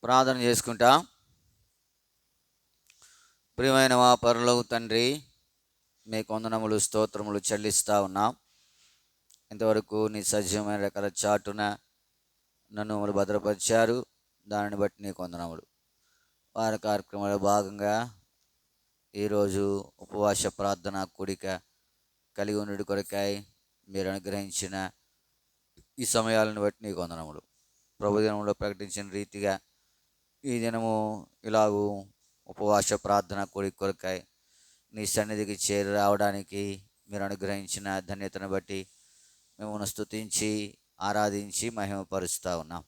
ప్రార్థన చేసుకుంటా. ప్రియమైన మా పరలోక తండ్రి, మీకు వందనములు స్తోత్రములు చెల్లిస్తూ ఉన్నాం. ఇంతవరకు నీ సజీవమైన రకాల చాటున నన్ను మమ్మల్ని భద్రపరిచారు. దానిని బట్టి నీకు వందనములు. వారి కార్యక్రమంలో భాగంగా ఈరోజు ఉపవాస ప్రార్థన కూడిక కలిగి ఉండి కొరకాయ మీరు అనుగ్రహించిన ఈ సమయాలను బట్టి నీకు వందనములు. ప్రభు దినంలో ప్రకటించిన రీతిగా ఈ దినము ఇలాగూ ఉపవాస ప్రార్థన కూడిక కొరకాయ నీ సన్నిధికి చేరి రావడానికి మీరు అనుగ్రహించిన ధన్యతను బట్టి మిమ్మల్ని స్తుతించి ఆరాధించి మహిమపరుస్తూ ఉన్నాం.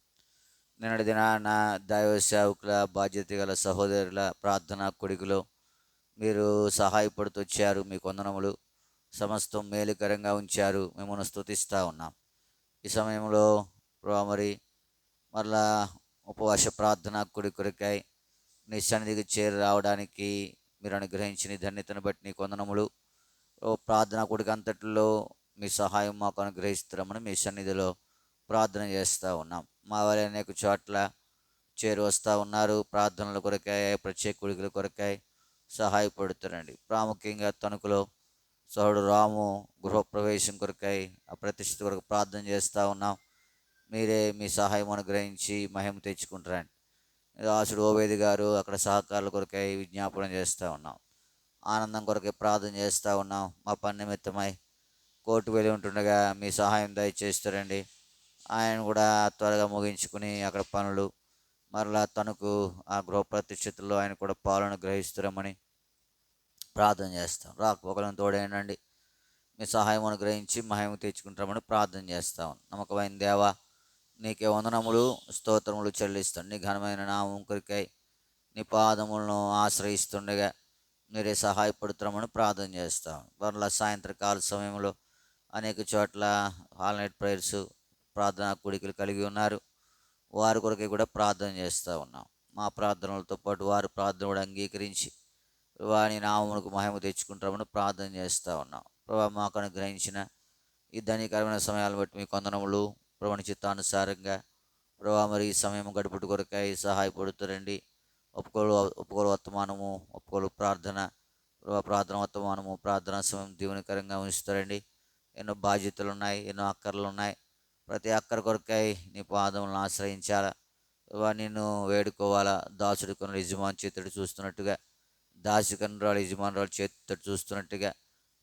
నిన్నటి దినాన దైవ సేవకుల బాధ్యత గల సహోదరుల ప్రార్థన కూడికలో మీరు సహాయపడుతూ వచ్చారు. మీకు వందనములు. సమస్తం మేలుకరంగా ఉంచారు. మిమ్మల్ని స్తుతిస్తూ ఉన్నాం. ఈ సమయంలో మరి మరలా ఉపవాస ప్రార్థన కూడిక కొరకాయ నీ సన్నిధికి చేరి రావడానికి మీరు అనుగ్రహించిన ధన్యతను బట్టి నీకు వందనములు. ప్రార్థన కూడిక అంతటిలో మీ సహాయం మాకు అనుగ్రహిస్తున్నామని మీ సన్నిధిలో ప్రార్థన చేస్తూ ఉన్నాం. మా వారి అనేక చోట్ల చేరి వస్తూ ఉన్నారు. ప్రార్థనల కొరకాయ, ప్రత్యేక కూడికల కొరకాయ సహాయపడుతారండి. ప్రాముఖ్యంగా తణుకులో సోదరుడు రాము గృహప్రవేశం కొరకాయ ఆ ప్రతిష్ఠ కొరకు ప్రార్థన చేస్తూ ఉన్నాం. మీరే మీ సహాయం అనుగ్రహించి మహిమ తెచ్చుకుంటారండి. దాసుడు ఓవేది గారు అక్కడ సహకారుల కొరకై విజ్ఞాపనం చేస్తూ ఉన్నాం. ఆనందం కొరకై ప్రార్థన చేస్తూ ఉన్నాం. మా పని నిమిత్తమై కోర్టు వెళ్ళి ఉంటుండగా మీ సహాయం దయచేస్తారండి. ఆయన కూడా త్వరగా ముగించుకుని అక్కడ పనులు మరలా తనకు ఆ గృహ ప్రతిష్ఠితుల్లో ఆయన కూడా పాలన గ్రహిస్తారమని ప్రార్థన చేస్తాం. రాకపోకలను తోడేనండి. మీ సహాయం అనుగ్రహించి మహిమ తెచ్చుకుంటామని ప్రార్థన చేస్తాం. నమ్మకమైన దేవా, నీకే వందనములు స్తోత్రములు చెల్లిస్తాను. నీ ఘనమైన నామం కొరికై నీ పాదములను ఆశ్రయిస్తుండగా మీరే సహాయపడుతున్నామని ప్రార్థన చేస్తాం. మరలా సాయంత్రకాల సమయంలో అనేక చోట్ల హాల్ నైట్ ప్రేయర్స్ ప్రార్థనా కూడికలు కలిగి ఉన్నారు. వారి కొరకై కూడా ప్రార్థన చేస్తూ ఉన్నాం. మా ప్రార్థనలతో పాటు వారి ప్రార్థన కూడా అంగీకరించి వారి నామమునకు మహిమ తెచ్చుకుంటామని ప్రార్థన చేస్తూ ఉన్నాం. ప్రభా, మాకు అనుగ్రహించిన ఈ ధనికరమైన సమయాలను బట్టి మీ వందనములు. ప్రభుని చిత్తానుసారంగా ప్రభా మరి ఈ సమయం గడుపుట కొరకై సహాయపడుతారండి. ఒప్పుకోలు వర్తమానము, ఒప్పుకోలు ప్రార్థన, ప్రార్థన వర్తమానము, ప్రార్థనా సమయం దీవెనకరంగా ఉంచుతారండి. ఎన్నో బాధ్యతలు ఉన్నాయి, ఎన్నో అక్కర్లు ఉన్నాయి. ప్రతి అక్కర కొరకై నీ పాదములను ఆశ్రయించాలా, నిన్ను వేడుకోవాలా. దాసుడి కొనుల యజమాని చేతుడు చూస్తున్నట్టుగా, దాసి కనురాలు యజమానురాలు చేతుడు చూస్తున్నట్టుగా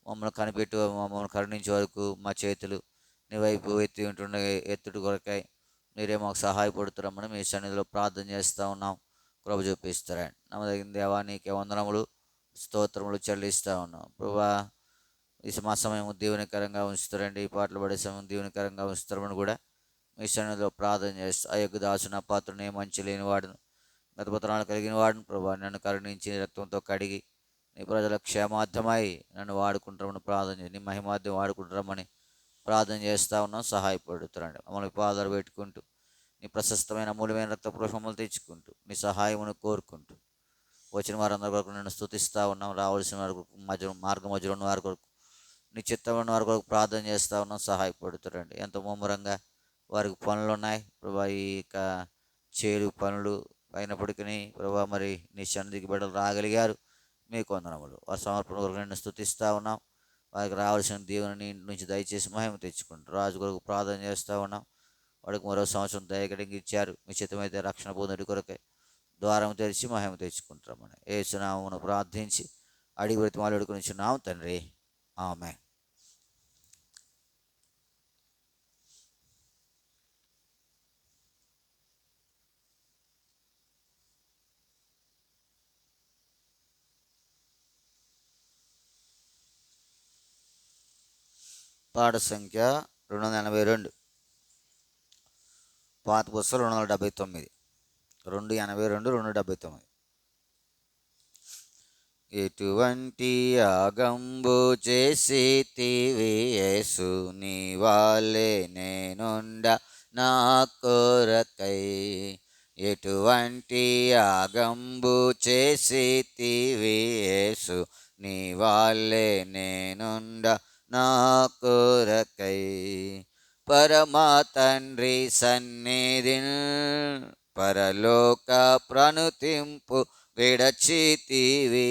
మమ్మల్ని కనిపెట్టి మమ్మల్ని కరుణించే వరకు మా చేతులు నీ వైపు ఎత్తి ఉంటుండగా ఎత్తుడు కొరకై మీరే మాకు సహాయపడుతున్నామని మీ సన్నిధిలో ప్రార్థన చేస్తూ ఉన్నాం. కృప చూపిస్తారండి. నమ్మదగిన దేవా, నీకే వందనములు స్తోత్రములు చెల్లిస్తూ ఉన్నాం. ప్రభా, ఈ మా సమయం దీవెనకరంగా ఉంచుతారండి. ఈ పాటలు పడే సమయం దీవెనకరంగా ఉంచుతారని కూడా మీ సన్నిధిలో ప్రార్థన చేస్తూ ఆ యొక్క దాసున పాత్రను మంచి లేని వాడును, గతపత్రాలు కలిగిన వాడును. ప్రభా, నన్ను కరుణించి రక్తంతో కడిగి నీ ప్రజల క్షేమార్థమై నన్ను వాడుకుంటామని ప్రార్థన చేసి నీ మహిమార్థం వాడుకుంటామని ప్రార్థన చేస్తూ ఉన్నాం. సహాయపడుతారండి. మమ్మల్ని పాదాలు పెట్టుకుంటూ నీ ప్రశస్తమైన మూలమైన రక్త ప్రోషములు తెచ్చుకుంటూ నీ సహాయమును కోరుకుంటూ వచ్చిన వారందరి వరకు నేను స్తుతిస్తూ ఉన్నాం. రావాల్సిన వారికి మార్గ మధ్యలో ఉన్న వారి కొరకు, నీ చిత్తమైన వారి కొరకు ప్రార్థన చేస్తూ ఉన్నాం. సహాయపడుతారండి. ఎంతో ముమ్మరంగా వారికి పనులు ఉన్నాయి ప్రభా. ఈ చేలు పనులు అయినప్పటికీ ప్రభా మరి నీ సన్నిధికి బిడ్డలు రాగలిగారు. మీకు వందనములు. వారి సమర్పణ కొరకు నేను స్తుతిస్తూ ఉన్నాం. వారికి రావాల్సిన దీవెని నుంచి దయచేసి మహిమ తెచ్చుకుంటారు. రాజు కొరకు ప్రార్థన చేస్తూ ఉన్నాం. వాడికి మరో సంవత్సరం దయగలిగి ఇచ్చారు. మీ చిత్తమైతే రక్షణ పొందుడి కొరకై ద్వారం తెరిచి మహిమ తెచ్చుకుంటామని యేసునామమున ప్రార్థించి అడిగి బ్రతిమాలు అడుగునిచున్నాం తండ్రి. ఆమేన్. పాట సంఖ్య 282. పాత పుస్తకం 279. 282 279. ఎటువంటి యాగంబు చేసితివి యేసు, నీ వాళ్ళే నేనుండ నా కొరకై. ఎటువంటి యాగంబు చేసితివి యేసు, నీ వాళ్ళే నేనుండ నా కొరకై. పరమా తండ్రి సన్నిధిన్ పరలోక ప్రణుతింపు విడచితివి.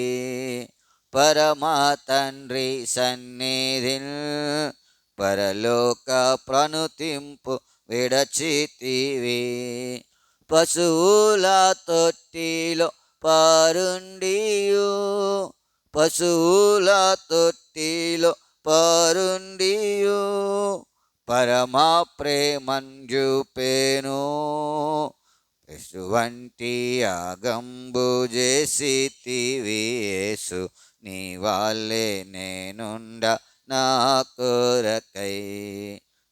పరమా తండ్రి సన్నిధిన్ పరలోక ప్రణుతింపు విడచితివి. పశువుల తొట్టిలో పారుండియు, పశువుల తొట్టిలో పారుండియు పరమా ప్రేమన్ చూపెను. ఎటువంటి యాగంబు చేసితివి యేసు, నీ వాళ్ళే నేనుండ నా కొరకై.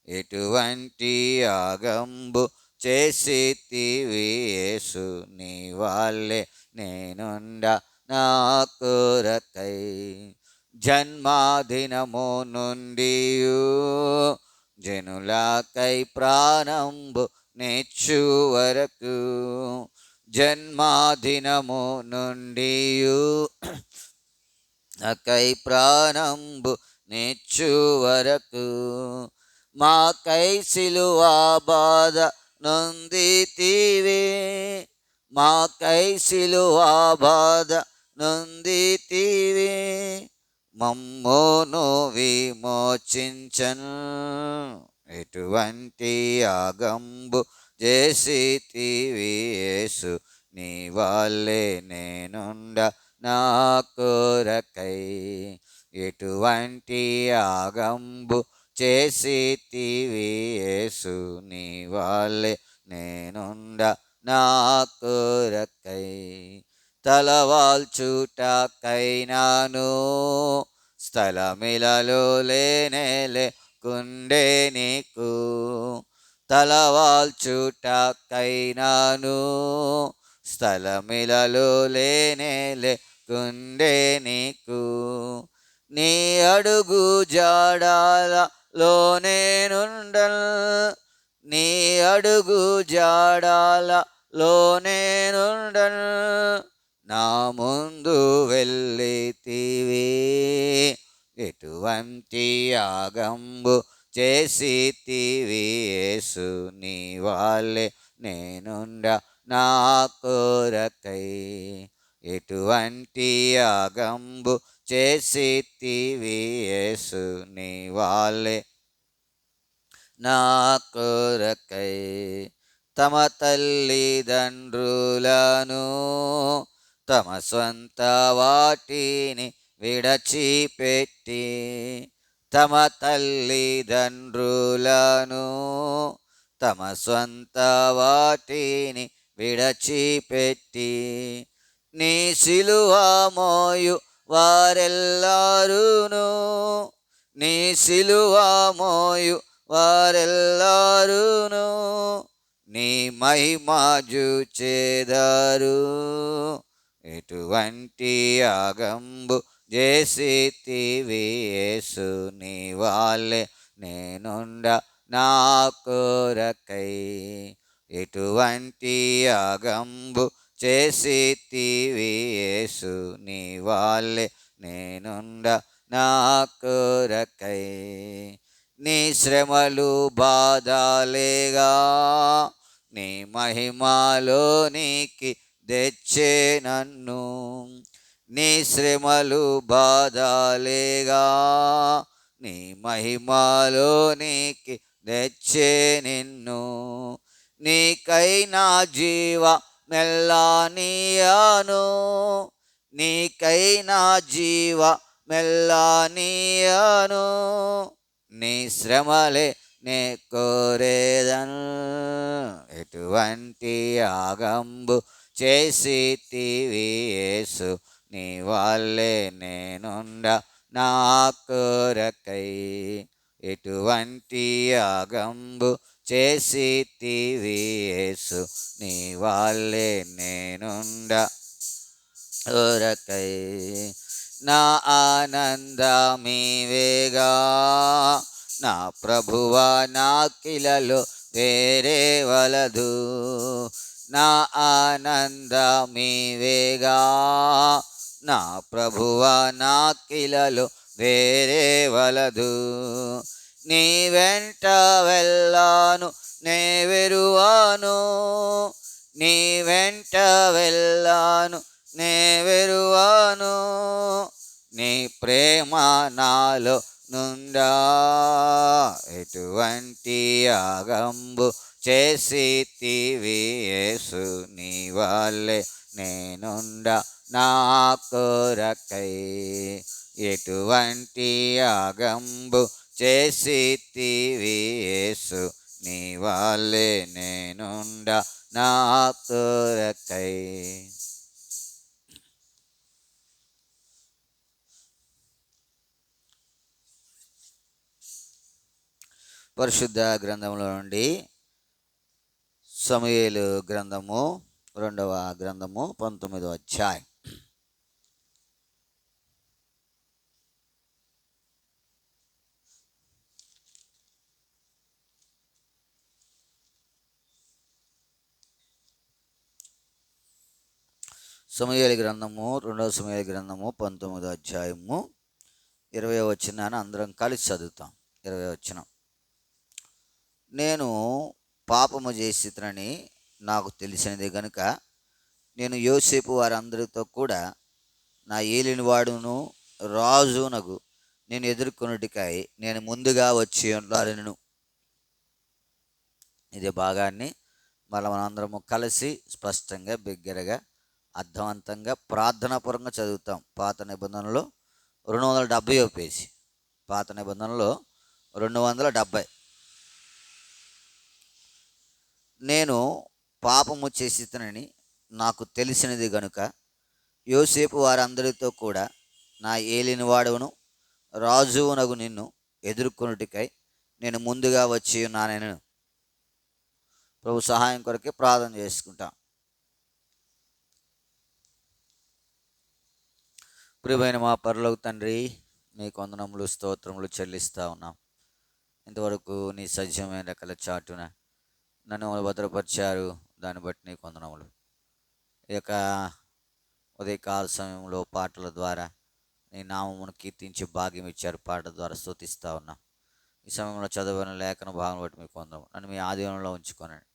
ఎటువంటి యాగంబు చేసితివి యేసు, నీ వాళ్ళే నేనుండ నా కొరకై. జన్మదినము నుండియు జనులకై ప్రాణంబు నెచ్చు వరకు, జన్మదినము నుండియు నాకై ప్రాణంబు నెచ్చు వరకు, మాకై సిలువ బాధ నొందితివే, మాకై సిలువ బాధ నొందితివే. మమ్మును విమోచించను. ఎటువంటి యాగంబు చేసితివి యేసు, నీ వాళ్ళే నేనుండ నా కొరకై. ఎటువంటి యాగంబు చేసితివి యేసు, నీ వాళ్ళే నేనుండ నా కొరకై. తలవాల్చుటకైనాను స్థలమిలలో లేకుండే నీకు, తలవాల్చుటకైనాను స్థలమిలలో లేకుండే నీకు. నీ అడుగు జాడాలలో నేనుండన్, నీ అడుగు జాడాలలో నేనుండన్. నా ముందు వెళ్ళితివి. ఎటువంటి యాగంబు చేసితివి యేసు, నీ వాళ్ళే నేనుండ నా కొరకై. ఎటువంటి యాగంబు చేసితివి యేసు, నీ వాళ్ళే నా కొరకై. తమ తల్లిదండ్రులను తమ స్వంత వాటిని విడచిపెట్టి, తమ తల్లిదండ్రులను తమ స్వంత వాటిని విడచిపెట్టి, నీ సిలువ మోయు వారెల్లారును, నీ సిలువ మోయు వారెల్లారును నీ మహిమ చూచెదరు. ఎటువంటి యాగంబు చేసితివి యేసు, నీ వాళ్ళే నేనుండ నా కొరకై. ఎటువంటి యాగంబు చేసితివి యేసు, నీ వాళ్ళే నేనుండ నా కొరకై. నీ శ్రమలు బాధలేగా నీ మహిమలోనికి తెచ్చే నన్ను, నీ శ్రమలు బాధలేగా నీ మహిమలోనికి తెచ్చే నిన్ను. నీకై నా జీవ మెల్లానియాను, నీకై నా జీవ మెల్లానియాను. నీ శ్రమలే నే కోరేదను. ఎటువంటి యాగంబు చేసితివి యేసు, నీ వాళ్ళే నేనుండ నా కొరకై. ఎటువంటి యాగంబు చేసితివి యేసు, నీ వాళ్ళే నేనుండ కొరకై. నా ఆనందమీవేగా నా ప్రభువా, నా కిలలో వేరే వలదు. నా ఆనందమీవేగా నా ప్రభువా, నా కిలలో వేరే వలదు. నీ వెంట వెళ్ళాను నే వెరువాను, నీ వెంట వెళ్ళాను నే వెరువాను, నీ ప్రేమ నాలో నుండా. ఎటువంటి యాగంబు చేసితివి యేసు, నీ వల్లే నేనుండా నా కొరకై. ఎటువంటి యాగంబు చేసితివి యేసు, నీ వల్లే నేనుండా నా కొరకై. పరిశుద్ధ గ్రంథంలో నుండి సమూయేలు గ్రంథము 2వ గ్రంథము 19వ అధ్యాయం. సమూయేలు గ్రంథము 2వ సమూయేలు గ్రంథము 19వ అధ్యాయము 20వ వచనాన్ని అందరం కలిసి చదువుతాం. 20వ వచనం. నేను పాపము చేసినని నాకు తెలిసినది గనుక నేను యోసేపు వారందరితో కూడా నా ఏలినవాడును రాజునగు నేను ఎదుర్కొనుటికై నేను ముందుగా వచ్చి ఉన్నాను. ఇదే భాగాన్ని మనందరము కలిసి స్పష్టంగా బిగ్గరగా అర్థవంతంగా ప్రార్థనాపూర్వకంగా చదువుతాం. పాత నిబంధనలో 270వ పేజీ. పాత నిబంధనలో 270. నేను పాపము చేసినని నాకు తెలిసినది గనుక యోసేపు వారందరితో కూడా నా ఏలినవాడును రాజువునగు నిన్ను ఎదుర్కొనుటికై నేను ముందుగా వచ్చి ఉన్నానని. ప్రభు సహాయం కొరకే ప్రార్థన చేసుకుంటాం. ప్రియమైన మా పరలోక తండ్రి, మీకు వందనములు స్తోత్రములు చెల్లిస్తూ ఉన్నాం. ఇంతవరకు నీ సజీవమైన రెక్కల చాటున నన్ను భద్రపరిచారు, దాన్ని బట్టి నీకు వందనములు. ఈ యొక్క ఉదయకాల సమయంలో పాటల ద్వారా నీ నామమును కీర్తించి భాగ్యం ఇచ్చారు. పాటల ద్వారా స్తుతిస్తూ ఉన్నాం. ఈ సమయంలో చదవని లేఖన భాగం బట్టి మీకు వందనము. నన్ను మీ ఆధీనంలో ఉంచుకోనండి.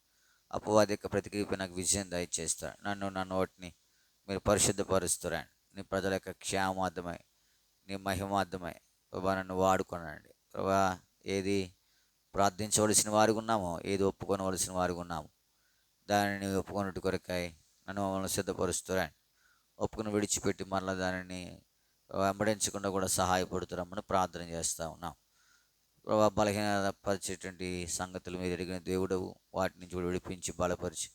అపవాది యొక్క ప్రతిక్రియ నాకు విజయం దయచేస్తాడు. నా నోటిని మీరు పరిశుద్ధపరుస్తారండి. నీ ప్రజల యొక్క క్షేమార్థమై నీ మహిమార్థమై ప్రభా నన్ను వాడుకోనండి. ప్రభా ఏది ప్రార్థించవలసిన వారికి ఉన్నామో, ఏది ఒప్పుకొనవలసిన వారికి ఉన్నాము, దానిని ఒప్పుకొన్నట్టు కొరకాయ నన్ను మమ్మల్ని సిద్ధపరుస్తారని ఒప్పుకుని విడిచిపెట్టి మళ్ళీ దానిని వెంబడించకుండా కూడా సహాయపడుతున్నామని ప్రార్థన చేస్తూ ఉన్నాం. ప్రభా బలహీనపరిచేటువంటి సంగతులు మీరు ఎరిగిన దేవుడవు, వాటి నుంచి కూడా విడిపించి బలపరిచి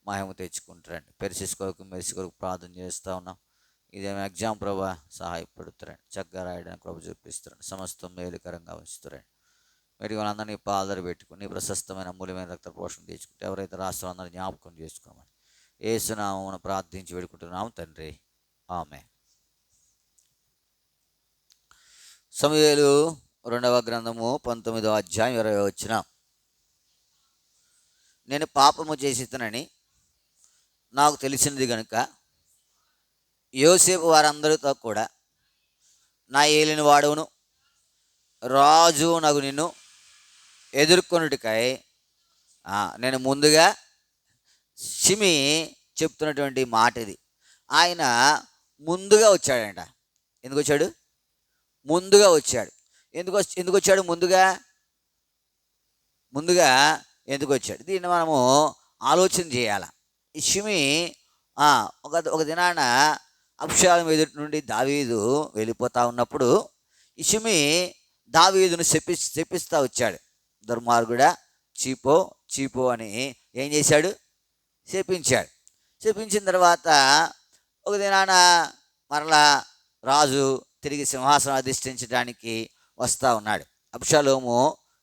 మహిమ తెచ్చుకుంటారండి. పెరిసిస్ కొరకు మెరిసి కొరకు ప్రార్థన చేస్తూ ఉన్నాం. ఇదేమో ఎగ్జామ్ ప్రభా సహాయపడుతారండి. చక్కగా రాయడానికి ప్రభు చూపిస్తారండి. సమస్తం మేలుకరంగా ఉంచుతారండి. మీరు వాళ్ళందరినీ పాదరు పెట్టుకుని ప్రశస్తమైన అమూల్యమైన రక్త పోషణ తెచ్చుకుంటే ఎవరైతే రాష్ట్రంలో అందరూ జ్ఞాపకం చేసుకోమని యేసునామమున ప్రార్థించి వేడుకుంటున్నాము తండ్రి, ఆమేన్. సమూయేలు 2వ గ్రంథము 19వ అధ్యాయం 20వ వచనం. నేను పాపము చేసినని నాకు తెలిసినది కనుక యోసేపు వారందరితో కూడా నా ఏలిన వాడవును రాజు నగు నిన్ను ఎదుర్కొనుటికై నేను ముందుగా. షిమి చెప్తున్నటువంటి మాట ఇది. ఆయన ముందుగా వచ్చాడంట. ఎందుకు వచ్చాడు? ముందుగా వచ్చాడు. ఎందుకు వచ్చాడు? ముందుగా ఎందుకు వచ్చాడు? దీన్ని మనము ఆలోచన చేయాలి. ఈ షిమి ఒక దినాన అబ్షాలోము ఎదుటి నుండి దావీదు వెళ్ళిపోతూ ఉన్నప్పుడు ఈ షిమి దావీదును శపిస్తూ వచ్చాడు. దుర్మార్గుడా, చీపో అని ఏం చేశాడు? శపించాడు. శపించిన తర్వాత ఒక దినాన మరలా రాజు తిరిగి సింహాసనం అధిష్ఠించడానికి వస్తూ ఉన్నాడు. అబ్షాలోము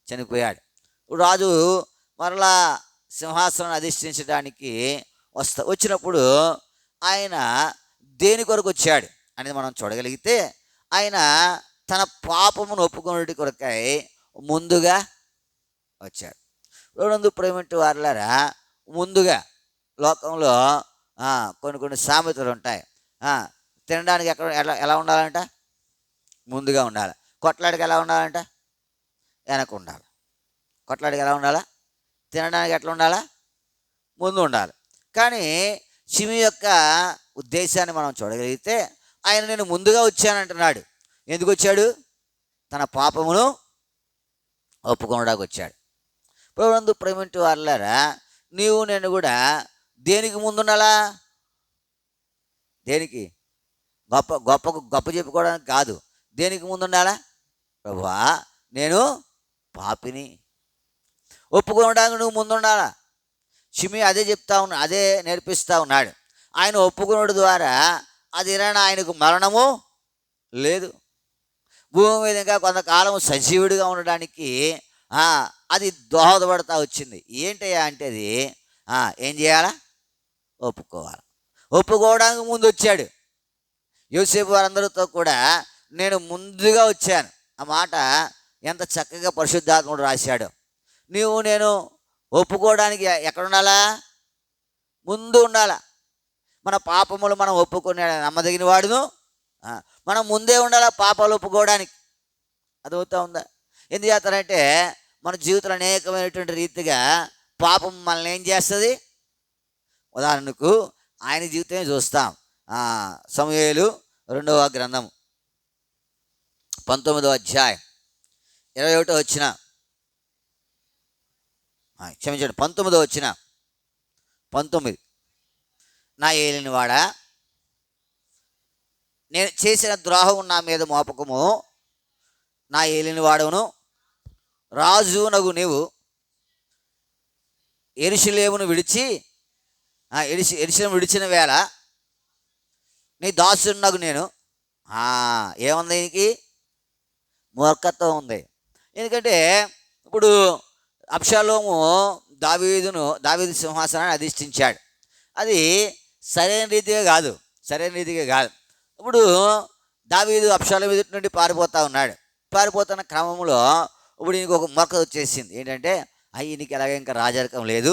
చనిపోయాడు. రాజు మరలా సింహాసనం అధిష్ఠించడానికి వచ్చినప్పుడు ఆయన దేని కొరకు వచ్చాడు అనేది మనం చూడగలిగితే, ఆయన తన పాపమును ఒప్పుకునే కొరకై ముందుగా వచ్చాడు. రెండొందు ప్రేమింటి వారులారా, ముందుగా లోకంలో కొన్ని సామెతలు ఉంటాయి. తినడానికి ఎలా ఉండాలంట? ముందుగా ఉండాలి. కొట్లాడికి ఎలా ఉండాలంట? వెనక ఉండాలి. కొట్లాడికి ఎలా ఉండాలా? తినడానికి ఎట్లా ఉండాలా? ముందు ఉండాలి. కానీ షిమి యొక్క ఉద్దేశాన్ని మనం చూడగలిగితే ఆయన నేను ముందుగా వచ్చానంటున్నాడు. ఎందుకు వచ్చాడు? తన పాపమును ఒప్పుకోవడానికి వచ్చాడు. ప్రభునందు ప్రేమింటి వారలారా, నీవు నేను కూడా దేనికి ముందుండాలా? దేనికి? గొప్ప గొప్ప గొప్ప చెప్పుకోవడానికి కాదు. దేనికి ముందుండాలా? ప్రభువా, నేను పాపిని ఒప్పుకోవడానికి నువ్వు ముందుండాలా. షిమి అదే చెప్తా ఉన్నాడు, అదే నేర్పిస్తూ ఉన్నాడు. ఆయన ఒప్పుకునడం ద్వారా అది ఆయనకు మరణము లేదు. భూమి మీద ఇంకా కొంతకాలం సజీవుడిగా ఉండడానికి అది దోహదపడతా వచ్చింది. ఏంటయ్యా అంటే అది ఏం చేయాలా? ఒప్పుకోవాలి. ఒప్పుకోవడానికి ముందు వచ్చాడు. యోసేపు వారందరితో కూడా నేను ముందుగా వచ్చాను. ఆ మాట ఎంత చక్కగా పరిశుద్ధాత్ముడు రాశాడు. నీవు నేను ఒప్పుకోవడానికి ఎక్కడ ఉండాలా? ముందు ఉండాలా. మన పాపములు మనం ఒప్పుకునే నమ్మదగిన వాడును మనం ముందే ఉండాలా పాపాలు ఒప్పుకోవడానికి. అదవుతా ఉందా? ఎందుకు చేస్తారంటే మన జీవితంలో అనేకమైనటువంటి రీతిగా పాపం మనల్ని ఏం చేస్తుంది? ఉదాహరణకు ఆయన జీవితమే చూస్తాం. సమూయేలు 2వ గ్రంథం 19వ అధ్యాయం 21వ వచన, క్షమించండి 19వ వచన, 19. నా ఏలినవాడా, నేను చేసిన ద్రోహం నా మీద మోపకము. నా ఏలినవాడవును రాజునగు నీవు యెరూషలేమును విడిచి యెరూషలేము విడిచిన వేళ నీ దాసునగు నేను. ఏముంది? దీనికి మూర్ఖత్వం ఉంది. ఎందుకంటే ఇప్పుడు అబ్షాలోము దావీదు సింహాసనాన్ని అధిష్ఠించాడు. అది సరైన రీతిగా కాదు. ఇప్పుడు దావీదు అబ్షాలోము ఎదుటి నుండి పారిపోతూ ఉన్నాడు. పారిపోతున్న క్రమంలో ఇప్పుడు ఈయనకు ఒక మూర్ఖత వచ్చేసింది. ఏంటంటే ఈయనకి ఎలాగ ఇంకా రాజరికం లేదు,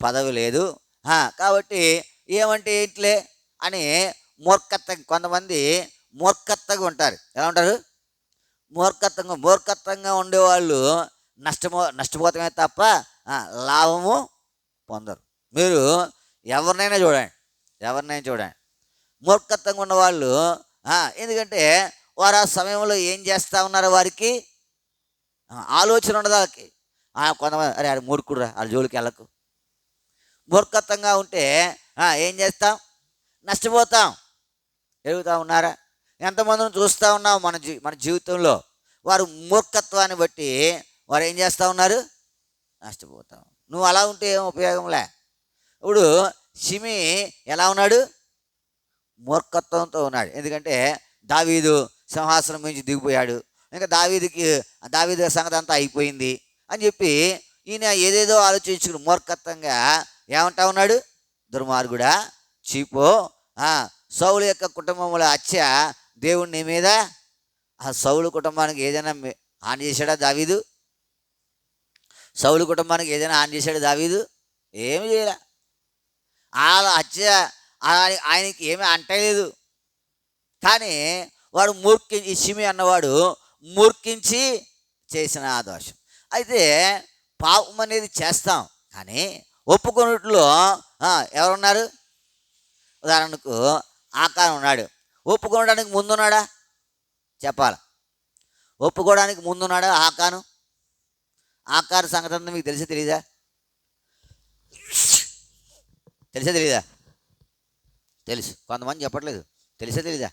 పదవి లేదు, కాబట్టి ఏమంటే ఏంట్లే అని కొంతమంది మూర్ఖత్వంగా ఉంటారు. ఎలా ఉంటారు? మూర్ఖత్వంగా ఉండేవాళ్ళు నష్టపోతమే తప్ప లాభము పొందరు. మీరు ఎవరినైనా చూడండి, మూర్ఖత్వంగా ఉన్నవాళ్ళు ఎందుకంటే వారు ఆ సమయంలో ఏం చేస్తూ ఉన్నారో వారికి ఆలోచన ఉండదు. వాళ్ళకి కొంతమంది అరే అది మూర్ఖుడురా, వాళ్ళ జోలికి వెళ్ళకు. మూర్ఖత్వంగా ఉంటే ఏం చేస్తాం? నష్టపోతాం. ఎరుగుతూ ఉన్నారా? ఎంతమందిని చూస్తూ ఉన్నాం మన జీవితంలో. వారు మూర్ఖత్వాన్ని బట్టి వారు ఏం చేస్తూ ఉన్నారు? నష్టపోతాం. నువ్వు అలా ఉంటే ఏం ఉపయోగంలే. ఇప్పుడు షిమి ఎలా ఉన్నాడు? మూర్ఖత్వంతో ఉన్నాడు. ఎందుకంటే దావీదు సింహాసనం నుంచి దిగిపోయాడు. ఇంకా దావీదు సంగతి అంతా అయిపోయింది అని చెప్పి ఈయన ఏదేదో ఆలోచించుకుని మూర్ఖత్వంగా ఏమంటా ఉన్నాడు? దుర్మార్గుడా, చీపో, సౌలు యొక్క కుటుంబంలో హత్య దేవుణ్ణి మీద సౌలు కుటుంబానికి ఏదైనా హాని చేశాడా దావీదు? సౌలు కుటుంబానికి ఏదైనా హాని చేశాడు దావీదు? ఏమి చేయలే. వాళ్ళ హత్య ఆయనకి ఏమీ అంటలేదు. కానీ వాడు ఈ షిమి అన్నవాడు మూర్ఖించి చేసిన ఆ దోషం. అయితే పాపం అనేది చేస్తాం, కానీ ఒప్పుకున్నట్లో ఎవరున్నారు? ఉదాహరణకు ఆకారం ఉన్నాడు. ఒప్పుకోవడానికి ముందున్నాడా? చెప్పాలి. ఒప్పుకోవడానికి ముందున్నాడా ఆకార సంగతి అంతా మీకు తెలీదా? తెలీదా? తెలుసు. కొంతమంది చెప్పట్లేదు. తెలీదా?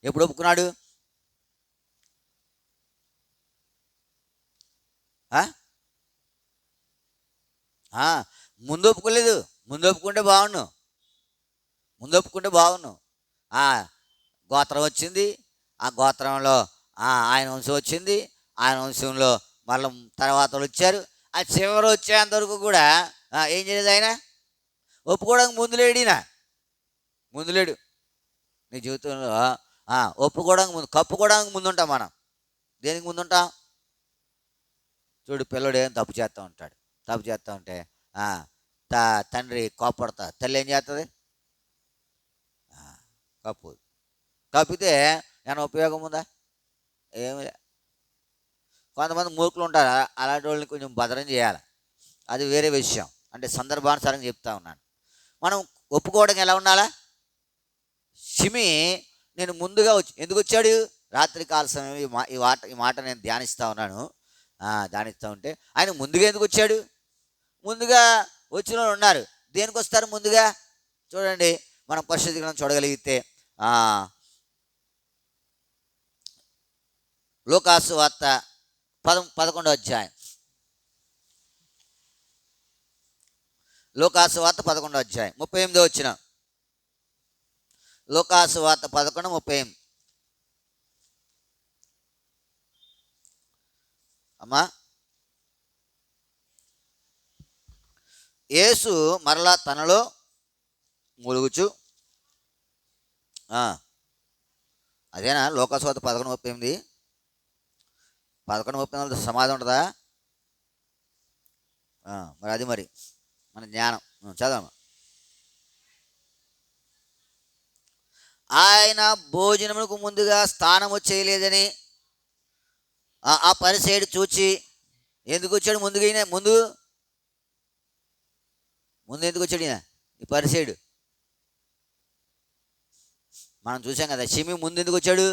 ఎప్పుడు ఒప్పుకున్నాడు? ముందు ఒప్పుకోలేదు. ముందు ఒప్పుకుంటే బాగుండు. గోత్రం వచ్చింది. ఆ గోత్రంలో ఆయన వంశం వచ్చింది. ఆయన వంశంలో మళ్ళీ తర్వాత వచ్చారు. ఆ చివరి వచ్చేంతవరకు కూడా ఏం చేయలేదు ఆయన? ఒప్పుకోవడానికి ముందు లేడు. నీ జీవితంలో ఒప్పుకోవడానికి ముందు, కప్పుకోవడానికి ముందుంటాం మనం. దేనికి ముందుంటాం? చూడు, పిల్లడు ఏం తప్పు చేస్తూ ఉంటే తండ్రి కోపడతా, తల్లి ఏం చేస్తుంది? కప్పితే ఏమైనా ఉపయోగం ఉందా? ఏమి లే. కొంతమంది మూర్ఖులు ఉంటారు. అలాంటి వాళ్ళని కొంచెం భద్రం చేయాలి. అది వేరే విషయం. అంటే సందర్భానుసారంగా చెప్తా ఉన్నాను. మనం ఒప్పుకోవడం ఎలా ఉండాలా? షిమి నేను ముందుగా ఎందుకు వచ్చాడు? రాత్రి కాల సమయం ఈ మాట నేను ధ్యానిస్తూ ఉన్నాను. ధ్యానిస్తూ ఉంటే ఆయన ముందుగా ఎందుకు వచ్చాడు? ముందుగా వచ్చిన వాళ్ళు ఉన్నారు. దేనికి వస్తారు ముందుగా? చూడండి, మనం పరిశుద్ధ గ్రంథం చూడగలిగితే లూకాసు వార్త 11వ అధ్యాయం. లూకాసు వార్త 11వ అధ్యాయం 38వ వచనం. లూకాసు వార్త 11:38. అమ్మా, యేసు మరలా తనలో ములుగుచు, అదేనా లూకాసు వార్త 11:38? 11:38 సమాధి ఉంటుందా? మరి అది మరి మన జ్ఞానం. చదవమ్మా. ఆయన భోజనములకు ముందుగా స్నానము చేయలేదని ఆ పరిసయ్యుడు చూచి ఎందుకు వచ్చాడు? ముందుగా ఈయన ముందు ఎందుకు వచ్చాడు ఈయన? ఈ పరిసయ్యుడు మనం చూసాం కదా. షిమి ముందు ఎందుకు వచ్చాడు?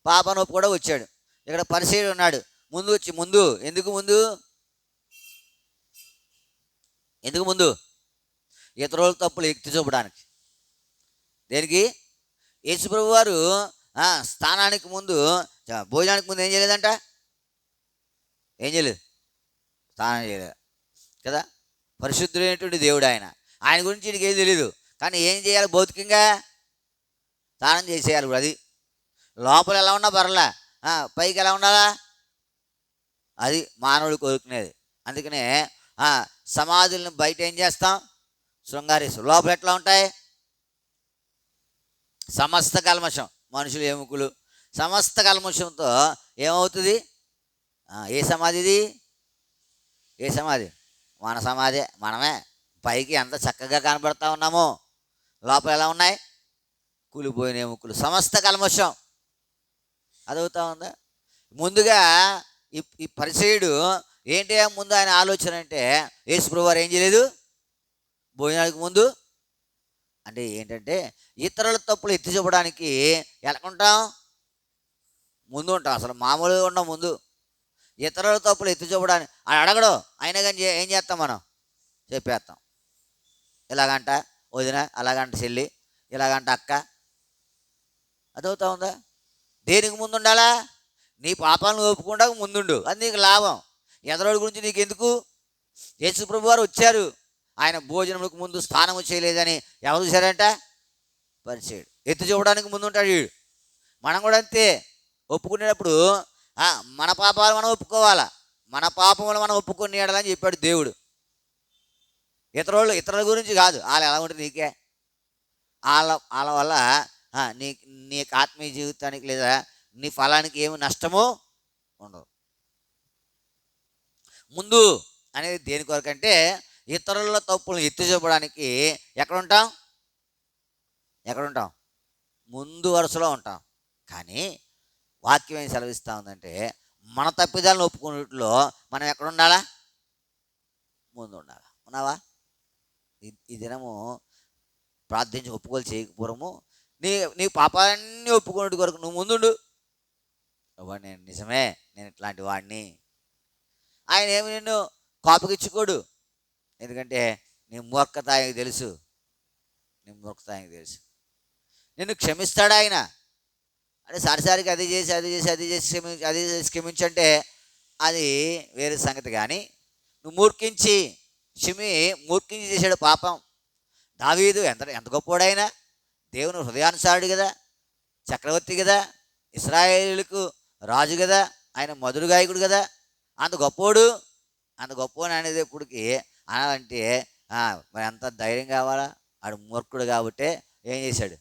పాపనొప్పు కూడా వచ్చాడు. ఇక్కడ పరిసయ్యుడు ఉన్నాడు ముందు ఎందుకు ముందు? ఇతరుల తప్పులు ఎత్తి చూపడానికి. దేనికి? యేసుప్రభు వారు స్థానానికి ముందు, భోజనానికి ముందు ఏం చేయలేదంట? ఏం చేయలేదు? స్నానం చేయలేదు కదా. పరిశుద్ధుడైనటువంటి దేవుడు ఆయన గురించి నీకు ఏం తెలియదు. కానీ ఏం చేయాలి? భౌతికంగా స్నానం చేసేయాలి. అది లోపల ఎలా ఉన్నా పర్లా, పైకి ఎలా ఉండాలా? అది మానవుడు కోరుకునేది. అందుకనే సమాధులను బయట ఏం చేస్తాం? శృంగారిస్తాం. లోపల ఎట్లా ఉంటాయి? సమస్త కల్మషం, మనుషులు ఎముకలు, సమస్త కల్మషంతో ఏమవుతుంది? ఏ సమాధిది? ఏ సమాధి? మన సమాధి. మనమే పైకి ఎంత చక్కగా కనబడతా ఉన్నామో లోపల ఎలా ఉన్నాయి? కూలిపోయిన ఎముకలు, సమస్త కల్మషం. అదవుతా ఉందా? ముందుగా ఈ పరిసయ్యుడు ఏంటి ముందు ఆయన ఆలోచన అంటే, యేసుప్రభు వారు ఏం చేయలేదు భోజనానికి ముందు. అంటే ఏంటంటే ఇతరుల తప్పులు ఎత్తి చూపడానికి ఎలా ఉంటాం? ముందు ఉంటాం. అసలు మామూలుగా ఉన్నాం ముందు. ఇతరుల తప్పులు ఎత్తి చూపడానికి ఆయన అడగడు. అయినా కానీ ఏం చేస్తాం? మనం చెప్పేస్తాం. ఇలాగంట వదిన, అలాగంట చెల్లి, ఇలాగంట అక్క. అదవుతా ఉందా? దేనికి ముందు ఉండాలా? నీ పాపాలను ఒప్పుకుండా ముందుండు. అది నీకు లాభం. ఎదరోడి గురించి నీకు ఎందుకు? యేసుప్రభు వారు వచ్చారు. ఆయన భోజనములకు ముందు స్నానము చేయలేదని ఎవరు చూశారంట? పరిచయుడు. ఎత్తి చూపడానికి ముందు ఉంటాడు వీడు. మనం కూడా అంతే. ఒప్పుకునేటప్పుడు మన పాపాలు మనం ఒప్పుకోవాలా. మన పాపములు మనం ఒప్పుకొని ఏడాలని చెప్పాడు దేవుడు. ఇతరుల గురించి కాదు. వాళ్ళు ఎలా ఉంటుంది నీకే? వాళ్ళ వల్ల నీ ఆత్మీయ జీవితానికి లేదా నీ ఫలానికి ఏమి నష్టమో ఉండదు. ముందు అనేది దేని కొరకంటే ఇతరుల తప్పులను ఎత్తి చూపడానికి ఎక్కడ ఉంటాం? ముందు వరుసలో ఉంటాం. కానీ వాక్యం ఏం సెలవిస్తూ ఉందంటే మన తప్పిదాలను ఒప్పుకున్నట్లో మనం ఎక్కడ ఉండాలా? ముందు ఉండాలా. ఉన్నావా? ఈ దినము ప్రార్థించి ఒప్పుకోలు చేయకపోవడము నీ పాపాలన్నీ ఒప్పుకున్నట్టు కొరకు నువ్వు ముందుండు. నేను నిజమే, నేను ఇట్లాంటి వాడిని. ఆయన ఏమి నిన్ను కాపుకిచ్చుకోడు. ఎందుకంటే నీ మూర్ఖత ఆయనకు తెలుసు. నిన్ను క్షమిస్తాడు ఆయన. అంటే సారిసారికి అది చేసి క్షమించంటే అది వేరే సంగతి. కానీ నువ్వు మూర్ఖించి చేశాడు పాపం. దావీదు ఎంత గొప్పోడైనా దేవుని హృదయానుసారుడు కదా, చక్రవర్తి కదా, ఇశ్రాయేలుకు రాజు కదా, ఆయన మధుర గాయకుడు కదా. అంత గొప్పోడు అనేది ఎప్పటికి అనాలంటే మరి అంత ధైర్యం కావాలా? ఆడు మూర్ఖుడు కాబట్టి ఏం చేశాడు?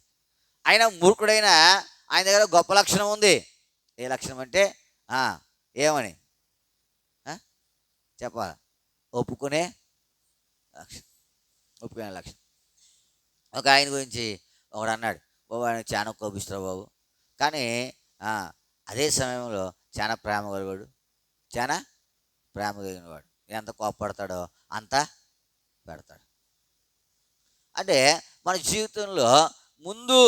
ఆయన మూర్ఖుడైనా ఆయన దగ్గర గొప్ప లక్షణం ఉంది. ఏ లక్షణం అంటే ఏమని చెప్పాలా? ఒప్పుకునే లక్షణం. ఒక ఆయన గురించి ఒకడు అన్నాడు, బాబు ఆయన చాలా కోపిస్తాడు బాబు, కానీ అదే సమయంలో చాలా ప్రేమ కలిగినవాడు. ఎంత కోపడతాడో అంత పెడతాడు. అంటే మన జీవితంలో ముందు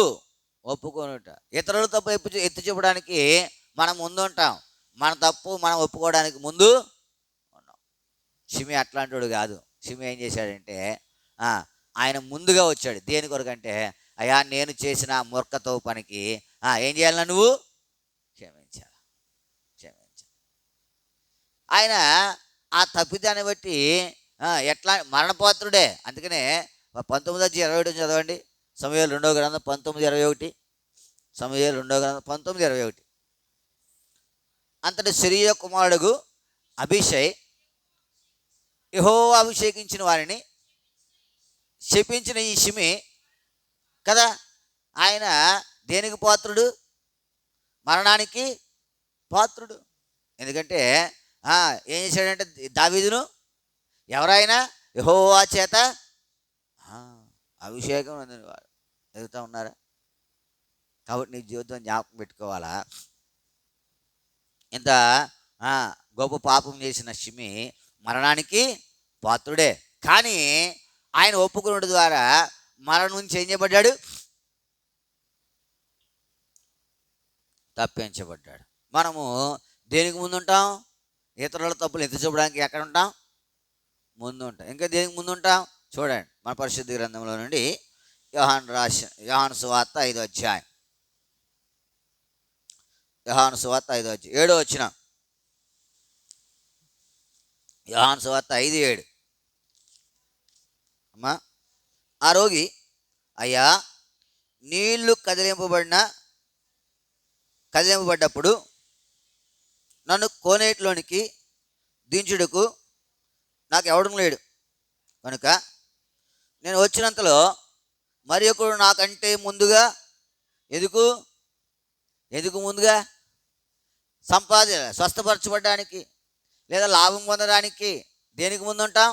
ఒప్పుకొనుట, ఇతరుల తప్పు ఎత్తి చూపడానికి మనం ముందు ఉంటాం, మన తప్పు మనం ఒప్పుకోవడానికి ముందు ఉన్నాం. షిమి అట్లాంటి కాదు. షిమి ఏం చేశాడంటే ఆయన ముందుగా వచ్చాడు. దేని కొరకంటే, అయ్యా నేను చేసిన మూర్ఖతో పనికి ఏం చేయాలన్నా నువ్వు క్షమించాలి. ఆయన ఆ తప్పిదాన్ని బట్టి ఎట్లా మరణపాత్రుడే. అందుకనే 19:21 చదవండి. సమూయేలు 2వ గ్రంథం 19:21. సమూయేలు 2వ గ్రంథం 19:21. అంతటి సిరియా కుమారుడు అభిషై యెహోవా అభిషేకించిన వారిని శపించిన ఈ షిమి కదా, ఆయన దేనికి పాత్రుడు? మరణానికి పాత్రుడు. ఎందుకంటే ఏం చేశాడంటే, దావీదును ఎవరైనా యెహోవా చేత అభిషేకం అందిన వారు ఎదుగుతూ ఉన్నారా? కాబట్టి నీ జీవితం జ్ఞాపకం పెట్టుకోవాలా. ఇంత గొప్ప పాపం చేసిన షిమి మరణానికి పాత్రుడే. కానీ ఆయన ఒప్పుకున్నది ద్వారా మరణం నుంచి ఏం చేయబడ్డాడు? తప్పించబడ్డాడు. మనము దేనికి ముందు ఉంటాం? ఇతరుల తప్పులు ఎత్తి చూపడానికి ఎక్కడ ఉంటాం? ముందు ఉంటాం. ఇంకా దేనికి ముందు ఉంటాం? చూడండి, మన పరిశుద్ధ గ్రంథంలో నుండి యోహాను సువార్త 5వ అధ్యాయం. యోహాను సువార్త 5వ అధ్యాయం 7వ వచనం. యోహాను సువార్త 5:7. అమ్మా, ఆ రోగి, అయ్యా నీళ్లు కదిలింపబడ్డప్పుడు నన్ను కోనేటిలోనికి దించుడుకు నాకు ఎవడం లేడు కనుక నేను వచ్చినంతలో మరి ఒకడు నాకంటే ముందుగా ఎందుకు ముందుగా స్వస్థపరచబడడానికి లేదా లాభం పొందడానికి దేనికి ముందుంటాం?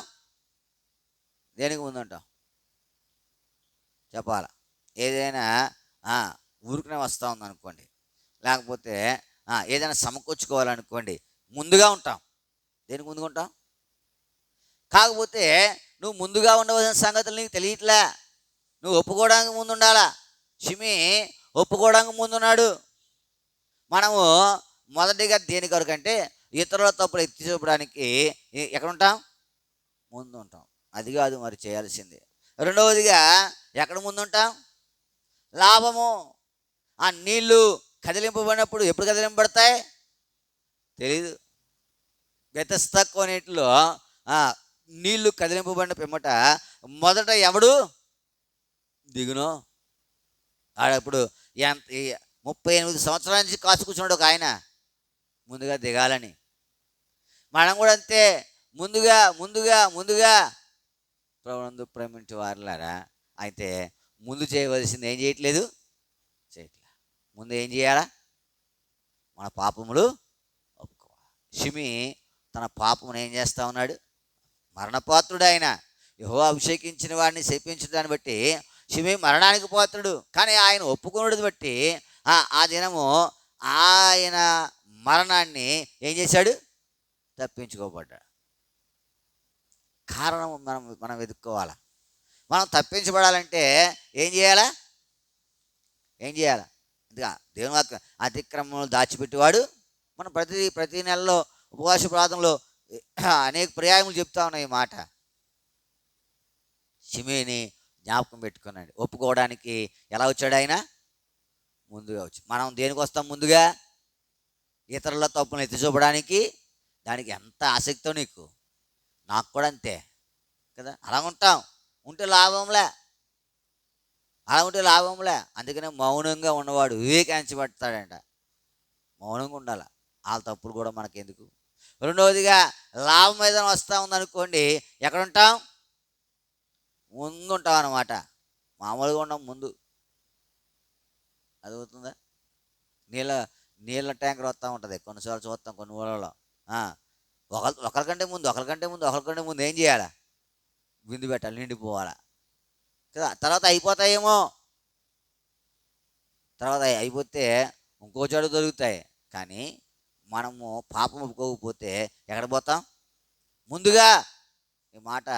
చెప్పాలా? ఏదైనా ఊరికనే వస్తూ ఉందనుకోండి, లేకపోతే ఏదైనా సమకూర్చుకోవాలనుకోండి, ముందుగా ఉంటాం. దేనికి ముందుగా ఉంటాం? కాకపోతే నువ్వు ముందుగా ఉండవలసిన సంగతులు నీకు తెలియట్లే. నువ్వు ఒప్పుకోవడానికి ముందు ఉండాలా. షిమి ఒప్పుకోవడానికి ముందున్నాడు. మనము మొదటిగా దేని కొరకంటే ఇతరుల తప్పులు ఎత్తి చూపడానికి ఎక్కడ ఉంటాం? ముందు ఉంటాం. అది కాదు మరి చేయాల్సింది. రెండవదిగా ఎక్కడ ముందుంటాం? లాభము. ఆ నీళ్లు కదిలింపబడినప్పుడు ఎప్పుడు కదిలింపబడతాయి తెలీదు. బెతస్దా కోనేటిలో నీళ్లు కదిలింపబడిన పిమ్మట మొదట ఎవడు దిగునో ఆడప్పుడు 38 సంవత్సరాల నుంచి కాసు కూర్చున్నాడు ఒక ఆయన ముందుగా దిగాలని. మనం కూడా అంతే, ముందుగా ప్రభునందు ప్రేమించే వారులారా. అయితే ముందు చేయవలసింది ఏం చేయట్లేదు. ముందు ఏం చేయాలా? మన పాపములు ఒప్పుకోవాలి. షిమి తన పాపమును ఏం చేస్తూ ఉన్నాడు? మరణపాత్రుడు. ఆయన యెహోవా అభిషేకించిన వాడిని శపించడాన్ని బట్టి షిమి మరణానికి పాత్రుడు. కానీ ఆయన ఒప్పుకున్నది బట్టి ఆ దినము ఆయన మరణాన్ని ఏం చేశాడు? తప్పించుకోబడ్డాడు. కారణం మనం వెతుక్కోవాలా. మనం తప్పించబడాలంటే ఏం చేయాలా? ఇదిగా దేవుని వాక్యం, అతిక్రమములు దాచిపెట్టేవాడు. మనం ప్రతి నెలలో ఉపవాస ప్రార్థనలో అనేక పర్యాయములు చెప్తా ఉన్నాయి ఈ మాట. షిమిని జ్ఞాపకం పెట్టుకున్నాడు. ఒప్పుకోవడానికి ఎలా వచ్చాడు? ఆయన ముందుగా వచ్చి. మనం దేనికి వస్తాం? ముందుగా ఇతరుల తప్పులను ఎత్తి చూపడానికి. దానికి ఎంత ఆసక్తో నీకు, నాకు కూడా అంతే కదా. అలా ఉంటాం. ఉంటే లాభంలే. అందుకనే మౌనంగా ఉన్నవాడు వివేకాంచబడతాడంట. మౌనంగా ఉండాలి. వాళ్ళ తప్పులు కూడా మనకెందుకు. రెండవదిగా లాభం ఏదైనా వస్తూ ఉందనుకోండి, ఎక్కడుంటాం? ముందుంటాం అన్నమాట. మామూలుగా ఉన్నాం ముందు. అర్థమవుతుందా? నీళ్ళ ట్యాంకర్ వస్తూ ఉంటుంది కొన్నిసార్లు చూస్తాం కొన్ని ఊళ్ళలో. ఒకరికంటే ముందు ఏం చేయాలా? బిందు పెట్టాలి, నిండిపోవాలా కదా. తర్వాత అయిపోతాయేమో. అయిపోతే ఇంకో చోట దొరుకుతాయి. కానీ మనము పాపం ఒప్పుకోకపోతే ఎక్కడ పోతాం? ముందుగా ఈ మాట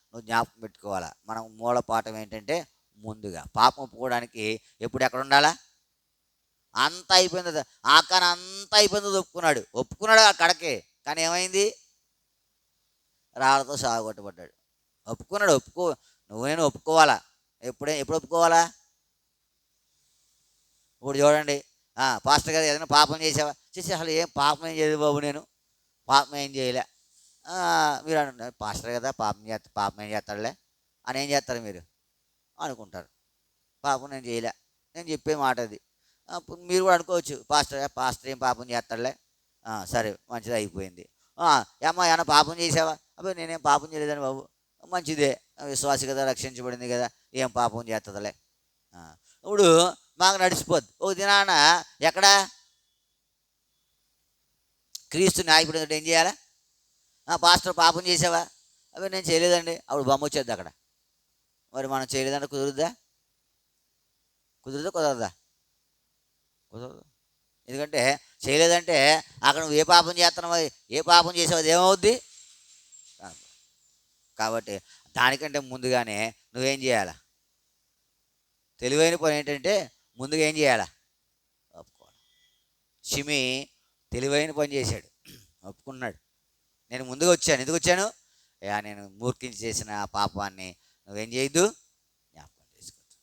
నువ్వు జ్ఞాపకం పెట్టుకోవాలా. మనం మూల పాఠం ఏంటంటే ముందుగా పాపం ఒప్పుకోవడానికి ఎప్పుడు ఎక్కడ ఉండాలా? అంతా అయిపోయింది, ఆకాన్ అంతా అయిపోయింది, ఒప్పుకున్నాడు ఆ కడకే. కానీ ఏమైంది? రాళ్ళతో సాగొట్టబడ్డాడు. ఒప్పుకున్నాడు. నువ్వేనా ఒప్పుకోవాలా? ఎప్పుడు ఒప్పుకోవాలా? ఇప్పుడు చూడండి, పాస్టర్ గారు ఏదైనా పాపం చేసావా? చేసి అసలు ఏం పాపం ఏం చేయలేదు బాబు, నేను పాపం ఏం చేయలే. మీరు అంటున్నారు పాస్టర్ కదా, పాపం ఏం చేస్తాడులే అని ఏం చేస్తారు మీరు అనుకుంటారు. పాపం నేను చేయలే, నేను చెప్పే మాట అది. అప్పుడు మీరు కూడా అనుకోవచ్చు, పాస్టర్ ఏం పాపం చేస్తాడులే, సరే మంచిది అయిపోయింది. ఏమ్మా ఏమన్నా పాపం చేసావా? అబ్బాయి నేనేం పాపం చేయలేదని బాబు, మంచిదే, విశ్వాసి కదా, రక్షించబడింది కదా, ఏం పాపం చేస్తుందిలే. ఇప్పుడు మాకు నడిచిపోద్ది. ఒక దినాన ఎక్కడ క్రీస్తు న్యాయపడినట్టు ఏం చేయాలా? పాస్టర్ పాపం చేసావా? అవి నేను చేయలేదండి. అప్పుడు బొమ్మ వచ్చేద్ది అక్కడ. మరి మనం చేయలేదంటే కుదురుద్దా? కుదరదా? కుదరదు. ఎందుకంటే చేయలేదంటే అక్కడ నువ్వు ఏ పాపం చేస్తున్నావు, ఏ పాపం చేసావు, అది ఏమవుద్ది? కాబట్టి దానికంటే ముందుగానే నువ్వేం చేయాలా? తెలివైన పని ఏంటంటే ముందుగా ఏం చేయాలా? ఒప్పుకోవాలి. షిమి తెలివైన పని చేశాడు, ఒప్పుకున్నాడు. నేను ముందుగా వచ్చాను. ఎందుకు వచ్చాను? నేను మూర్ఖించి చేసిన ఆ పాపాన్ని నువ్వేం చేయొద్దు, జ్ఞాపకం చేసుకోవచ్చు.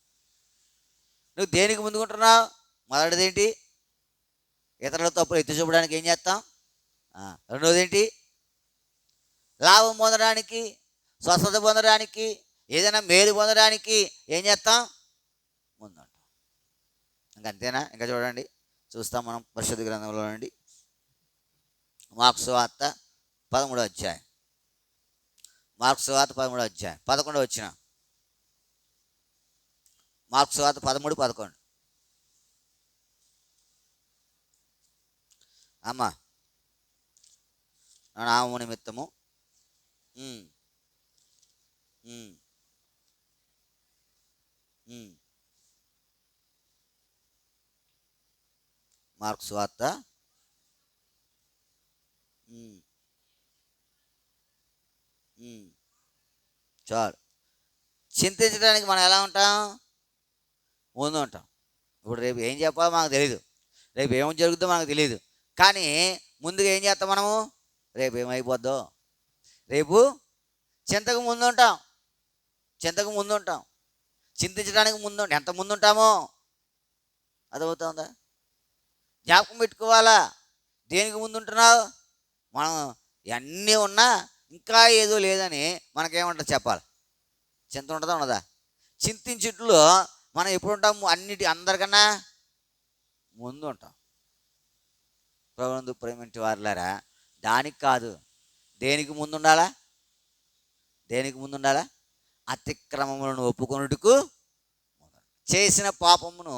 నువ్వు దేనికి ముందుకుంటున్నావు? మొదటిది ఏంటి? ఇతరుల తప్పులు ఎత్తి చూపడానికి ఏం చేస్తాం? రెండోది ఏంటి? లాభం పొందడానికి, స్వస్థత పొందడానికి, ఏదైనా మేలు పొందడానికి ఏం చేస్తాం? ముందుంటాం. ఇంకంతేనా? ఇంకా చూడండి, చూస్తాం మనం పరిశుద్ధ గ్రంథంలో నుండి మార్కు సువార్త 13వ అధ్యాయం. మార్కు సువార్త 13వ అధ్యాయం 11వ వచనం. మార్కు సువార్త 13:11. అమ్మ నా నామము నిమిత్తము మార్కు సువార్త చాలు. చింతించడానికి మనం ఎలా ఉంటాం? ముందు ఉంటాం. ఇప్పుడు రేపు ఏం చెప్పాలో మనకు తెలియదు, రేపు ఏమి జరుగుతుందో మనకు తెలియదు. కానీ ముందుగా ఏం చేస్తాం మనము? రేపు ఏమైపోద్దో, రేపు చింతకు ముందుంటాం. చింతించడానికి ఎంత ముందుంటామో అర్థమవుతుందా? జ్ఞాపకం పెట్టుకోవాలా. దేనికి ముందుంటున్నావు? మనం అన్నీ ఉన్నా ఇంకా ఏదో లేదని మనకేమంటారు చెప్పాలి. చింత ఉంటుందా ఉండదా? చింతించుట్లో మనం ఎప్పుడు ఉంటాము? అందరికన్నా ముందు ఉంటాం. ప్రభునందు ప్రేమించే వారులారా, దానికి కాదు, దేనికి ముందుండాలా? అతిక్రమములను ఒప్పుకొనుటకు, చేసిన పాపమును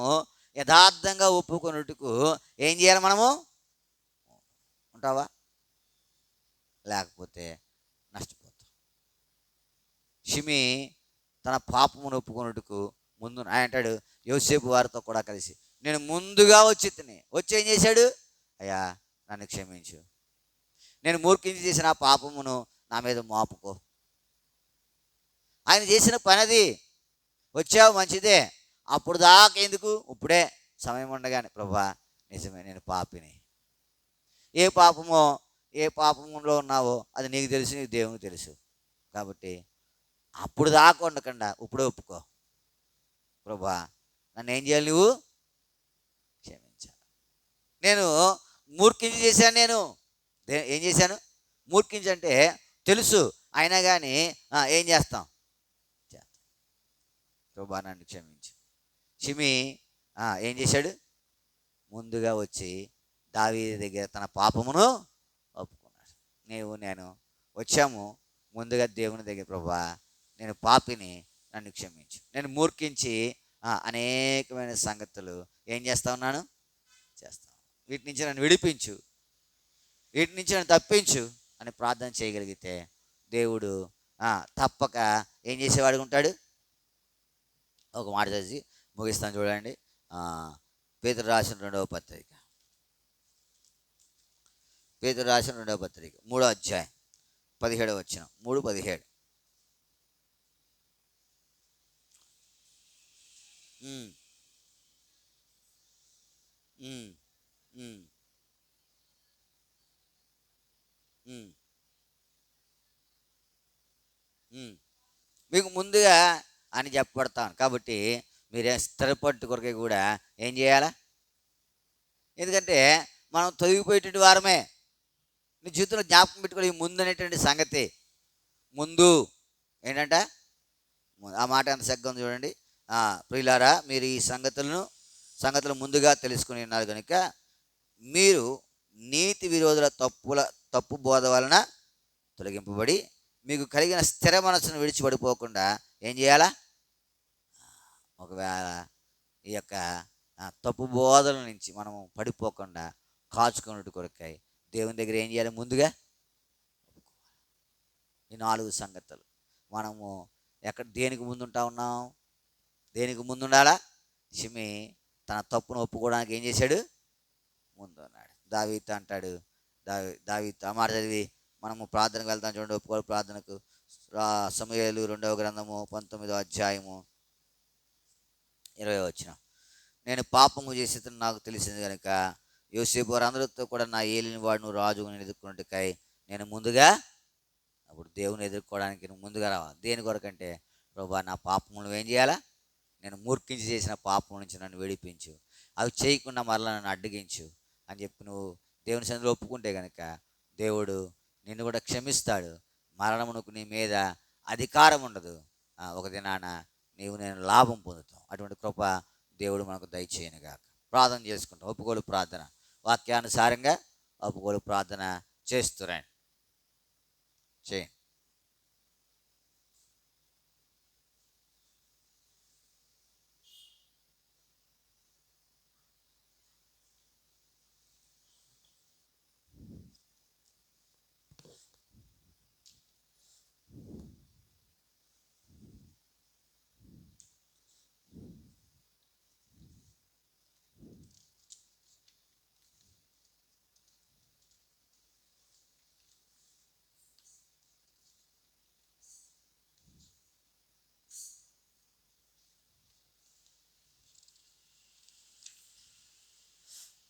యథార్థంగా ఒప్పుకొనుటకు ఏం చేయాలి మనము? ఉంటావా? లేకపోతే నష్టపోతాం. షిమి తన పాపమును ఒప్పుకొనుటకు ముందు ఆయన అంటాడు యోసేపు వారితో కూడా కలిసి, నేను ముందుగా వచ్చి ఏం చేశాడు? అయ్యా నన్ను క్షమించు, నేను మూర్ఖించి చేసిన పాపమును నా మీద మోపుకో. ఆయన చేసిన పని అది. వచ్చావు మంచిదే, అప్పుడు దాకా ఎందుకు? ఇప్పుడే సమయం ఉండగానే, ప్రభా నిజమే నేను పాపిని, ఏ పాపంలో ఉన్నావో అది నీకు తెలుసు, నీకు దేవునికి తెలుసు. కాబట్టి అప్పుడు దాకా ఉండకుండా ఇప్పుడే ఒప్పుకో. ప్రభా నన్ను ఏం చేయాలి? నువ్వు క్షమించాలి. నేను మూర్ఖించి చేశాను. ఏం చేశాను? మూర్ఖించి అంటే తెలుసు, అయినా కానీ ఏం చేస్తాం? ప్రభా నన్ను క్షమించు. షిమి ఏం చేశాడు? ముందుగా వచ్చి దావీదు దగ్గర తన పాపమును ఒప్పుకున్నాడు. నేను వచ్చాము ముందుగా దేవుని దగ్గర, ప్రభా నేను పాపిని, నన్ను క్షమించు, నేను మూర్ఖించి అనేకమైన సంగతులు ఏం చేస్తా ఉన్నాను? వీటి నుంచి నన్ను విడిపించు, వీటి నుంచి నన్ను తప్పించు అని ప్రార్థన చేయగలిగితే దేవుడు తప్పక ఏం చేసేవాడు ఉంటాడు. ఒక మాట చేసి ముగిస్తాను చూడండి. పేతురు రాసిన రెండవ పత్రిక 3వ అధ్యాయం 17వ వచనం, 3:17. ఉమ్, ఉమ్, ఉమ్, ఉమ్, ఉమ్. మీకు ముందుగా అని చెప్పబడతాను కాబట్టి మీరే స్థిరపట్టు కొరకే కూడా ఏం చేయాలా? ఎందుకంటే మనం తొలగిపోయేటువంటి వారమే. నీ జీవితంలో జ్ఞాపకం పెట్టుకోవాలి, ఈ ముందు అనేటువంటి సంగతి. ముందు ఏంటంట? ఆ మాట ఎంత చక్కగా ఉంది చూడండి. ప్రియులారా, మీరు ఈ సంగతులు ముందుగా తెలుసుకుని ఉన్నారు కనుక మీరు నీతి విరోధుల తప్పు బోధ వలన తొలగింపబడి మీకు కలిగిన స్థిర మనసును విడిచిపడిపోకుండా ఏం చేయాలా? ఒకవేళ ఈ యొక్క తప్పు బోధల నుంచి మనము పడిపోకుండా కాచుకున్నట్టు కొరకాయి దేవుని దగ్గర ఏం చేయాలి? ముందుగా ఈ 4 సంగతులు మనము దేనికి ముందుంటా ఉన్నాం? దేనికి ముందుండాలా? షిమి తన తప్పును ఒప్పుకోవడానికి ఏం చేశాడు? ముందు ఉన్నాడు. దావీదు అంటాడు, దావీదు ఆ మాట చదివి మనము ప్రార్థనకు వెళ్తాం చూడండి. ఒప్పుకోవాలి ప్రార్థనకు. సమూయేలు 2వ గ్రంథము 19వ అధ్యాయము 20వ వచనం. నేను పాపము చేసి నాకు తెలిసింది కనుక యోసేపు వారందరితో కూడా నా ఏలిన వాడు నువ్వు రాజు నేను ఎదుర్కొన్నట్టుకై నేను ముందుగా, అప్పుడు దేవుని ఎదుర్కోవడానికి నువ్వు ముందుగా రావాలి. దేని కొరకంటే, ప్రభా నా పాపము నువ్వేం చేయాలా? నేను మూర్ఖించి చేసిన పాపం నుంచి నన్ను విడిపించు, అవి చేయకుండా మరలా నన్ను అడ్డగించు అని చెప్పి నువ్వు దేవుని సన్నిధిలో ఒప్పుకుంటే కనుక దేవుడు నిన్ను కూడా క్షమిస్తాడు. మరణమునకు నీ మీద అధికారం ఉండదు. ఒక దినాన నేను లాభం పొందుతాం. అటువంటి కృప దేవుడు మనకు దయచేయనుగాక. ప్రార్థన చేసుకుంటాం. ఒప్పుకోలు ప్రార్థన, వాక్యానుసారంగా ఒప్పుకోలు ప్రార్థన చేస్తురండి. చేయండి.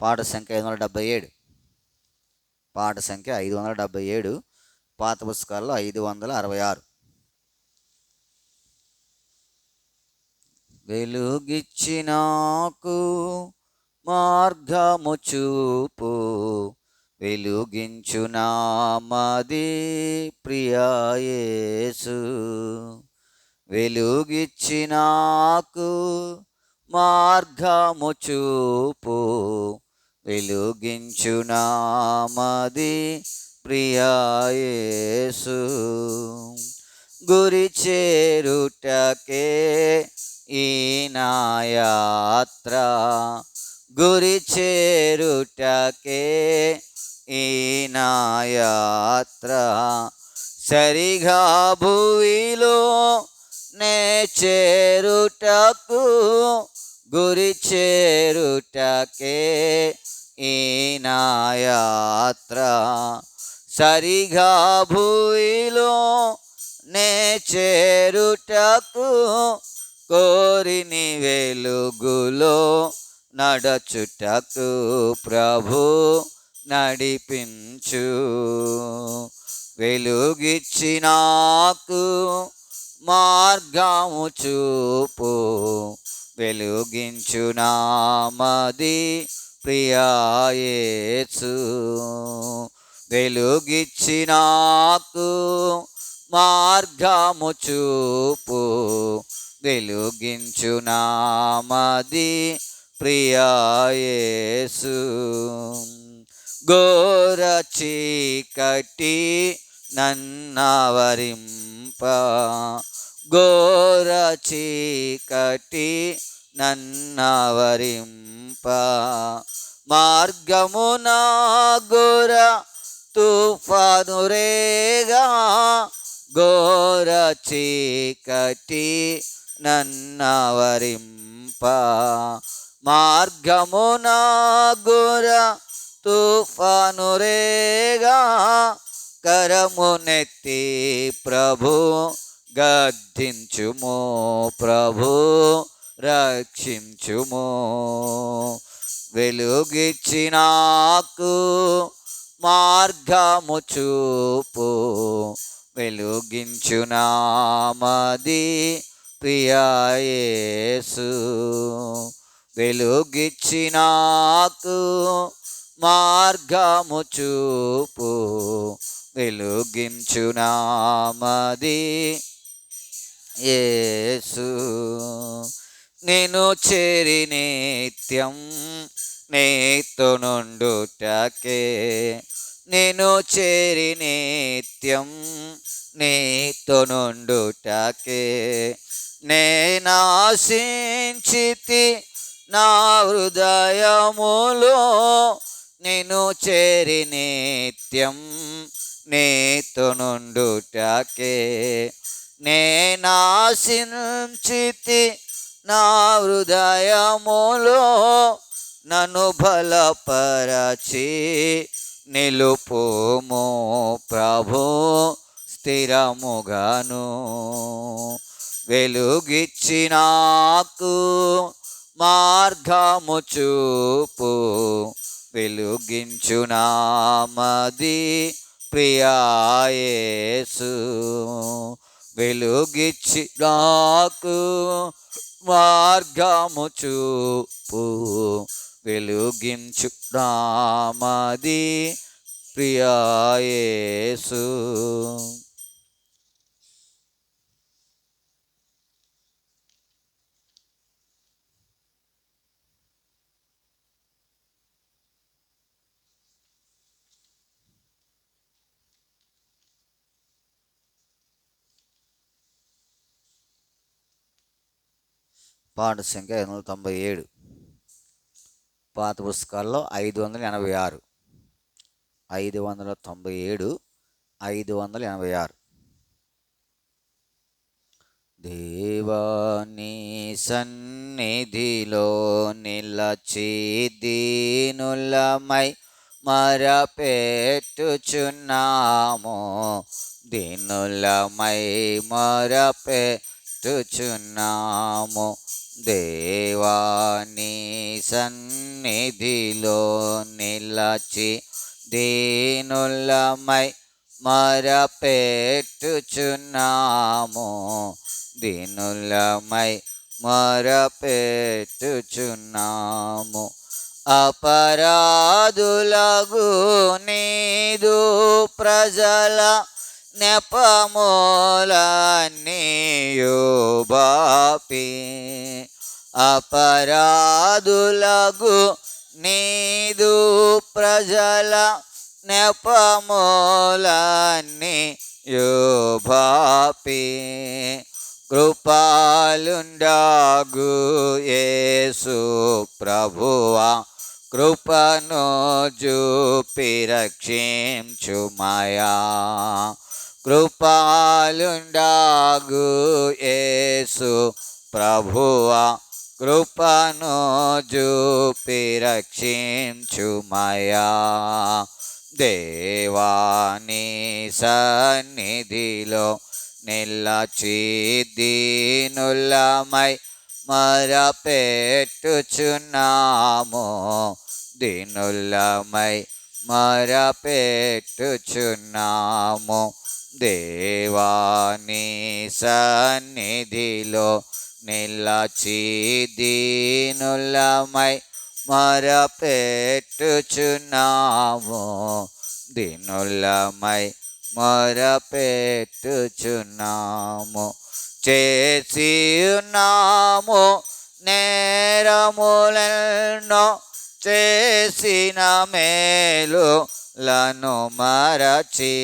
పాట సంఖ్య 577. పాట సంఖ్య 577, పాత పుస్తకాల్లో 566. వెలుగిచ్చినాకు మార్గము చూపు, వెలుగించు నామది ప్రియా యేసు. వెలుగిచ్చినాకు మార్గము చూపు, వెలుగించు నామది ప్రియా యేసు. గురి చేరుటకే ఈ నా యాత్ర, గురి చేరుటకే ఈ నా యాత్ర. సరిగా భూమిలో నే చేరుటకు, గురి చేరుటకే ఈ నా యాత్ర. సరిగా భూమిలో నే చేరుటకు, కోరిని వెలుగులో నడచుటకు ప్రభు నడిపించు. వెలుగిచ్చినాకు మార్గము చూపు, వెలుగించు నామది ప్రియా యేసు. వెలుగిచ్చినాకు మార్గము చూపు, వెలుగించు నామది ప్రియా యేసు. ఘోర చీకటి నన్నవరింప, ఘోర చీకటి నన్నవరింప. మార్గమున ఘోర తుఫాను రేగా, ఘోర చీకటి నన్నవరింప. మార్గమున ఘోర తుఫాను రేగా, కరమునెత్తి ప్రభు గద్దించుము, ప్రభు రక్షించుము. వెలుగిచ్చి నాకు మార్గము చూపు, వెలుగించు నామది ప్రియా యేసు. వెలుగిచ్చి నాకు మార్గము చూపు, వెలుగించు నామది యేసు. నేను చేరి నిత్యం నీతో నుండుటకే, నేను చేరి నిత్యం నీతో నుండుటకే, నేనాశించితి నా హృదయములో, నేను చేరి నిత్యం నీతో నుండుటకే, నేనాశించితి నా హృదయములో. నన్ను బలపరచి నిలుపుము ప్రభు స్థిరముగాను. వెలుగిచ్చి నాకు మార్గము చూపు, వెలుగించు నామది ప్రియా యేసు. వెలుగిచ్చి నాకు మార్గము చూపు, వెలుగించు నామది ప్రియా యేసు. పాట సంఖ్య 597. పాత పుస్తకాల్లో 586, 597, 586. దేవా నీ సన్నిధిలో నిలచి దీనులమై మొరపెట్టుచున్నాము, దీనులమై మొరపెట్టుచున్నాము. దేవా నీ సన్నిధిలో నిలచి దీనులమై మొరపెట్టుచున్నాము, దీనులమై మొరపెట్టుచున్నాము. అపరాధులగు నీదు ప్రజల నెపములన్నీయు బాపి, అపరాధులగు నీదు ప్రజల నెపములన్నీయు బాపి, కృపాలుండాగు యేసు ప్రభువా, కృపను చూపి రక్షించుమయా. కృపాలుండాగు యేసు ప్రభువా, కృపను చూపి రక్షించుమయా. దేవా నీ సన్నిధిలో నిలచి దీనులమై మొరపెట్టుచున్నాము, దీనులమై మొరపెట్టుచున్నాము. దేవా నీ సన్నిధిలో నిలచి దీనులమై మొరపెట్టుచున్నాము, దీనులమై మొరపెట్టుచున్నాము. చేసి ఉన్నాము నేరములెన్నో, చేసిన మేలులను మరచి,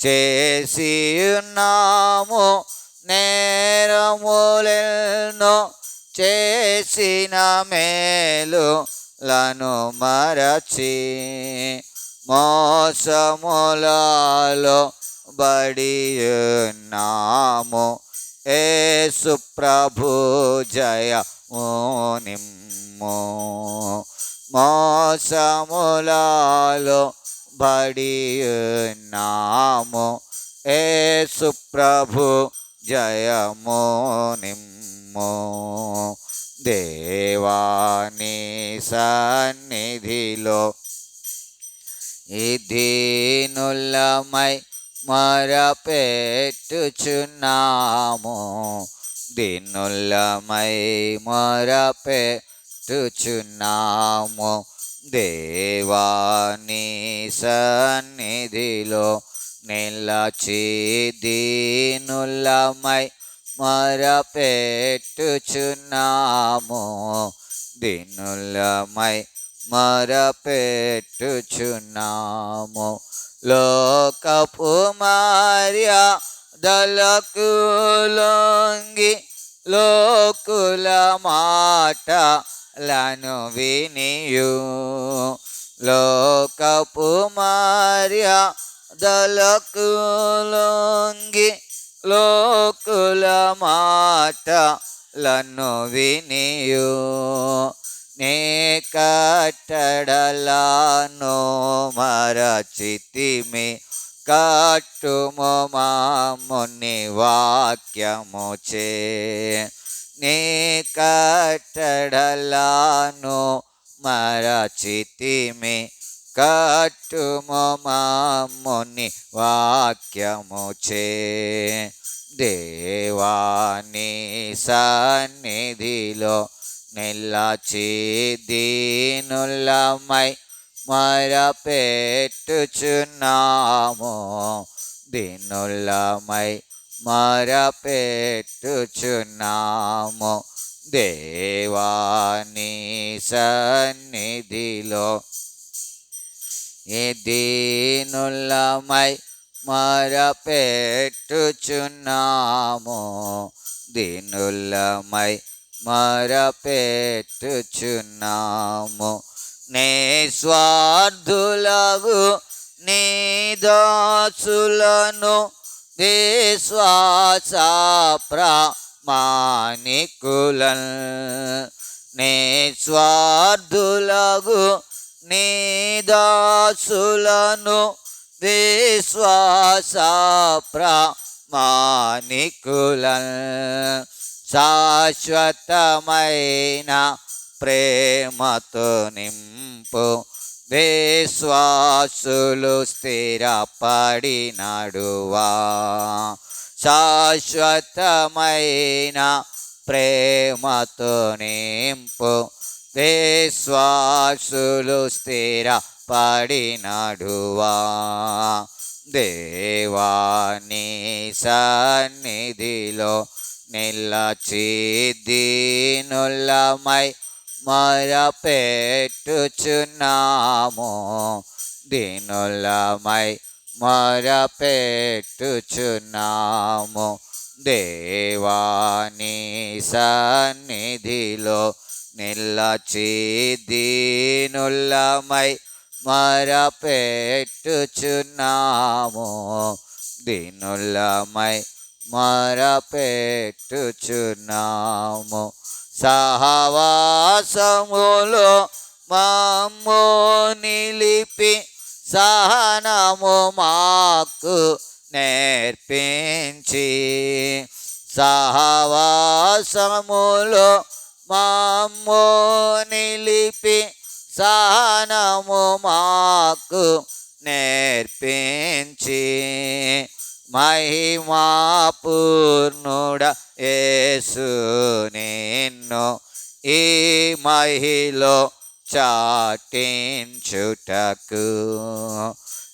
చేసి ఉన్నాము నేరములెన్నో, చేసిన మేలులను మరచి, మోసములలో బడియున్నాము. యేసు ప్రభు జయము నిమ్ము. మోసములలో బడియున్నాము. యేసు ప్రభు జయము నిమ్ము. దేవాని సన్నిధిలో ఈ దీనులమై మొరపెట్టుచున్నాము. దీనులమై మొరపెట్టుచున్నాము. దేవాని సన్నిధిలో నిలచి దీనులమై మొరపెట్టుచున్నాము. దీనులమై మొరపెట్టుచున్నాము. లోకపు మర్యాదలకు లొంగి లోకుల మాటలను వినియు. లోకపు మర్యాదలకు లొంగి లోకుల మాటలను వినియు. నీ కట్టడలను మరచితిమి. కట్టుము మమ్ముని వాక్యముచే. నీ కట్టడలను మరచితిమి. కట్టుము మమ్ముని వాక్యముచే. దేవాని సన్నిధిలో నిలచి దీనులమై మొరపెట్టుచున్నాము. దీనులమై మొరపెట్టుచున్నాము. దేవాని సన్నిధిలో ఈ దీనులమై మొరపెట్టుచున్నాము. దీనులమై మొరపెట్టుచున్నాము. నిస్వార్థులగు నీ దాసులను విశ్వాస ప్రామాణికులను. నిస్వార్థులగు నీ దాసులను విశ్వాస ప్రామాణికులను. శాశ్వతమైన ప్రేమతో నింపు. విశ్వాసులు స్థిరపడి నడువా. శాశ్వతమైన ప్రేమతో నింపు. విశ్వాసులు స్థిరపడి నడువా. దేవాని సన్నిధిలో నిలచి దీనులమై మొరపెట్టుచున్నాము. దీనులమై మొరపెట్టుచున్నాము. దేవాని సన్నిధిలో నిలచి దీనులమై మొరపెట్టుచున్నాము. దీనులమై మొరపెట్టుచున్నాము. సహవాసములో మమ్ము నిలిపి సహనము మాకు నేర్పించి. సహవాసములో మమ్ము నిలిపి సహనము మాకు నేర్పించి. మహిమా పూర్ణుడ యేసు నిన్ను ఈ మహిలో చాటించుటకు.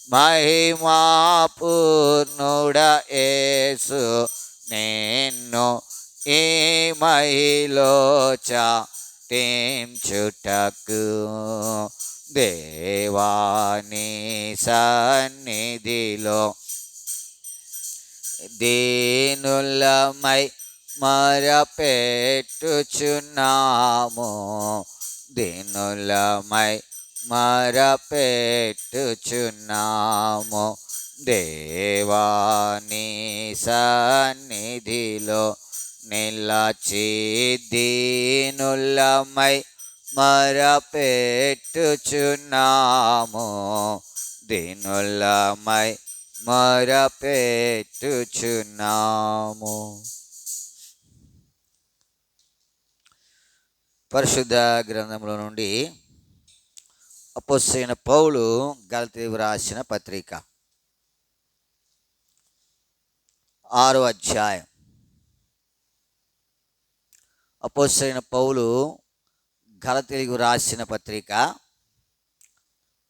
మహిమా పూర్ణుడ యేసు నిన్ను ఈ మహిలో చాటించుటకు. దేవాని సన్నిధిలో దీనులమై మొరపెట్టుచున్నాము. దీనులమై మొరపెట్టుచున్నాము. దేవాని సన్నిధిలో నిలచి దీనులమై మొరపెట్టుచున్నాము. దీనులమై మొరపెట్టుచున్నాము. పరిశుద్ధ గ్రంథంలో నుండి అపోస్తలుడైన పౌలు గలతీయులకు రాసిన పత్రిక 6వ అధ్యాయం. అపోస్తలుడైన పౌలు గలతీయులకు రాసిన పత్రిక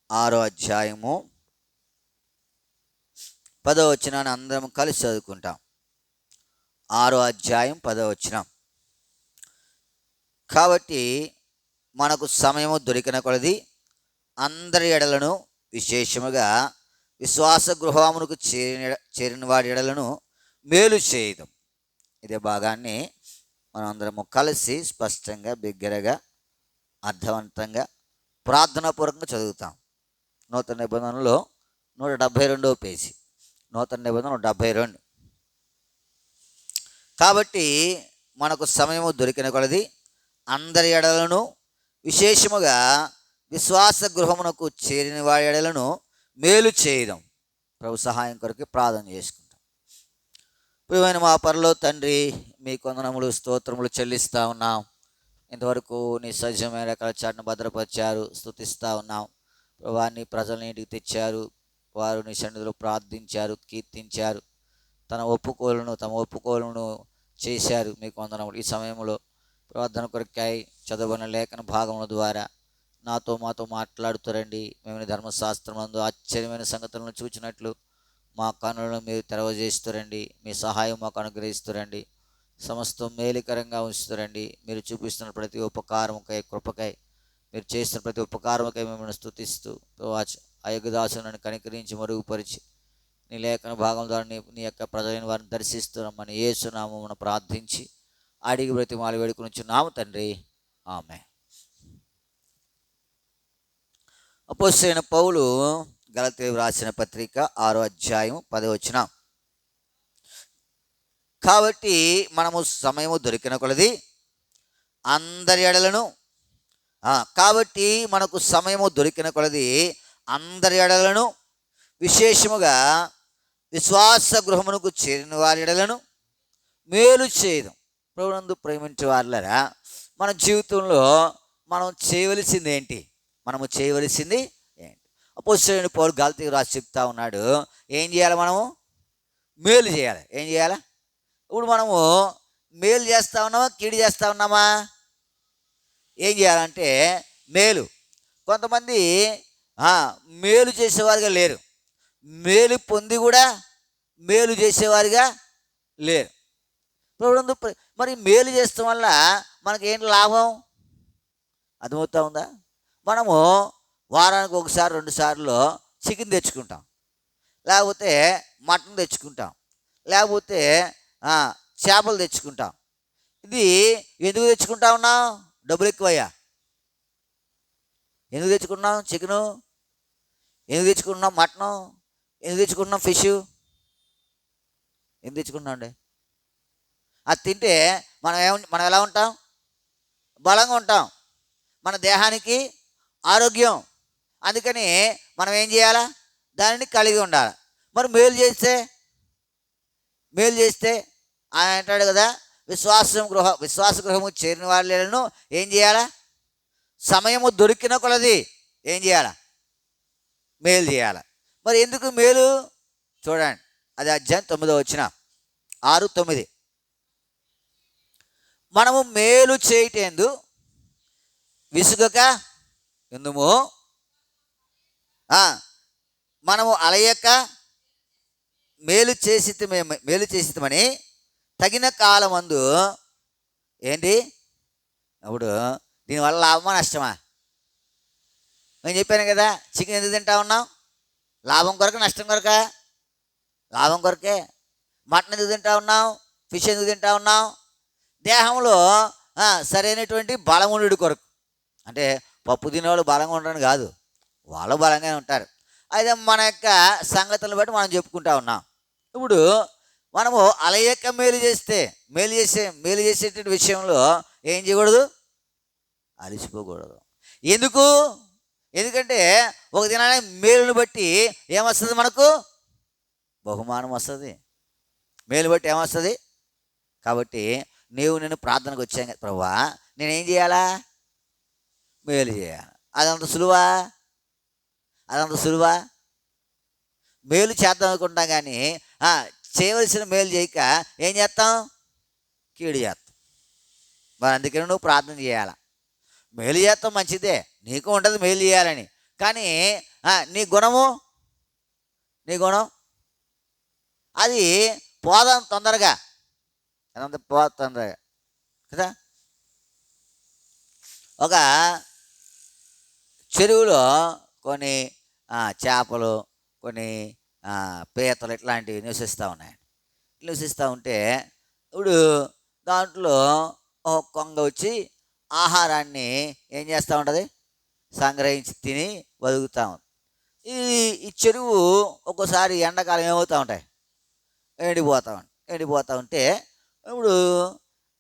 6వ అధ్యాయము 10వ వచనాన్ని అందరం కలిసి చదువుకుంటాం. 6వ అధ్యాయం 10వ వచనం. కాబట్టి మనకు సమయము దొరికిన కొలది అందరి ఎడలను, విశేషముగా విశ్వాస గృహమునకు చేరిన వాడి ఎడలను మేలు చేయడం. ఇదే భాగాన్ని మనం అందరము కలిసి స్పష్టంగా, బిగ్గరగా, అర్థవంతంగా, ప్రార్థనాపూర్వకంగా చదువుతాం. నూతన నిబంధనలో 172వ పేజీ, నూతన నిబంధన 172. కాబట్టి మనకు సమయము దొరికిన కొలది అందరి ఎడలను, విశేషముగా విశ్వాస గృహమునకు చేరిన వాడి ఎడలను మేలు చేయడం. ప్రభు సహాయం కొరకు ప్రార్థన చేసుకుంటాం. ప్రియమైన మా పరలోక తండ్రి, మీ వందనములు, స్తోత్రములు చెల్లిస్తూ ఉన్నాం. ఇంతవరకు నీ సజీవమైన రెక్కల చాటును భద్రపరిచారు, స్తుతిస్తూ ఉన్నాం. ప్రభా, నీ ప్రజలని ఇంటికి తెచ్చారు, వారు నీ సన్నిధిలో ప్రార్థించారు, కీర్తించారు, తమ ఒప్పుకోలను చేశారు. మీకు వందనములు. ఈ సమయంలో ప్రార్థన కొరకాయి చదవని లేఖన భాగముల ద్వారా మాతో మాట్లాడుతారండి. మేము ధర్మశాస్త్రమందు ఆశ్చర్యమైన సంగతులను చూచినట్లు మా కన్నులను మీరు తెరవజేస్తారండి. మీ సహాయం మాకు అనుగ్రహిస్తారండి. సమస్తం మేలుకరంగా ఉంచుతారండి. మీరు చూపిస్తున్న ప్రతి ఉపకారముకై, కృపకై, మీరు చేస్తున్న ప్రతి ఉపకారముకై మిమ్మల్ని స్తుతిస్తూ అయోగ్యదాసును నన్ను కనికరించి మరుగుపరిచి నీ లేఖన భాగం ద్వారా నీ యొక్క ప్రజలైన వారిని దర్శిస్తున్నామని యేసు నామమున ప్రార్థించి అడిగి బ్రతిమాలి వేడుకొనుచున్నాము తండ్రి, ఆమేన్. అపోస్తలుడైన పౌలు గలతీయులకు రాసిన పత్రిక 6వ అధ్యాయం 10వ వచనం. కాబట్టి మనము సమయము దొరికిన కొలది అందరి ఎడలను, కాబట్టి మనకు సమయము దొరికిన కొలది అందరి ఎడలను, విశేషముగా విశ్వాస గృహమునకు చేరిన వారి ఎడలను మేలు చేయడం. ప్రభునందు ప్రేమించే వారులారా, మన జీవితంలో మనం చేయవలసింది ఏంటి? మనము చేయవలసింది ఏంటి? అపోస్తలుడైన పౌలు గలతీయులకు రాసి చెప్తా ఉన్నాడు, ఏం చేయాలి? మనము మేలు చేయాలి. ఏం చేయాలి? ఇప్పుడు మనము మేలు చేస్తూ ఉన్నామా, కీడు చేస్తూ ఉన్నామా? ఏం చేయాలంటే మేలు. కొంతమంది మేలు చేసేవారుగా లేరు, మేలు పొంది కూడా మేలు చేసేవారుగా లేరు. మరి మేలు చేస్తాం వల్ల మనకేంటి లాభం? అర్థమవుతా ఉందా? మనము వారానికి 1-2 సార్లు చికెన్ తెచ్చుకుంటాం, లేకపోతే మటన్ తెచ్చుకుంటాం, లేకపోతే చేపలు తెచ్చుకుంటాం. ఇది ఎందుకు తెచ్చుకుంటా ఉన్నాం? డబ్బులు ఎక్కువయ్యా. ఎందుకు తెచ్చుకున్నాం చికెను? ఎందుకు తెచ్చుకుంటున్నాం మటను? ఎందుకు తెచ్చుకుంటున్నాం ఫిష్? ఎందుకు తెచ్చుకుంటున్నాం అండి? అది తింటే మనం ఎలా ఉంటాం? బలంగా ఉంటాం. మన దేహానికి ఆరోగ్యం. అందుకని మనం ఏం చేయాలా? దానిని కలిగి ఉండాలి. మరి మేలు చేస్తే ఆయన అంటాడు కదా, విశ్వాస గృహము చేరిన వాళ్ళను ఏం చేయాలా? సమయము దొరికిన కొలది ఏం చేయాలా? మేలు చేయాలి. మరి ఎందుకు మేలు? చూడండి, అది అధ్యాయం 9వ వచనం, 6-9. మనము మేలు చేయటేందు విసుగక ఎందుము, మనము అలయక మేలు చేసిమని తగిన కాలమందు ఏంటి? అప్పుడు దీనివల్ల లాభమా నష్టమా? నేను చెప్పాను కదా, చికెన్ ఎందుకు తింటా ఉన్నాం? లాభం కొరక, నష్టం కొరక? లాభం కొరకే. మటన్ ఎందుకు తింటా ఉన్నాం? ఫిష్ ఎందుకు తింటా ఉన్నాం? దేహంలో సరైనటువంటి బలమునుడి కొరకు. అంటే పప్పు తినేవాళ్ళు బలంగా ఉండడం కాదు, వాళ్ళు బలంగానే ఉంటారు. అయితే మన యొక్క సంగతులను బట్టి మనం చెప్పుకుంటా ఉన్నాం. ఇప్పుడు మనము అలయక మేలు చేసేటువంటి విషయంలో ఏం చేయకూడదు? అలసిపోకూడదు. ఎందుకు? ఎందుకంటే ఒక దినానికి మేలును బట్టి ఏమొస్తుంది మనకు? బహుమానం వస్తుంది. మేలు బట్టి ఏమొస్తుంది? కాబట్టి నేను ప్రార్థనకు వచ్చాను కదా ప్రభువా, నేనేం చేయాలా? మేలు చేయాలి. అదంత సులువా? అదంత సులువా? మేలు చేద్దాం అనుకుంటాం కానీ చేయవలసిన మేలు చేయక ఏం చేస్తాం? కీడు చేస్తాం. మరి అందుకని నువ్వు ప్రార్థన చేయాలా. మేలు చేస్తాం మంచిదే, నీకు ఉంటుంది మేలు చేయాలని. కానీ నీ గుణం అది పోదాం తొందరగా, అదంతా తొందరగా కదా. ఒక చెరువులో కొన్ని చేపలు, కొన్ని పీతలు ఇట్లాంటివి నివసిస్తూ ఉన్నాయి. నివసిస్తూ ఉంటే ఇప్పుడు దాంట్లో ఒక కొంగ వచ్చి ఆహారాన్ని ఏం చేస్తూ ఉంటుంది? సంగ్రహించి తిని బతుకుతూ ఉంది. ఈ చెరువు ఒక్కోసారి ఎండాకాలం ఏమవుతూ ఉంటాయి? ఎండిపోతూ ఉంటే ఇప్పుడు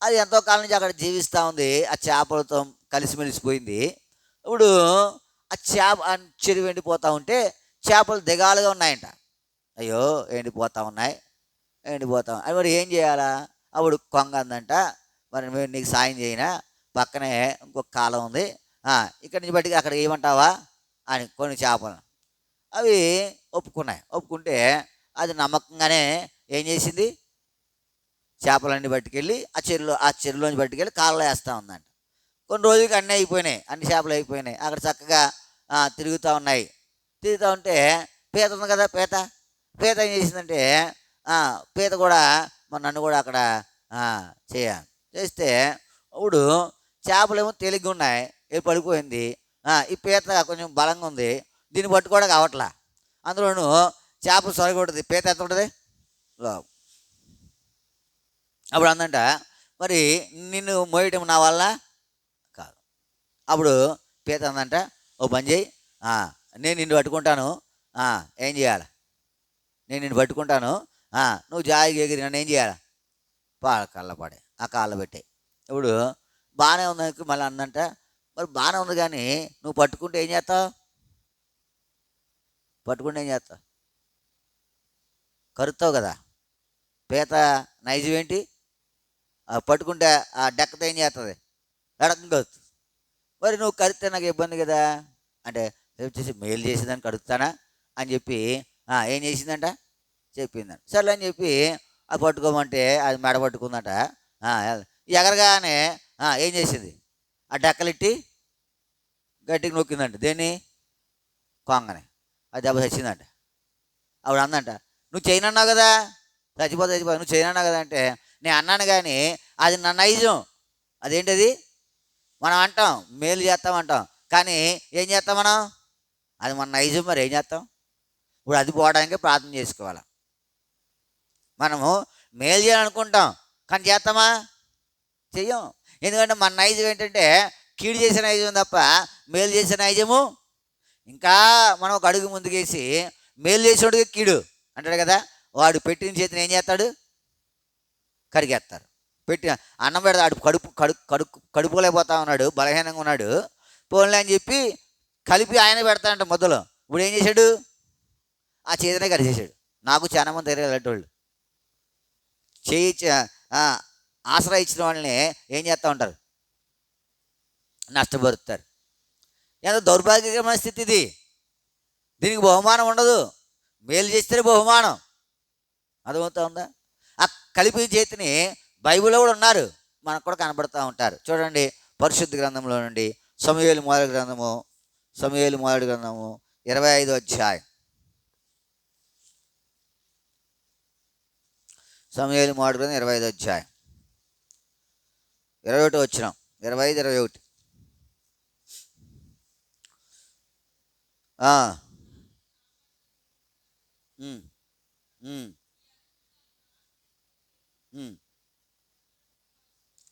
అది ఎంతో కాలం నుంచి అక్కడ జీవిస్తూ ఉంది, ఆ చేపలతో కలిసిమెలిసిపోయింది. ఇప్పుడు ఆ చెరువు ఎండిపోతూ ఉంటే చేపలు దిగాలుగా ఉన్నాయంట. అయ్యో ఎండిపోతూ ఉన్నాయి. అది మరి ఏం చేయాలా? అప్పుడు కొంగ అందంట, మరి మేము నీకు సాయం చేయనా, పక్కనే ఇంకొక కాలం ఉంది, ఇక్కడి నుంచి బట్టి అక్కడ ఏమంటావా అని కొన్ని చేపలను అవి ఒప్పుకుంటే అది నమ్మకంగానే ఏం చేసింది? చేపలన్నీ పట్టుకెళ్ళి ఆ చెరువులోంచి పట్టుకెళ్ళి కాళ్ళలో వేస్తూ ఉందంట. కొన్ని రోజులకి అన్ని చేపలు అయిపోయినాయి. అక్కడ చక్కగా తిరుగుతూ ఉన్నాయి. తిరుగుతూ ఉంటే పీత ఉంది కదా, పీత ఏం చేసిందంటే పీత కూడా నన్ను కూడా అక్కడ చేస్తే ఇప్పుడు చేపలేమో తేలిగ్గా ఉన్నాయి, పడిపోయింది. ఈ పీత కొంచెం బలంగా ఉంది, దీన్ని పట్టుకోవడం కావట్లా. అందులోనూ చేప సొరగొడుతుంది, పీత ఎంత ఉంటుంది? అప్పుడు అందంట, మరి నిన్ను మోయటం నా వల్ల కాదు. అప్పుడు పీత అందంట, ఓ పని చేయి, నేను నిన్ను పట్టుకుంటాను, ఏం చేయాలి? నేను నిన్ను పట్టుకుంటాను, నువ్వు జాయిగా ఎగిరి నన్ను ఏం చేయాలి? కళ్ళ పడే ఆ కాళ్ళ పెట్టే. ఇప్పుడు బాగానే ఉంది మళ్ళీ అందంట, మరి బాగానే ఉంది కానీ నువ్వు పట్టుకుంటే ఏం చేస్తావు? కరుతావు కదా. పీత నైజం ఏంటి? పట్టుకుంటే ఆ డెక్కతో ఏం చేస్తుంది? ఎడకం కలుగుతుంది. మరి నువ్వు కరిస్తే నాకు ఇబ్బంది కదా అంటే వచ్చేసి మేలు చేసేదాన్ని కడుగుతానా అని చెప్పి ఏం చేసిందంట? చెప్పిందంట. సర్లే అని చెప్పి అది పట్టుకోమంటే అది మెడ పట్టుకుందంట. ఎగరగానే ఏం చేసింది? ఆ డెక్కలిట్టి గట్టిగా నొక్కిందంట. దేన్ని? కొంగని. అది దెబ్బ చచ్చిందంట. అప్పుడు అందంట, నువ్వు చేయనన్నావు కదా, చచ్చిపోతే నువ్వు చేయనన్నావు కదా అంటే, నేను అన్నాను కానీ అది నా నైజం. అదేంటది? మనం అంటాం మేలు చేస్తామంటాం, కానీ ఏం చేస్తాం మనం? అది మన నైజం. మరి ఏం చేస్తాం? ఇప్పుడు అది పోవడానికి ప్రార్థన చేసుకోవాలి. మనము మేలు చేయాలనుకుంటాం కానీ చేస్తామా? చెయ్యం. ఎందుకంటే మన నైజం ఏంటంటే కీడు చేసే నైజం తప్ప మేలు చేసే నైజము. ఇంకా మనం ఒక అడుగు ముందుకేసి మేలు చేసేవాడికి కీడు అంటాడు కదా. వాడు పెట్టిన చేతిని ఏం చేస్తాడు? కరిగేస్తారు. పెట్టి అన్నం పెడతాడు, కడుపులేకపోతా ఉన్నాడు, బలహీనంగా ఉన్నాడు, పోన్లే అని చెప్పి కలిపి ఆయన పెడతాడంట మొదలు. ఇప్పుడు ఏం చేశాడు? ఆ చేతినే కరిచేసాడు. నాకు చాలా మంది తెలియదు వాళ్ళు ఆసరా ఇచ్చిన వాళ్ళని ఏం చేస్తూ ఉంటారు? నష్టపరుస్తారు. ఎంత దౌర్భాగ్యమైన స్థితి ఇది. దీనికి బహుమానం ఉండదు, మేలు చేస్తేనే బహుమానం. అర్థమవుతా ఉందా? ఆ కలిపి చేతిని బైబిల్లో కూడా ఉన్నారు, మనకు కూడా కనబడుతూ ఉంటారు. చూడండి పరిశుద్ధ గ్రంథంలో నుండి సమూయేలు మొదటి గ్రంథము 25వ అధ్యాయం. సమూయేలు మొదటి గ్రంథం 25వ అధ్యాయం 21 వచనం. 25-21.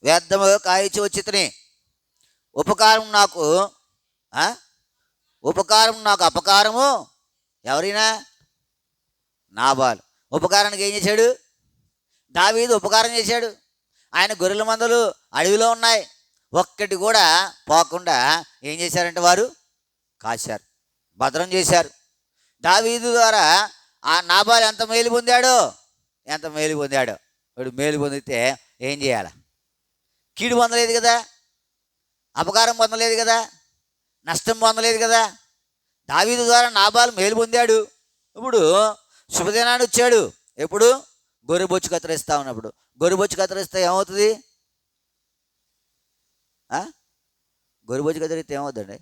వ్యర్థముగా కాయిచి వచ్చితిని, ఉపకారం నాకు అపకారము ఎవరైనా? నాబాలు. ఉపకారానికి ఏం చేశాడు? దావీదు ఉపకారం చేశాడు. ఆయన గొర్రెల మందలు అడవిలో ఉన్నాయి, ఒక్కటి కూడా పోకుండా ఏం చేశారంటే వారు కాశారు, భద్రం చేశారు. దావీదు ద్వారా ఆ నాబాలు ఎంత మేలు పొందాడో, ఇప్పుడు మేలు పొందితే ఏం చేయాలి? కీడు పొందలేదు కదా, అపకారం పొందలేదు కదా, నష్టం పొందలేదు కదా. దావీదు ద్వారా నాబాలు మేలు పొందాడు. ఇప్పుడు శుభదినాన్ని వచ్చాడు. ఎప్పుడు? గొర్రెబొచ్చు కత్తిరిస్తా ఉన్నప్పుడు. గొర్రెబొచ్చు కత్తిరిస్తే ఏమవుతుంది? గొర్రెబొచ్చు కత్తిరిస్తే ఏమవుతుందండి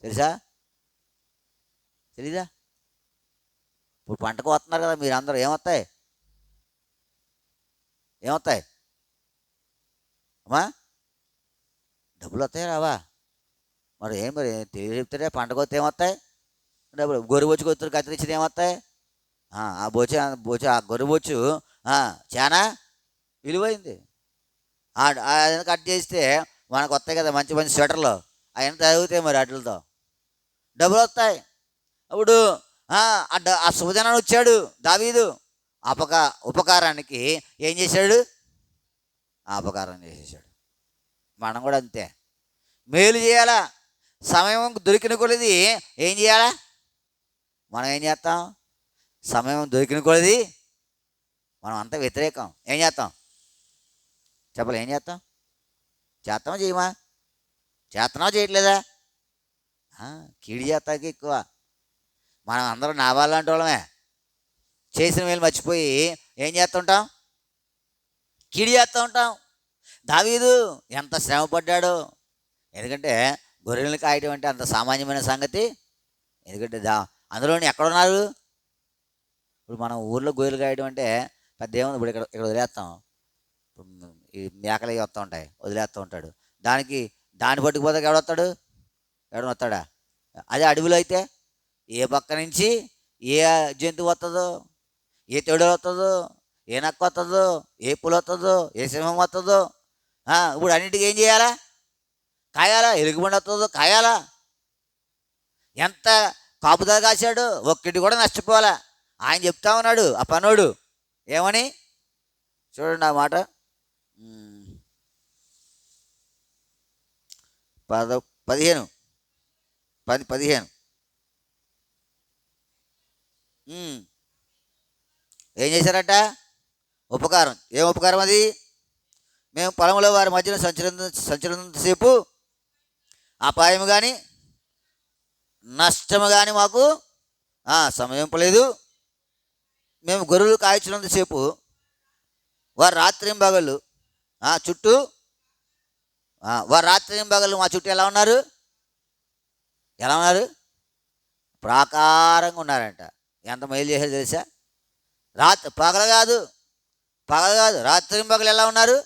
తెలుసా? తెలీదా? ఇప్పుడు పంటకు వస్తున్నారు కదా మీరు అందరూ, ఏమొస్తాయి అమ్మా? డబ్బులు వస్తాయి రావా? మరి తెలియ చెప్తారే, పంటకు వస్తే ఏమొస్తాయి డబ్బులు. గొర్రెబొచ్చు కొత్త కత్తిరించిన ఏమొస్తాయి? ఆ బొచ్చు ఆ గొర్రెబొచ్చు చాలా విలువైంది. అది కట్ చేస్తే మనకు వస్తాయి కదా మంచి మంచి స్వెటర్లు, అవన్నీ తగ్గుతాయి, మరి వాటితో డబ్బులు వస్తాయి. అప్పుడు ఆ శుభదినాన్ని వచ్చాడు దావీదు. ఉపకారానికి ఏం చేశాడు? అపకారం చేసేసాడు. మనం కూడా అంతే, మేలు చేయాలా, సమయం దొరికిన కొలది ఏం చేయాలా? మనం ఏం చేస్తాం? సమయం దొరికిన కొలది మనం అంతా వ్యతిరేకం. ఏం చేస్తాం చెప్పలే? ఏం చేస్తాం? చేస్తామా చేయమా? చేస్తున్నావా చేయట్లేదా? కీడి చేస్తాకి ఎక్కువ. మనం అందరం నావాలంటే వాళ్ళమే. చేసిన మేలు మర్చిపోయి ఏం చేస్తుంటాం? కీడి చేస్తూ ఉంటాం. దావీదు ఎంత శ్రమ పడ్డాడో. ఎందుకంటే గొర్రెలను కాయటం అంటే అంత సామాన్యమైన సంగతి. ఎందుకంటే అందులోని ఎక్కడున్నారు? ఇప్పుడు మనం ఊర్లో గొర్రెలు కాయడం అంటే పెద్ద ఏముంది. ఇప్పుడు ఇక్కడ వదిలేస్తాం, ఈ మేకలు వస్తూ ఉంటాయి, వదిలేస్తూ ఉంటాడు. దాన్ని పట్టుకుపోతే ఎవడొస్తాడు? ఎవడని వస్తాడా? అదే అడవిలో అయితే ఏ పక్క నుంచి ఏ జంతువు వస్తుందో, ఏ తెడు వస్తుందో, ఏ నక్క వస్తుందో, ఏ పులి వస్తుందో, ఏ సింహం వస్తుందో. ఇప్పుడు అన్నింటికి ఏం చేయాలా? కాయాలా? ఎలుగుబండి వస్తుందో కాయాలా? ఎంత కాపుదల కాశాడు, ఒక్కటి కూడా నష్టపోవాలా. ఆయన చెప్తా ఉన్నాడు ఆ పనోడు ఏమని చూడండి ఆ మాట. 15 ఏం చేశారట? ఉపకారం. ఏం ఉపకారం అది? మేము పొలంలో వారి మధ్యన సంచరినంతసేపు అపాయము కానీ నష్టము కానీ మాకు సమయింపలేదు. మేము గొర్రెలు కాయించినంతసేపు వారు రాత్రింబగళ్ళు చుట్టూ మా చుట్టూ ఎలా ఉన్నారు? ప్రాకారంగా ఉన్నారంట. ఎంత మైలు చేశారు తెలుసా? పగలు కాదు రాత్రింబగళ్ళు ఎలా ఉన్నారు?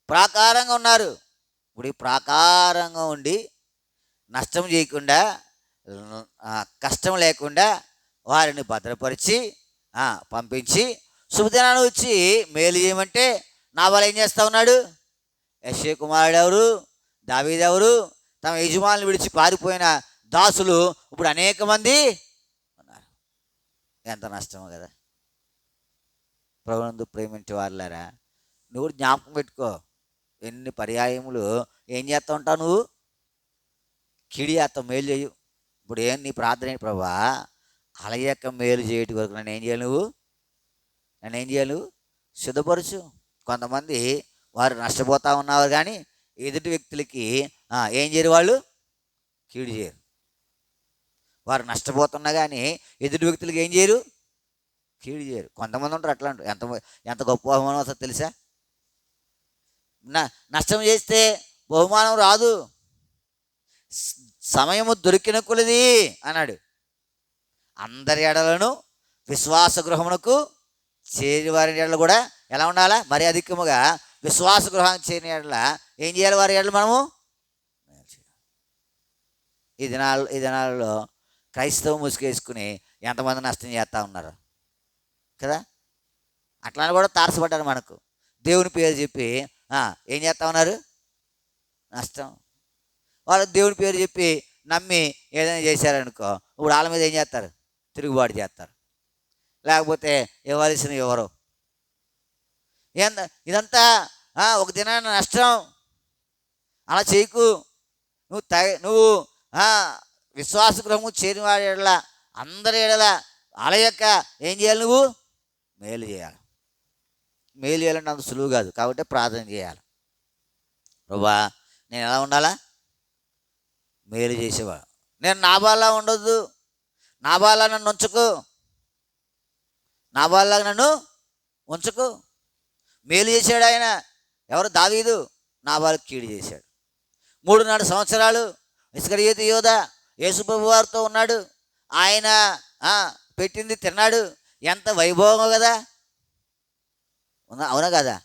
ప్రాకారంగా ఉన్నారు. ఇప్పుడు ఈ ప్రాకారంగా ఉండి నష్టం చేయకుండా, కష్టం లేకుండా వారిని భద్రపరిచి పంపించి శుభదినాన్ని వచ్చి మేలు చేయమంటే నాబాలు ఏం చేస్తూ ఉన్నాడు? యెష్షయి కుమారుడు ఎవరు? దావీదు ఎవరు? తమ యజమానులు విడిచి పారిపోయిన దాసులు ఇప్పుడు అనేక మంది ఉన్నారు. ఎంత నష్టమో కదా. ప్రభువునందు ప్రేమించే వారులారా, నువ్వు జ్ఞాపకం పెట్టుకో, ఎన్ని పర్యాయములు ఏం చేస్తూ ఉంటావు? నువ్వు కీడి చేస్తావు, మేలు చేయు. ఇప్పుడు ఏం నీ ప్రార్థన ఏంటి? ప్రభువా అలయ్యక మేలు చేయటి వరకు నన్ను ఏం చేయాలి? నువ్వు సిద్ధపరచు. కొంతమంది వారు నష్టపోతూ ఉన్నారు కానీ ఎదుటి వ్యక్తులకి ఏం చేయరు, వాళ్ళు కీడు చేయరు. వారు నష్టపోతున్నా కానీ ఎదుటి వ్యక్తులకి ఏం చేయరు? కీడు చేయరు. కొంతమంది ఉంటారు అట్లా. ఎంత గొప్ప బహుమానం వస్తుంది తెలుసా? నష్టం చేస్తే బహుమానం రాదు. సమయము దొరికిన కొలది అన్నాడు. అందరి ఎడలను విశ్వాస గృహమునకు చేరి వారి ఎడలు కూడా ఎలా ఉండాలా? మరి అధికముగా విశ్వాస గృహానికి చేరిన ఎడల ఏం చేయాలి? వారి ఎడలు మనము ఈ దినాలలో క్రైస్తవం ముసుగేసుకుని ఎంతమంది నష్టం చేస్తూ ఉన్నారు కదా. అట్లా కూడా తారసపడ్డారు మనకు. దేవుని పేరు చెప్పి ఏం చేస్తూ ఉన్నారు? నష్టం. వాళ్ళు దేవుని పేరు చెప్పి నమ్మి ఏదైనా చేశారనుకో, ఇప్పుడు వాళ్ళ మీద ఏం చేస్తారు? తిరుగుబాటు చేస్తారు. లేకపోతే ఇవ్వాల్సిన ఎవరు? ఇదంతా ఒక దినాన నష్టం. అలా చేయకు. నువ్వు విశ్వాస గృహము చేరిన వాడి ఎడల అందరి ఎడల అలయక్క ఏం చేయాలి? నువ్వు మేలు చేయాలి. మేలు చేయాలంటే అంత సులువు కాదు. కాబట్టి ప్రార్థన చేయాలి. ప్రభువా, నేను ఎలా ఉండాలా? మేలు చేసేవాడు. నేను నాబాల్లా ఉండొద్దు. నాబాల్లా నన్ను ఉంచకు. నాబాల్లా నన్ను ఉంచకు. మేలు చేశాడు ఆయన. ఎవరు? దావీదు. నాబాలుకు కీడు చేశాడు. 3.5 సంవత్సరాలు ఇస్కరియోతు యోధ యేసుప్రభు వారితో ఉన్నాడు. ఆయన పెట్టింది తిన్నాడు. ఎంత వైభవం కదా, అవునా కదా?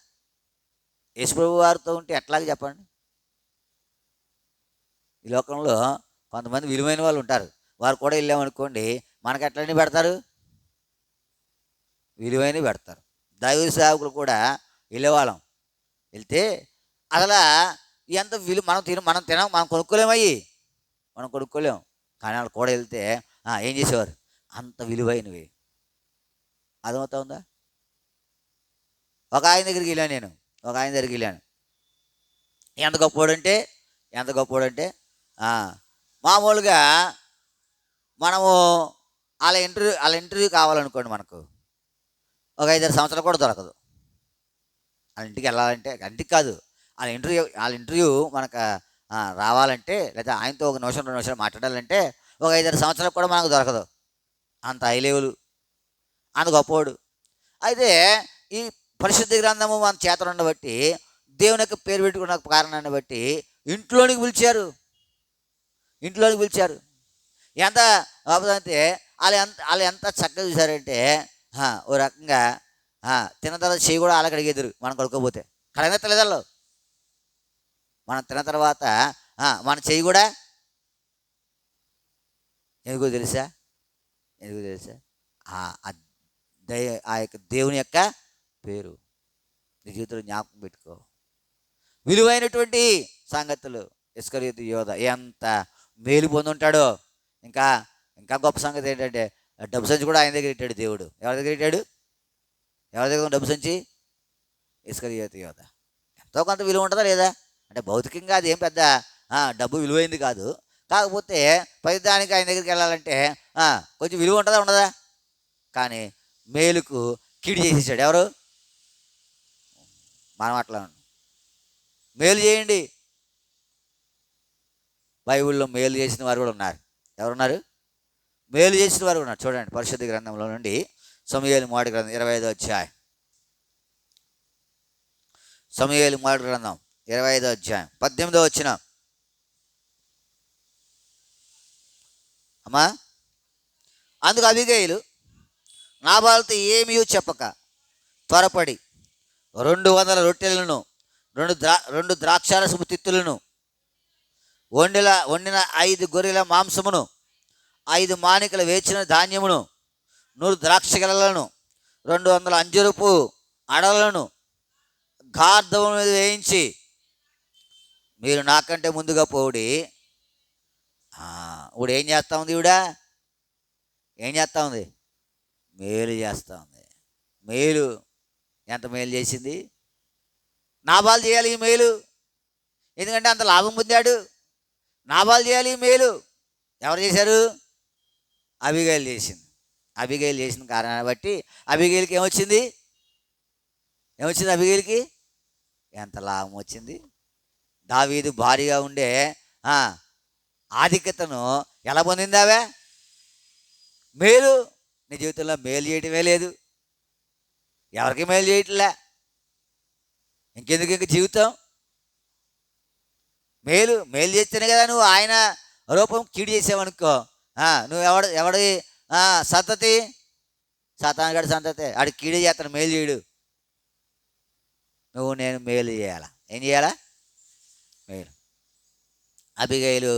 యేసుప్రభు వారితో ఉంటే ఎట్లాగ చెప్పండి? ఈ లోకంలో కొంతమంది విలువైన వాళ్ళు ఉంటారు. వారు కూడా వెళ్ళామనుకోండి, మనకు ఎట్లన్నీ పెడతారు? విలువైనవి పెడతారు. దైవ సేవకులు కూడా వెళ్ళేవాళ్ళం. వెళ్తే అసలు ఎంత విలువ మనం కొనుక్కోలేమయ్యి, మనం కొనుక్కోలేము. కానీ వాళ్ళు కూడా వెళ్తే ఏం చేసేవారు? అంత విలువైనవి. అర్థమవుతుందా? ఒక ఆయన దగ్గరికి వెళ్ళాను. ఎంత గొప్పోడంటే మామూలుగా మనము వాళ్ళ ఇంటర్వ్యూ కావాలనుకోండి, మనకు ఒక 5-6 సంవత్సరాలు కూడా దొరకదు. వాళ్ళ ఇంటికి వెళ్ళాలంటే, ఇంటికి కాదు, వాళ్ళ ఇంటర్వ్యూ మనకు రావాలంటే, లేదా ఆయనతో 1 నిమిషం 2 నిమిషాలు మాట్లాడాలంటే ఒక 5-6 సంవత్సరాలు కూడా మనకు దొరకదు. అంత హై లెవెల్, అంత గొప్పవాడు. అయితే ఈ పరిశుద్ధ గ్రంథము మన చేతలు ఉండబట్టి, దేవుని యొక్క పేరు పెట్టుకున్న కారణాన్ని బట్టి ఇంట్లోనికి పిలిచారు. ఎంత అంటే వాళ్ళు ఎంత చక్కగా చూశారంటే, ఓ రకంగా తిన్న తర్వాత చెయ్యి కూడా వాళ్ళకి అడిగేద్దరు. మనం కడుక్కోపోతే కడగనే తల్లిదండ్రులు. మనం తిన్న తర్వాత మన చెయ్యి కూడా ఎందుకో తెలుసా? ఆ యొక్క దేవుని యొక్క పేరు నీ జీవితంలో జ్ఞాపకం పెట్టుకో. విలువైనటువంటి సంగతులు. ఇస్కరియోతు యోధ ఎంత మేలు పొందుంటాడో. ఇంకా గొప్ప సంగతి ఏంటంటే, డబ్బు సంచి కూడా ఆయన దగ్గర పెట్టాడు దేవుడు. ఎవరి దగ్గర డబ్బు సంచి? ఇస్కరియోతు యోధ. ఎంతో కొంత విలువ ఉంటుందా లేదా? అంటే భౌతికంగా అది ఏం పెద్ద డబ్బు విలువైంది కాదు. కాకపోతే ప్రతిదానికి ఆయన దగ్గరికి వెళ్ళాలంటే కొంచెం విలువ ఉంటుందా ఉండదా? కానీ మేలుకు కీడు చేసేసాడు. ఎవరు? మనం అట్లా మేలు చేయండి. బైబిల్లో మేలు చేసిన వారు కూడా ఉన్నారు. ఎవరున్నారు? మేలు చేసిన వారు ఉన్నారు. చూడండి, పరిశుద్ధ గ్రంథంలో నుండి సమూయేలు మొదటి గ్రంథం 25వ అధ్యాయం. సమూయేలు మొదటి గ్రంథం 25వ అధ్యాయం 18వ వచనం. అమ్మా, అందుకు అబీగయీలు నాబాలుతో ఏమీ చెప్పక త్వరపడి 200 రొట్టెలను 2 ద్రాక్షారసపు తిత్తులను వండిన 5 గొర్రెల మాంసమును 5 మానికల వేచిన ధాన్యమును 100 ద్రాక్ష గెలలను 200 అంజురపు అడలను గార్ధము మీద వేయించి, మీరు నాకంటే ముందుగా పోవుడి. ఇప్పుడు ఏం చేస్తూ ఉంది? ఏం చేస్తూ ఉంది? మేలు చేస్తూ ఉంది. మేలు ఎంత మేలు చేసింది? నాబాలు చేయాలి ఈ మేలు, ఎందుకంటే అంత లాభం పొందాడు. నాబాలు చేయాలి ఈ మేలు. ఎవరు చేశారు? అబీగయీలు చేసింది. అబీగయీలు చేసిన కారణాన్ని బట్టి అబీగయీలకి ఏమొచ్చింది? అబీగయీలకి ఎంత లాభం వచ్చింది? దావీదు భారీగా ఉండే ఆధిక్యతను ఎలా పొందిందావే? మేలు. నీ జీవితంలో మేలు చేయటమే లేదు. ఎవరికి మేలు చేయట్లే. ఇంక జీవితం? మేలు చేస్తేనే కదా నువ్వు ఆయన రూపం కీడు చేసావనుకో, నువ్వు ఎవడి సంతతి? సాతానుగాడి సంతతి. ఆడు కీడు చేస్తాను, మేలు చేయడు. నేను మేలు చేయాలా? ఏం చేయాలా? మేలు. అబీగయీలు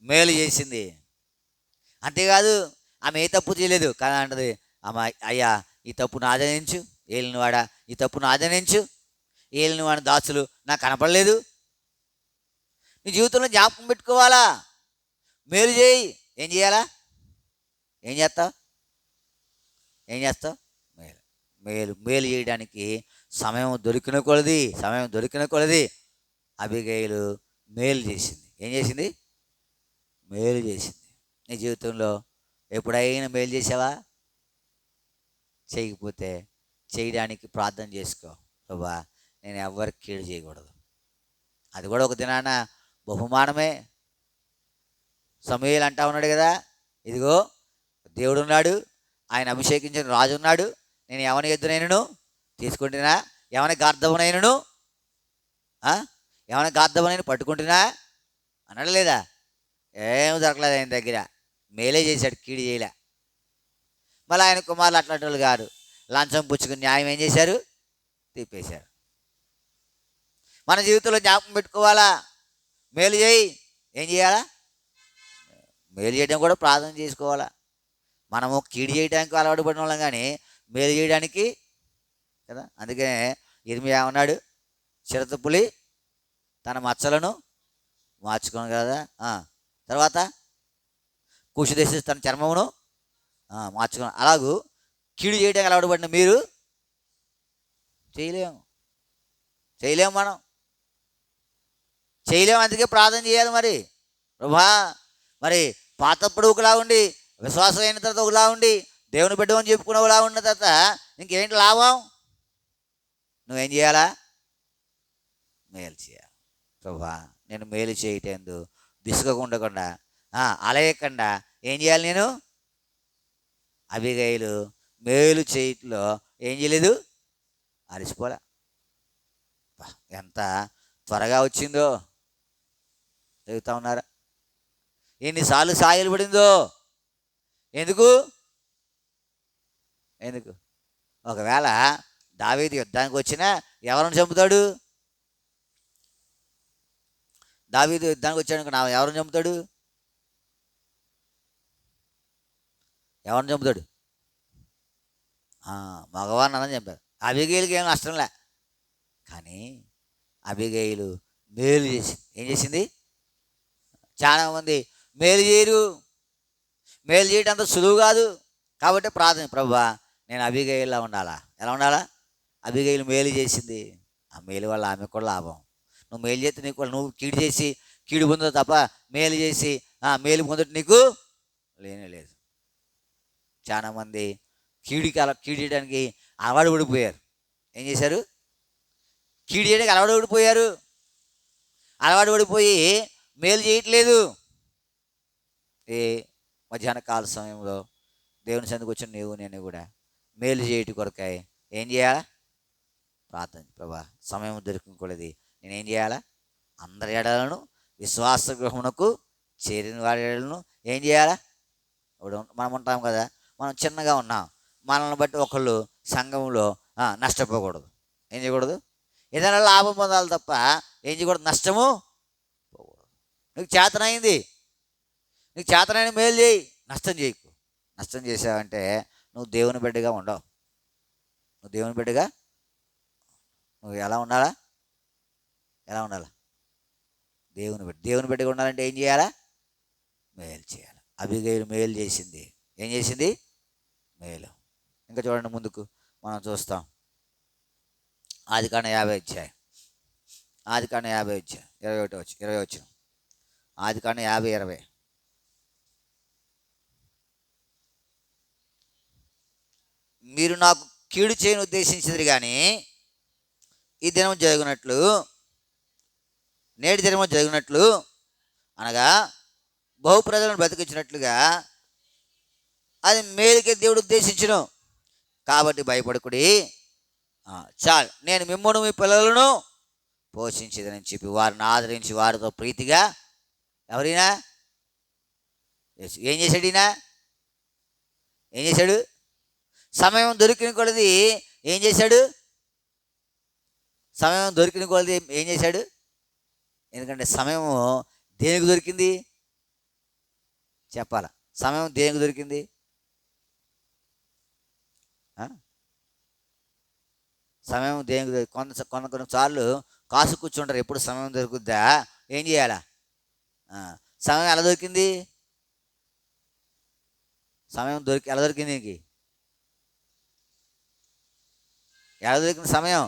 మేలు చేసింది. అంతేకాదు, ఆమె ఏ తప్పు చేయలేదు. కానీ అంటది, అమ్మ అయ్యా, ఈ తప్పు నాదనించు, ఏలినవాడా ఈ తప్పు నాదనించు, ఏలినవాడి దాసులు నాకు కనపడలేదు. నీ జీవితంలో జ్ఞాపకం పెట్టుకోవాలా. మేలు చేయి. ఏం చేయాలా? ఏం చేస్తావు? మేలు చేయడానికి సమయం దొరికిన కొలది అబీగయీలు మేలు చేసింది. ఏం చేసింది? మేలు చేసింది. నీ జీవితంలో ఎప్పుడైనా మేలు చేసావా? చేయకపోతే చేయడానికి ప్రార్థన చేసుకో. ప్రభా, నేను ఎవరికి కీడు చేయకూడదు. అది కూడా ఒక దినాన బహుమానమే. సమూయేలు అంటా ఉన్నాడు కదా, ఇదిగో దేవుడు ఉన్నాడు, ఆయన అభిషేకించిన రాజు ఉన్నాడు, నేను ఎవని ఎద్దునైనను తీసుకుంటున్నా, ఎవని గార్ధమునైనను ఎవని గార్ధమునైనా పట్టుకుంటున్నా అన్నాడు లేదా? ఏం దొరకలేదు ఆయన దగ్గర. మేలే చేశాడు, కీడు చేయలే. మళ్ళీ ఆయన కుమారులు అట్లాంటి వాళ్ళు కాదు, లంచం పుచ్చుకుని న్యాయం ఏం చేశారు? తిప్పేశారు. మన జీవితంలో జ్ఞాపకం పెట్టుకోవాలా, మేలు చేయి. ఏం చేయాలా? మేలు చేయడం కూడా ప్రార్థన చేసుకోవాలా. మనము కీడు చేయడానికి అలవాటు పడిన వాళ్ళం కానీ మేలు చేయడానికి కదా. అందుకనే ఇర్మియా ఉన్నాడు, చిరుతపులి తన మచ్చలను మార్చుకోను కదా. తర్వాత కుషిదేశ తన చర్మమును మార్చుకోను. అలాగూ కీడు చేయడానికి అలవాటు పడిన మీరు చేయలేము మనం చేయలేము. అందుకే ప్రార్థన చేయాలి. మరి ప్రభా, మరి పాతప్పుడు ఒకలా ఉండి, విశ్వాసం అయిన తర్వాత ఒకలా ఉండి, దేవుని బిడ్డమని చెప్పుకునే ఒకలా ఉన్న తర్వాత ఇంకేంటి లాభం? నువ్వేం చేయాలా? మేలు చేయాలి. ప్రభా, నేను మేలు చేయటందు విసుగకుండా అలయకుండా ఏం చేయాలి? నేను అబిగయీలు మేలు చేయట్లో ఏం చేయలేదు, అలసిపోలే. ఎంత త్వరగా వచ్చిందో చెబుతా ఉన్నారా? ఎన్నిసార్లు సాయలు పడిందో. ఎందుకు? ఒకవేళ దావీదు యుద్ధానికి వచ్చినా ఎవరిని చంపుతాడు? దావీదు యుద్ధానికి వచ్చాడు, ఎవరిని చంపుతాడు? మగవారిని అన్నని చంపారు. అబిగయీలకి ఏం నష్టంలే. కానీ అబిగయీలు మేలు చేసి ఏం చేసింది? చాలామంది మేలు చేయరు. మేలు చేయడం అంత సులువు కాదు. కాబట్టి ప్రార్థన, ప్రభువా నేను అబిగయీల్లా ఉండాలా. ఎలా ఉండాలా? అబిగయీలు మేలు చేసింది, ఆ మేలు వల్ల ఆమెకు కూడా లాభం. నువ్వు మేలు చేస్తే నీకు, నువ్వు కీడు చేసి కీడు పొందుతావు తప్ప మేలు చేసి మేలు పొందట నీకు లేనే లేదు. చాలామంది కీడు చేయడానికి అలవాటు పడిపోయారు. ఏం చేశారు? కీడు చేయడానికి అలవాటు పడిపోయి మేలు చేయట్లేదు. ఏ మధ్యాహ్న కాల సమయంలో దేవుని సన్నిధికి వచ్చిన నీవు నేను కూడా మేలు చేయటి కొరకాయ ఏం చేయాలా? ప్రార్థన. ప్రభా, సమయం దొరికినది నేనేం చేయాలా? అందరి ఎడలను విశ్వాస గృహమునకు చేరిన వారి ఎడలను ఏం చేయాలా? ఇప్పుడు మనం ఉంటాం కదా, మనం చిన్నగా ఉన్నాం, మనల్ని బట్టి ఒకళ్ళు సంఘంలో నష్టపోకూడదు. ఏం చేయకూడదు? ఏదైనా లాభం పొందాలి తప్ప ఏం చేయకూడదు, నష్టము పోకూడదు. నీకు చేతనైంది, నీకు చేతనైన మేలు చేయి, నష్టం చేయకు. నష్టం చేసావంటే నువ్వు దేవుని బిడ్డగా ఉండవు. నువ్వు ఎలా ఉండాలా? దేవుని బిడ్డగా ఉండాలంటే ఏం చేయాలా? మేలు చేయాలి. అబిగయీలు మేలు చేసింది. ఏం చేసింది? మేలు. ఇంకా చూడండి, ముందుకు మనం చూస్తాం. ఆదికాండం 50 అధ్యాయం, 20 వచ్చిన ఆదికాండం 50:20. మీరు నాకు కీడు చేయని ఉద్దేశించింది కానీ ఈ దినం జరిగినట్లు, నేటి దినము జరిగినట్లు అనగా బహు ప్రజలను బ్రతికించినట్లుగా అది మేలుకే దేవుడు ఉద్దేశించును. కాబట్టి భయపడకుడి, చాలు నేను మిమ్మును మీ పిల్లలను పోషించేదని చెప్పి వారిని ఆదరించి వారితో ప్రీతిగా ఎవరైనా ఏం చేశాడు? సమయం దొరికిన కొలది ఏం చేశాడు? ఎందుకంటే సమయము దేనికి దొరికింది? చెప్పాలా? సమయం దేనికి దొరికింది? సమయం దేనికి కొన్నిసార్లు కాసు కూర్చుంటారు, ఎప్పుడు సమయం దొరుకుద్దా, ఏం చేయాలా? సమయం ఎలా దొరికింది? ఎలా దొరికింది? నీకు ఎలా దొరికింది సమయం?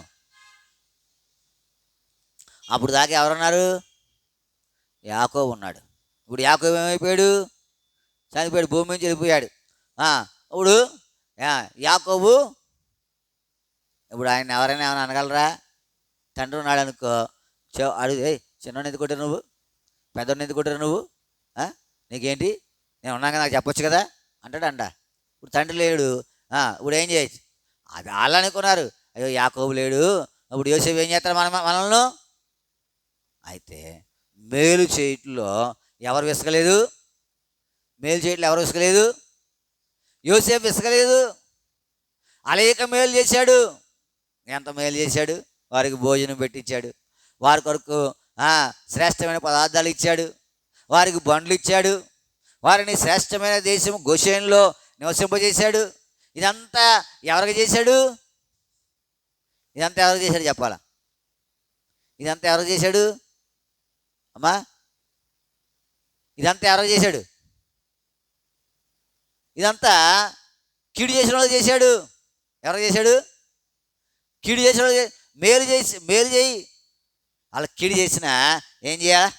అప్పుడు దాకా ఎవరున్నారు? యాకోబు ఉన్నాడు. ఇప్పుడు యాకోబు ఏమైపోయాడు? చనిపోయాడు, భూమి నుంచి వెళ్ళిపోయాడు. ఇప్పుడు యాకోబు, ఇప్పుడు ఆయన ఎవరైనా ఏమైనా అనగలరా? తండ్రి ఉన్నాడు అనుకో, అడుగు, చిన్నోడిని ఎందుకు కొట్టారు నువ్వు, పెద్దోడిని ఎందుకు కొట్టారు నువ్వు, నీకేంటి, నేను ఉన్నాక నాకు చెప్పొచ్చు కదా అంటాడంట. ఇప్పుడు తండ్రి లేడు, ఇప్పుడు ఏం చేయొచ్చు? అది వాళ్ళు అనుకున్నారు, అయ్యో యాకోబు లేడు, ఇప్పుడు యోసేపు ఏం చేస్తారు మనల్ని? అయితే మేలు చేయట్లో ఎవరు విసకలేదు? మేలు చేయట్లో ఎవరు విసకలేదు? యోసేపు విసకలేదు. అనేక మేలు చేశాడు. ఎంత మేలు చేశాడు! వారికి భోజనం పెట్టించాడు, వారి కొరకు శ్రేష్టమైన పదార్థాలు ఇచ్చాడు, వారికి బండ్లు ఇచ్చాడు, వారిని శ్రేష్టమైన దేశం గోషేనులో నివసింపజేశాడు. ఇదంతా ఎవరికి చేశాడు? ఇదంతా ఎవరికి చేశాడు చెప్పాలా? ఇదంతా ఎవరికి చేశాడు అమ్మా? ఇదంతా ఎవరికి చేశాడు? ఇదంతా కీడు చేసిన వాళ్ళు చేశాడు. ఎవరికి చేశాడు? కీడు చేసిన వాళ్ళు. మేలు చేయి. వాళ్ళ కీడు చేసినా ఏం చేయాలి?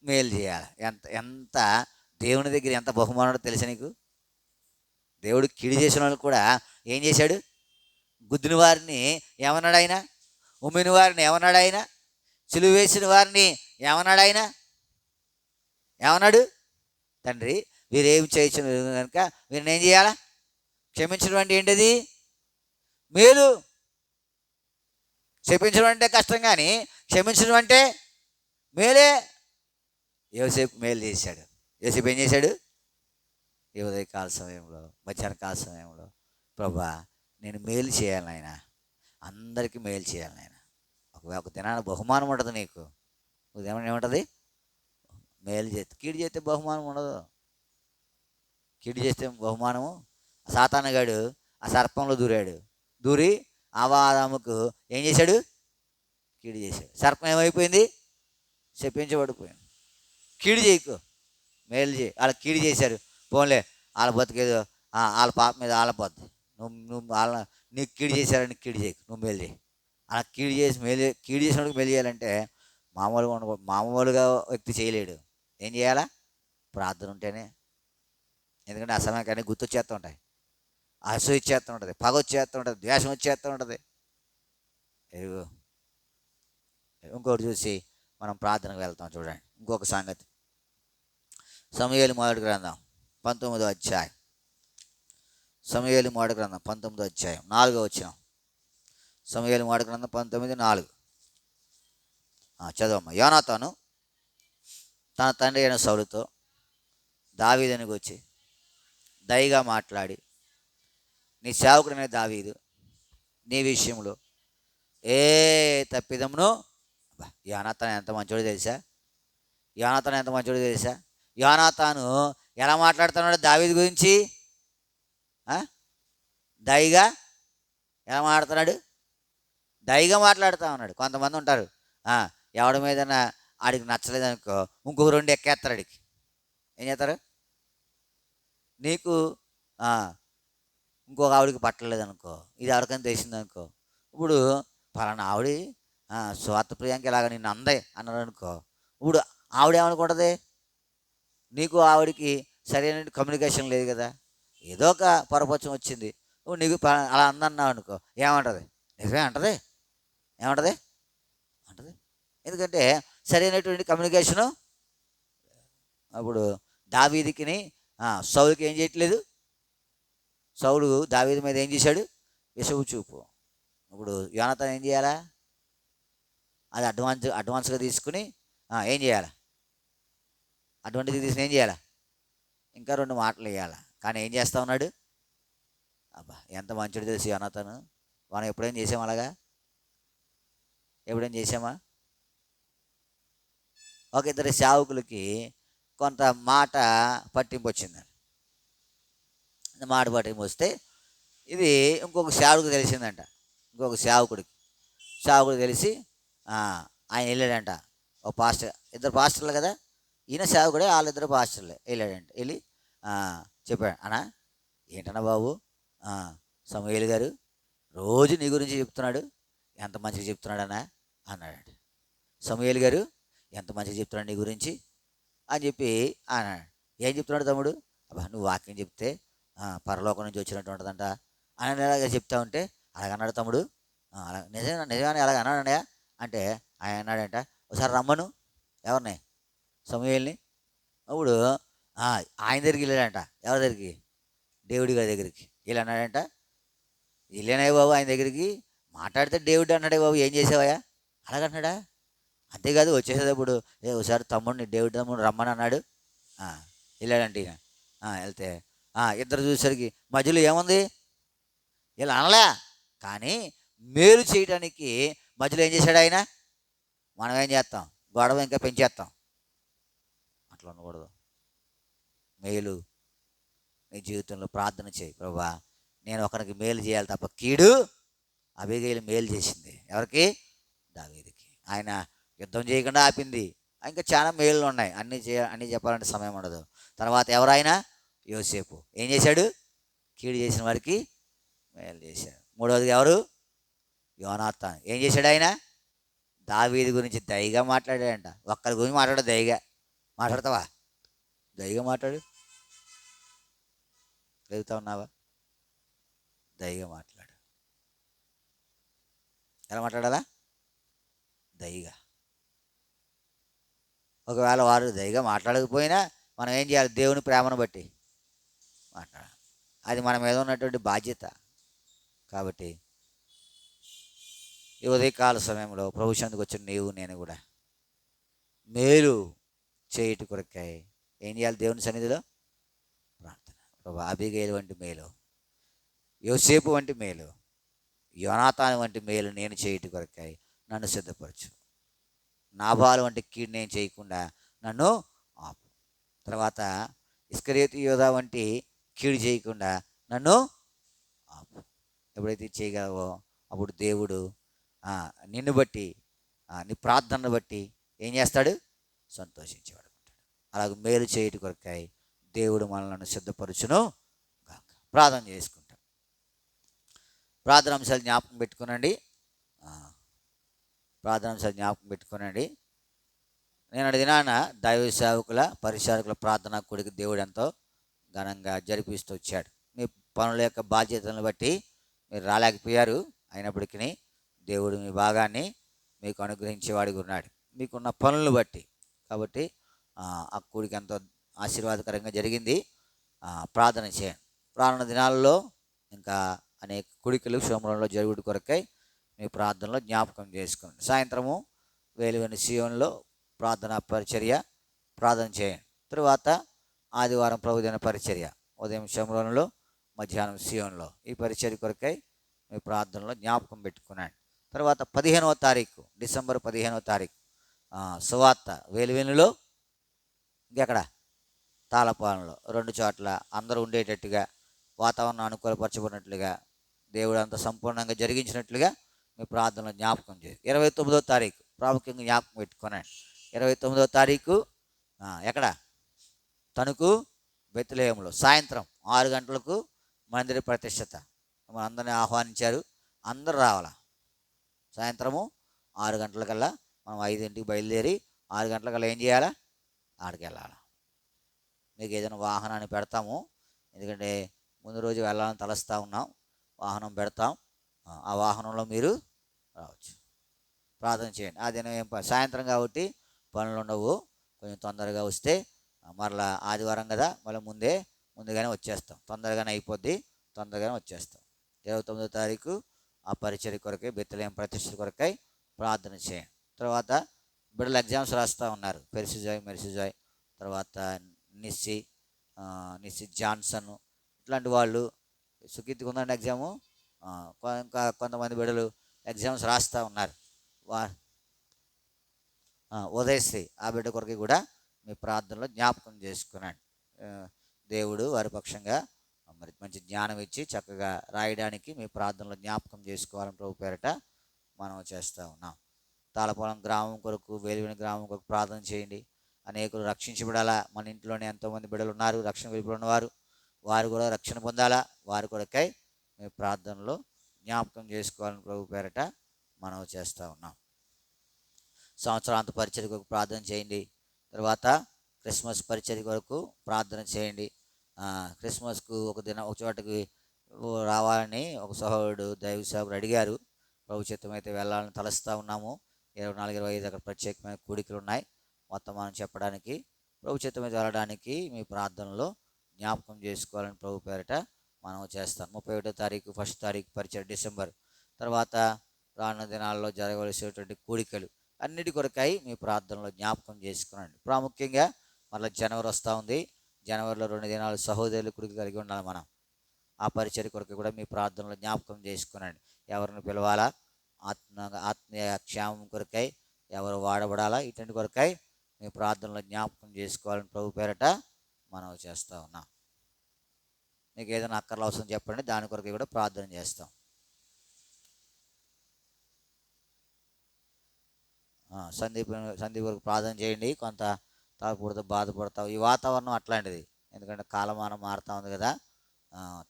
మేలు చేయాలి. ఎంత దేవుని దగ్గర ఎంత బహుమానం తెలుసా నీకు? దేవుడు కీడు చేసిన వాళ్ళు కూడా ఏం చేశాడు? గుద్దిన వారిని ఏమన్నాడు ఆయన? ఉమ్మిన వారిని ఏమన్నాడు ఆయన? సిలువ వేసిన వారిని ఏమన్నాడు ఆయన? ఏమన్నాడు? తండ్రి వీరేం చేయొచ్చు కనుక వీరిని ఏం చేయాలా? క్షమించడం అంటే ఏంటది? మేలు. క్షమించడం అంటే కష్టం, కానీ క్షమించడం అంటే మేలే. యోసేపు మేలు చేశాడు. యోసేపు ఏం చేశాడు? ఈ ఉదయకాల సమయంలో, మధ్యాహ్న కాల సమయంలో, ప్రభా నేను మేలు చేయాలి నాయన, అందరికీ మేలు చేయాలి నాయన. ఒక దినాన బహుమానం ఉంటుంది నీకు. ఉదయం ఏముంటుంది? మేలు చేస్తే. కీడు చేస్తే బహుమానం ఉండదు. కీడు చేస్తే బహుమానము. సాతానుగాడు ఆ సర్పంలో దూరి ఆవాదముకు ఏం చేశాడు? కీడు చేశాడు. సర్పం ఏమైపోయింది? శపించబడిపోయింది. కీడు చేయకు, మేలు చేయి. వాళ్ళ కీడు చేశారు, పోన్లే వాళ్ళ బతికేదో వాళ్ళ పాప మీద వాళ్ళ పోద్ది. నువ్వు నీకు కీడు చేశారని కీడు చేయకు, నువ్వు మేలు చేయి. అలా కీడు చేసినప్పుడు మేలు చేయాలంటే మామూలుగా వ్యక్తి చేయలేడు. ఏం చేయాలా? ప్రార్థన ఉంటేనే. ఎందుకంటే ఆ సమయానికి అన్నీ గుర్తొచ్చేస్తూ ఉంటాయి. అసూయ వచ్చేస్తూ ఉంటుంది, పగ వచ్చేస్తూ ఉంటుంది, ద్వేషం వచ్చేస్తూ ఉంటుంది. ఇంకోటి చూసి మనం ప్రార్థనకు వెళ్తాం. చూడండి ఇంకొక సంగతి. సమూయేలు మొదటి గ్రంథం 19వ అధ్యాయం. సమూయేలు మొదటి గ్రంథం 19వ అధ్యాయం 4వ వచనం. సమూయేలు మొదటి గ్రంథం 19:4 చదవమ్మా. యోనాతాను తన తండ్రి అయిన సౌలుతో దావీదునికి వచ్చి దయగా మాట్లాడి, నీ సేవకుడైన దావీదు నీ విషయంలో ఏ తప్పిదమును. యోనాతాను ఎంత మంచోడో తెలుసా? యోనాతాను ఎలా మాట్లాడుతున్నాడు దావీదు గురించి? దయగా ఎలా మాట్లాడుతున్నాడు? దయగా మాట్లాడుతూ ఉన్నాడు. కొంతమంది ఉంటారు, ఎవడి మీదన్నా ఆడికి నచ్చలేదనుకో ఇంకొక 2 ఎక్కేస్తారు. ఆడికి ఏం చేస్తారు? నీకు ఇంకొక ఆవిడికి పట్టలేదనుకో, ఇది ఎవరికైనా తెలిసిందనుకో, ఇప్పుడు పలానా ఆవిడ స్వార్థ ప్రియాంక ఇలాగ నిన్ను అందే అన్నారు అనుకో, ఇప్పుడు ఆవిడేమనుకుంటుంది? నీకు ఆవిడికి సరైన కమ్యూనికేషన్ లేదు కదా, ఏదో ఒక పొరపక్షం వచ్చింది, నువ్వు నీకు అలా అందన్నావు అనుకో, ఏమంటుంది? నిజమే అంటది. ఏమంటది? ఎందుకంటే సరైనటువంటి కమ్యూనికేషను. అప్పుడు దావీదుకిని సౌలుకి ఏం చేయట్లేదు. సౌలు దావీదు మీద ఏం చేశాడు? విషపు చూపు. ఇప్పుడు యోనాతాను ఏం చేయాలా? అది అడ్వాన్స్గా తీసుకుని ఏం చేయాలా? అడ్వాంటేజ్ తీసుకుని ఏం చేయాలా? ఇంకా 2 మాటలు వేయాలా. కానీ ఏం చేస్తూ ఉన్నాడు? అబ్బా ఎంత మంచిది తెలుసు యోనాతాను. మనం ఎప్పుడేం చేసామా? అలాగా ఎప్పుడేం చేసామా? ఒక ఇద్దరు సేవకులకి కొంత మాట పట్టింపు వచ్చింది. మాట పట్టింపు వస్తే ఇది ఇంకొక సేవకుడికి తెలిసిందంట. ఇంకొక సేవకుడికి తెలిసి ఆయన వెళ్ళాడంట. ఒక పాస్టర్, 2 పాస్టర్లు కదా, ఈయన సేవకుడే, వాళ్ళిద్దరు పాస్టర్లే. వెళ్ళాడంట. వెళ్ళి చెప్పాడు, అన్నా ఏంటన్నా బాబు, సమూయేలు గారు రోజు నీ గురించి చెప్తున్నాడు, ఎంత మంచిగా చెప్తున్నాడన్నా అన్నాడు. సమూయేలు గారు ఎంత మంచిగా చెప్తున్నాడు నీ గురించి అని చెప్పి అన్నాడు. ఏం చెప్తున్నాడు తమ్ముడు? అబ్బా నువ్వు వాక్యం చెప్తే పరలోకం నుంచి వచ్చినట్టు ఉంటుందంట అని అలాగే చెప్తా ఉంటే అలాగన్నాడు తమ్ముడు. అలా నిజంగానే అలాగ అన్నాడయ్యా అంటే ఆయన అన్నాడంట, ఒకసారి రమ్మను ఎవరిని, సమూయేలుని. అప్పుడు ఆయన దగ్గరికి వెళ్ళాడంట. ఎవరి దగ్గరికి? దేవుడి గారి దగ్గరికి వెళ్ళి అన్నాడంట, వెళ్ళానయ్య బాబు ఆయన దగ్గరికి, మాట్లాడితే దేవుడు అన్నాడే బాబు, ఏం చేసావయ్యా అలాగన్నాడా? అంతేకాదు వచ్చేసేటప్పుడు ఒకసారి తమ్ముడిని దేవుడి తమ్ముడు రమ్మని అన్నాడు. వెళ్ళాడంటే ఈయన వెళ్తే ఇద్దరు చూసేసరికి మధ్యలో ఏముంది? ఇలా అనలే, కానీ మేలు చేయడానికి మధ్యలో ఏం చేశాడు ఆయన? మనం ఏం చేస్తాం? గొడవ ఇంకా పెంచేస్తాం. అట్లా ఉండకూడదు. మేలు నీ జీవితంలో ప్రార్థన చేయి, ప్రభువా నేను ఒకరికి మేలు చేయాలి తప్ప కీడు. అబీగయీలు మేలు చేసింది ఎవరికి? దావీదుకి. ఆయన యుద్ధం చేయకుండా ఆపింది. ఇంకా చాలా మేలు ఉన్నాయి, అన్నీ చెప్పాలంటే సమయం ఉండదు. తర్వాత ఎవరైనా? యోసేపు ఏం చేశాడు? కీడు చేసిన వారికి మేలు చేశాడు. మూడవది ఎవరు? యోనాతాను. ఏం చేశాడు ఆయన? దావీదు గురించి దయగా మాట్లాడాడంట. ఒక్కరి గురించి మాట్లాడు, దయగా మాట్లాడతావా? దయగా మాట్లాడు. వెళ్తా ఉన్నావా? దయగా మాట్లాడు. ఎలా మాట్లాడాలా? దయగా. ఒకవేళ వారు దయగా మాట్లాడకపోయినా మనం ఏం చేయాలి? దేవుని ప్రేమను బట్టి మాట్లాడాలి. అది మన మీద ఉన్నటువంటి బాధ్యత. కాబట్టి ఈ ఉదయకాల సమయంలో ప్రభు సన్నిధికి వచ్చిన నీవు నేను కూడా మేలు చేయుట కొరకై ఏం చేయాలి? దేవుని సన్నిధిలో ప్రార్థన. ప్రభు అబీగయీలు వంటి మేలు, యోసేపు వంటి మేలు, యోనాతాను వంటి మేలు నేను చేయుట కొరకై నన్ను సిద్ధపరచు. నాబాలు వంటి కీడు నేను చేయకుండా నన్ను ఆపు. తర్వాత ఇస్కరియోతు యోధా వంటి కీడు చేయకుండా నన్ను ఆపు. ఎప్పుడైతే చేయగలవో అప్పుడు దేవుడు నిన్ను బట్టి నీ ప్రార్థనను బట్టి ఏం చేస్తాడు? సంతోషించేవాడు. అలాగే మేలు చేయుట కొరకై దేవుడు మనల్ని సిద్ధపరచును గాక. ప్రార్థన చేసుకుంటాం. ప్రార్థన అంశాలు జ్ఞాపకం పెట్టుకునండి. ప్రార్థన అంశాలు జ్ఞాపకం పెట్టుకునండి. నేను దినాన దైవ సేవకుల పరిచారకుల ప్రార్థన కూడికి దేవుడు ఎంతో ఘనంగా జరిపిస్తూ వచ్చాడు. మీ పనుల యొక్క బాధ్యతలను బట్టి మీరు రాలేకపోయారు. అయినప్పటికీ దేవుడు మీ భాగాన్ని మీకు అనుగ్రహించేవాడిగా ఉన్నాడు, మీకున్న పనులను బట్టి. కాబట్టి ఆ కూడికి ఎంతో ఆశీర్వాదకరంగా జరిగింది. ప్రార్థన చేయండి. ప్రార్థన దినాల్లో ఇంకా అనేక కుడికలు సోమరంలో జరుగుడు కొరకై మీ ప్రార్థనలో జ్ఞాపకం చేసుకోండి. సాయంత్రము వేలువెని సియోన్లో ప్రార్థన పరిచర్య ప్రార్థన చేయండి. తరువాత ఆదివారం ప్రభుదిన పరిచర్య ఉదయం శమరంలో, మధ్యాహ్నం సియోన్లో. ఈ పరిచర్య కొరకై మీ ప్రార్థనలో జ్ఞాపకం పెట్టుకున్నాడు. తర్వాత 15వ తారీఖు డిసెంబర్ 15వ తారీఖు సువార్త వేలువెనులో, ఇంకెక్కడ తాళపాలెంలో, 2 చోట్ల అందరూ ఉండేటట్టుగా వాతావరణం అనుకూలపరచబడినట్లుగా దేవుడు అంత సంపూర్ణంగా జరిగించినట్లుగా మీ ప్రార్థనలో జ్ఞాపకం చేసి 29వ తారీఖు ప్రాముఖ్యంగా జ్ఞాపకం పెట్టుకున్నాను. 29వ తారీఖు ఎక్కడ? తణుకు బెత్లెహేములో సాయంత్రం 6 గంటలకు మందిర ప్రతిష్టత. మన అందరినీ ఆహ్వానించారు, అందరూ రావాలా. సాయంత్రము 6 గంటలకల్లా మనం 5ంటికి బయలుదేరి 6 గంటలకల్లా ఏం చేయాలా? ఆడికి వెళ్ళాలి. మీకు ఏదైనా వాహనాన్ని పెడతాము, ఎందుకంటే ముందు రోజు వెళ్ళాలని తలస్తూ ఉన్నాం. వాహనం పెడతాం, ఆ వాహనంలో మీరు రావచ్చు. ప్రార్థన చేయండి. ఆ దినం ఏం సాయంత్రం కాబట్టి పనులు ఉండవు. కొంచెం తొందరగా వస్తే మరలా ఆదివారం కదా, మళ్ళీ ముందుగానే వచ్చేస్తాం. తొందరగానే అయిపోద్ది, తొందరగానే వచ్చేస్తాం. 29వ తారీఖు ఆ పరిచర్య కొరకై బెత్లెహేము ప్రతిష్ఠ కొరకై ప్రార్థన చేయండి. తర్వాత బిడ్డలు ఎగ్జామ్స్ రాస్తూ ఉన్నారు. మెర్సిజాయ్, తర్వాత నిస్సి జాన్సన్, ఇట్లాంటి వాళ్ళు. సుకీర్తికి ఉందండి ఎగ్జాము. ఇంకా కొంతమంది బిడ్డలు ఎగ్జామ్స్ రాస్తూ ఉన్నారు. ఉదయశ్రీ ఆ బిడ్డ కొరకు కూడా మీ ప్రార్థనలో జ్ఞాపకం చేసుకున్నాడు. దేవుడు వారి పక్షంగా మరి మంచి జ్ఞానం ఇచ్చి చక్కగా రాయడానికి మీ ప్రార్థనలో జ్ఞాపకం చేసుకోవాలని ప్రభు పేరట మనం చేస్తూ ఉన్నాం. తాళపాలెం గ్రామం కొరకు, వేలువెని గ్రామం కొరకు ప్రార్థన చేయండి. అనేకులు రక్షించబడాలా. మన ఇంట్లోనే ఎంతోమంది బిడ్డలు ఉన్నారు రక్షణ వెళ్ళిపోయినవారు, వారు కూడా రక్షణ పొందాలా. వారి కొరకై మీ ప్రార్థనలో జ్ఞాపకం చేసుకోవాలని ప్రభు పేరట మనం చేస్తూ ఉన్నాం. సంవత్సరాంత పరిచర్యకు ప్రార్థన చేయండి. తర్వాత క్రిస్మస్ పరిచర్య కొరకు ప్రార్థన చేయండి. క్రిస్మస్కు ఒక చోటకి రావాలని ఒక సహోదరుడు దైవ సేవకుడు అడిగారు. ప్రభు చిత్తమైతే వెళ్ళాలని తలస్తూ ఉన్నాము. 24, 25 అక్కడ ప్రత్యేకమైన కూడికలు ఉన్నాయి. వర్తమానం చెప్పడానికి, ప్రభు చిత్తమైతే వెళ్ళడానికి మీ ప్రార్థనలో జ్ఞాపకం చేసుకోవాలని ప్రభు పేరిట మనం చేస్తాం. 31వ తారీఖు, 1వ తారీఖు పరిచయం డిసెంబర్, తర్వాత రానున్న దినాల్లో జరగవలసినటువంటి కూడికలు అన్నిటి కొరకై మీ ప్రార్థనలో జ్ఞాపకం చేసుకునండి. ప్రాముఖ్యంగా మళ్ళీ జనవరి వస్తూ ఉంది. జనవరిలో 2 దినాలు సహోదరులు కూడిక కలిగి ఉండాలి. మనం ఆ పరిచర్య కొరకు కూడా మీ ప్రార్థనలో జ్ఞాపకం చేసుకునండి. ఎవరిని పిలవాలా, ఆత్మీయ క్షేమం కొరకై ఎవరు వాడబడాలా, ఇటువంటి కొరకై మీ ప్రార్థనలో జ్ఞాపకం చేసుకోవాలని ప్రభు పేరట మనం చేస్తూ ఉన్నాం. మీకు ఏదైనా అక్కర్లు అవసరం చెప్పండి, దాని కొరకై కూడా ప్రార్థన చేస్తాం. సందీప్ వరకు ప్రార్థన చేయండి. కొంత తలపోటుతో బాధపడతావు. ఈ వాతావరణం అట్లాంటిది, ఎందుకంటే కాలమానం మారుతూ ఉంది కదా.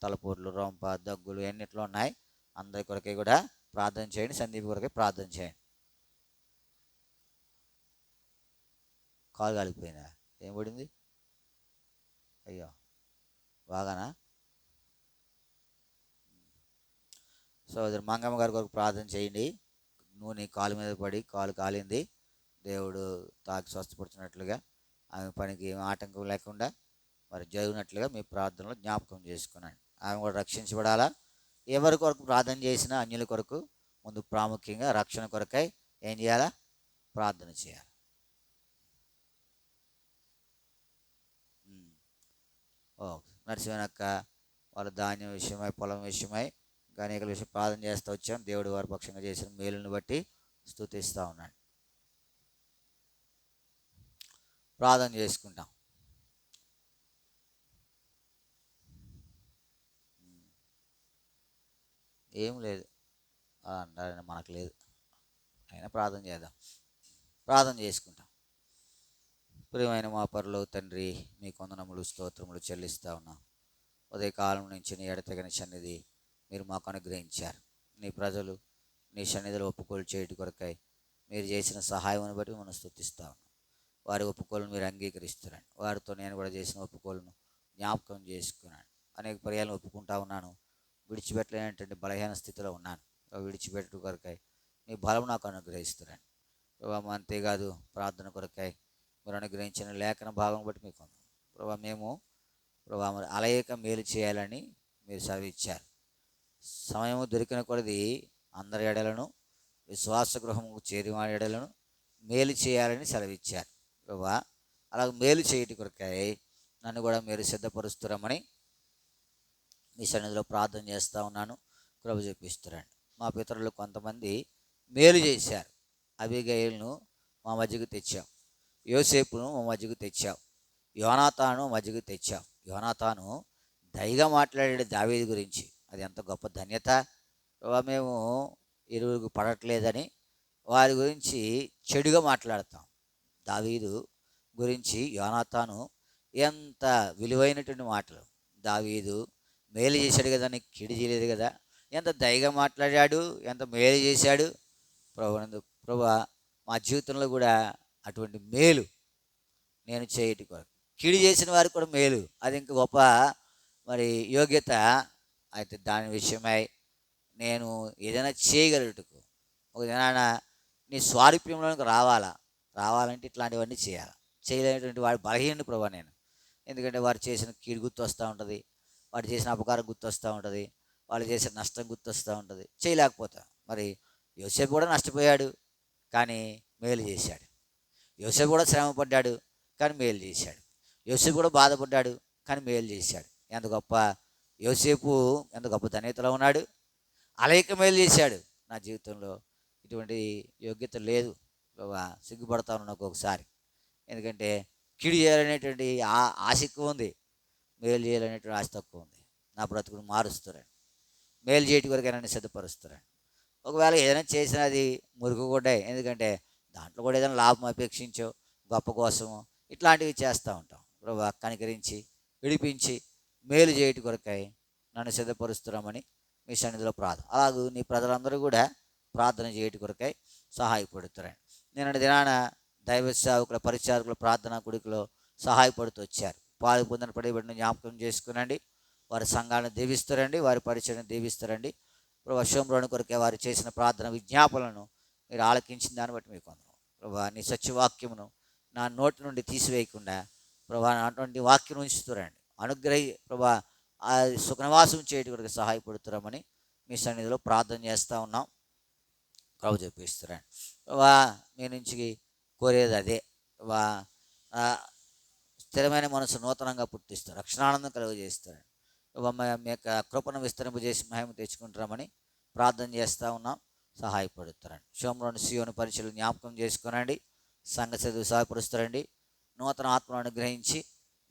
తలపోట్లు, రొంప, దగ్గులు ఎన్నిట్లో ఉన్నాయి. అందరి కొరకే కూడా ప్రార్థన చేయండి. సందీప్ కొరకే ప్రార్థన చేయండి. కాలు కాలిపోయిందా? ఏం పడింది? అయ్యో, బాగానా? సోదరు మంగమ్మ గారి కొరకు ప్రార్థన చేయండి. నూనె కాలు మీద పడి కాలు కాలింది. దేవుడు తాకి స్వస్థపడుతున్నట్లుగా, ఆమె పనికి ఏం ఆటంకం లేకుండా మరి జరిగినట్లుగా మీ ప్రార్థనలో జ్ఞాపకం చేసుకున్నాను. ఆమె కూడా రక్షించబడాలా. ఎవరి కొరకు ప్రార్థన చేసినా అన్యుల కొరకు ముందు ప్రాముఖ్యంగా రక్షణ కొరకై ఏం చేయాలా? ప్రార్థన చేయాలి. నరసింహనక్క వాళ్ళ ధాన్యం విషయమై, పొలం విషయమై, అనేక విషయం ప్రార్థన చేస్తూ వచ్చాం. దేవుడు వారి పక్షంగా చేసిన మేలును బట్టి స్తుతిస్తూ ఉన్నాడు. ప్రార్థన చేసుకుంటాం. ఏం లేదు అంటారని మనకు లేదు, అయినా ప్రార్థన చేద్దాం. ప్రార్థన చేసుకుంటాం. ప్రియమైన మా పరలోక తండ్రి, మీ వందనములు స్తోత్రములు చెల్లిస్తూ ఉన్నాం. ఉదయకాలం నుంచి నీ ఎడతెగని సన్నిధి మీరు మాకు అనుగ్రహించారు. నీ ప్రజలు నీ సన్నిధిలో ఒప్పుకోలు చేయటి కొరకై మీరు చేసిన సహాయం బట్టి మనం స్తుతిస్తూ ఉన్నాం. వారి ఒప్పుకోలను మీరు అంగీకరిస్తున్నాను. వారితో నేను కూడా చేసిన ఒప్పుకోలను జ్ఞాపకం చేసుకున్నాను. అనేక పర్యాలను ఒప్పుకుంటా ఉన్నాను. విడిచిపెట్టలేనటువంటి బలహీన స్థితిలో ఉన్నాను. విడిచిపెట్టు కొరకై నీ బలం నాకు అనుగ్రహిస్తున్నాను. ప్రభావ అంతేకాదు, ప్రార్థన కొరకై మీరు అనుగ్రహించిన లేఖన భాగం బట్టి మీకు ప్రభావ మేము మరి అలయక మేలు చేయాలని మీరు సెలవిచ్చారు. సమయము దొరికిన కొలది అందరి ఎడలను, విశ్వాస గృహము చేరివాడి ఎడలను మేలు చేయాలని సెలవిచ్చారు. ప్రభా అలాగ మేలు చేయటి కొరకై నన్ను కూడా మీరు సిద్ధపరుస్తురమని మీ సన్నిధిలో ప్రార్థన చేస్తూ ఉన్నాను. కృప చూపిస్తురండి. మా పితరులు కొంతమంది మేలు చేశారు. అబీగయీలును మా మధ్యకు తెచ్చావు. యోసేపును మా మధ్యకు తెచ్చావు. యోనాతాను మధ్యకు తెచ్చావు. యోనాతాను దయగా మాట్లాడే దావీదు గురించి, అది ఎంత గొప్ప ధన్యత. మేము ఇరువురికి పడట్లేదని వారి గురించి చెడుగా మాట్లాడతాం. దావీదు గురించి యోనాతాను ఎంత విలువైనటువంటి మాటలు. దావీదు మేలు చేశాడు కదా, నీకు కీడు చేయలేదు కదా. ఎంత దయగా మాట్లాడాడు, ఎంత మేలు చేశాడు. ప్రభా మా జీవితంలో కూడా అటువంటి మేలు నేను చేయటి కొరకు, కీడు చేసిన వారికి కూడా మేలు, అది ఇంక గొప్ప మరి యోగ్యత. అయితే దాని విషయమై నేను ఏదైనా చేయగలుగుటకు ఒక దినాన నీ స్వారూప్యంలోకి రావాలంటే ఇట్లాంటివన్నీ చేయాలి. చేయలేనటువంటి వాడు బలహీనుడు ప్రభా నేను. ఎందుకంటే వారు చేసిన కీడు గుర్తు వస్తూ ఉంటుంది, వాడు చేసిన అపకారం గుర్తు వస్తూ ఉంటుంది, వాళ్ళు చేసిన నష్టం గుర్తొస్తూ ఉంటుంది. చేయలేకపోతా. మరి యోసేపు కూడా నష్టపోయాడు, కానీ మేలు చేశాడు. యోసేపు కూడా శ్రమ పడ్డాడు, కానీ మేలు చేశాడు. యోసేపు కూడా బాధపడ్డాడు, కానీ మేలు చేశాడు. ఎంత గొప్ప యోసేపు, ఎంత గొప్ప ధన్యతలో ఉన్నాడు. అలైక మేలు చేశాడు. నా జీవితంలో ఇటువంటి యోగ్యత లేదు. సిగ్గుపడతా ఉన్నాను ఒక్కొక్కసారి. ఎందుకంటే కీడు చేయాలనేటువంటి ఆశ ఎక్కువ ఉంది, మేలు చేయాలనేటువంటి ఆశ తక్కువ ఉంది. నా బ్రతుకును మారుస్తారండి. మేలు చేయటి వరకు నన్ను సిద్ధపరుస్తారండి. ఒకవేళ ఏదైనా చేసినా అది మురుగు కూడా, ఎందుకంటే దాంట్లో కూడా ఏదైనా లాభం అపేక్షించో, గొప్ప కోసము ఇట్లాంటివి చేస్తూ ఉంటాం. ప్రభు కనికరించి విడిపించి మేలు చేయటి కొరకై నన్ను సిద్ధపరుస్తున్నామని మీ సన్నిధిలో ప్రార్థన. అలాగూ నీ ప్రజలందరూ కూడా ప్రార్థన చేయటి కొరకై సహాయపడుతారండి. నేను దినాన దైవ సేవకుల పరిచారకుల ప్రార్థనా కుడికలో సహాయపడుతూ వచ్చారు. పాలు పొందిన పడిబడిన జ్ఞాపకం చేసుకునండి. వారి సంఘాలను దీవిస్తారండి, వారి పరిచయను దీవిస్తారండి. ప్రభా షోమ్రోను కొరకే వారు చేసిన ప్రార్థన విజ్ఞాపనలను మీరు ఆలకించిన దాన్ని బట్టి మీకు వందనాలు. ప్రభా నీ సత్యవాక్యమును నా నోటి నుండి తీసివేయకుండా ప్రభా అటువంటి వాక్యం ఉంచుతురండి. అనుగ్రహి ప్రభా ఆ సుఖనివాసం చేయడం కొరకు సహాయపడుతున్నామని మీ సన్నిధిలో ప్రార్థన చేస్తూ ఉన్నాం. ప్రభు చెప్పిస్తారండి. ప్రభా మీ నుంచి కోరేది అదే. ప్రభా స్థిరమైన మనసు నూతనంగా పుట్టిస్తారు, రక్షణానందం కలుగజేస్తారండి. మీ యొక్క కృపను విస్తరింపజేసి మహిమ తెచ్చుకుంటామని ప్రార్థన చేస్తూ ఉన్నాం. సహాయపడుతారండి. షోమ్రోను సియోను పరిచయలు జ్ఞాపకం చేసుకునండి. సంఘ చదువు సహాయపరుస్తారండి. నూతన ఆత్మను అనుగ్రహించి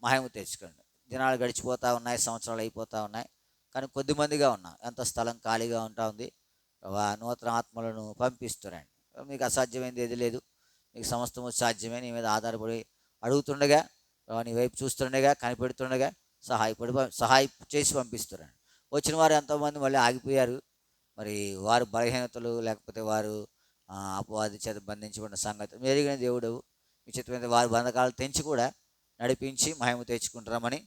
మహిమ తెచ్చుకోండి. దినాలు గడిచిపోతూ ఉన్నాయి, సంవత్సరాలు అయిపోతూ ఉన్నాయి, కానీ కొద్దిమందిగా ఉన్నాం. ఎంత స్థలం ఖాళీగా ఉంటా ఉంది. నూతన ఆత్మలను పంపిస్తారండి. మీకు అసాధ్యమైనది ఏది లేదు, మీకు సమస్తము సాధ్యమే. నీ మీద ఆధారపడి అడుగుతుండగా, నీ వైపు చూస్తుండగా, కనిపెడుతుండగా సహాయ చేసి పంపిస్తారండి. వచ్చిన వారు ఎంతోమంది మళ్ళీ ఆగిపోయారు. మరి వారు బలహీనతలు లేకపోతే వారు అపవాది చేత బంధించబడిన సంగతి మెరుగిన దేవుడు మీ చిత్తమైన వారి బంధకాలు తెంచి కూడా నడిపించి మహిమ తెచ్చుకుంటామని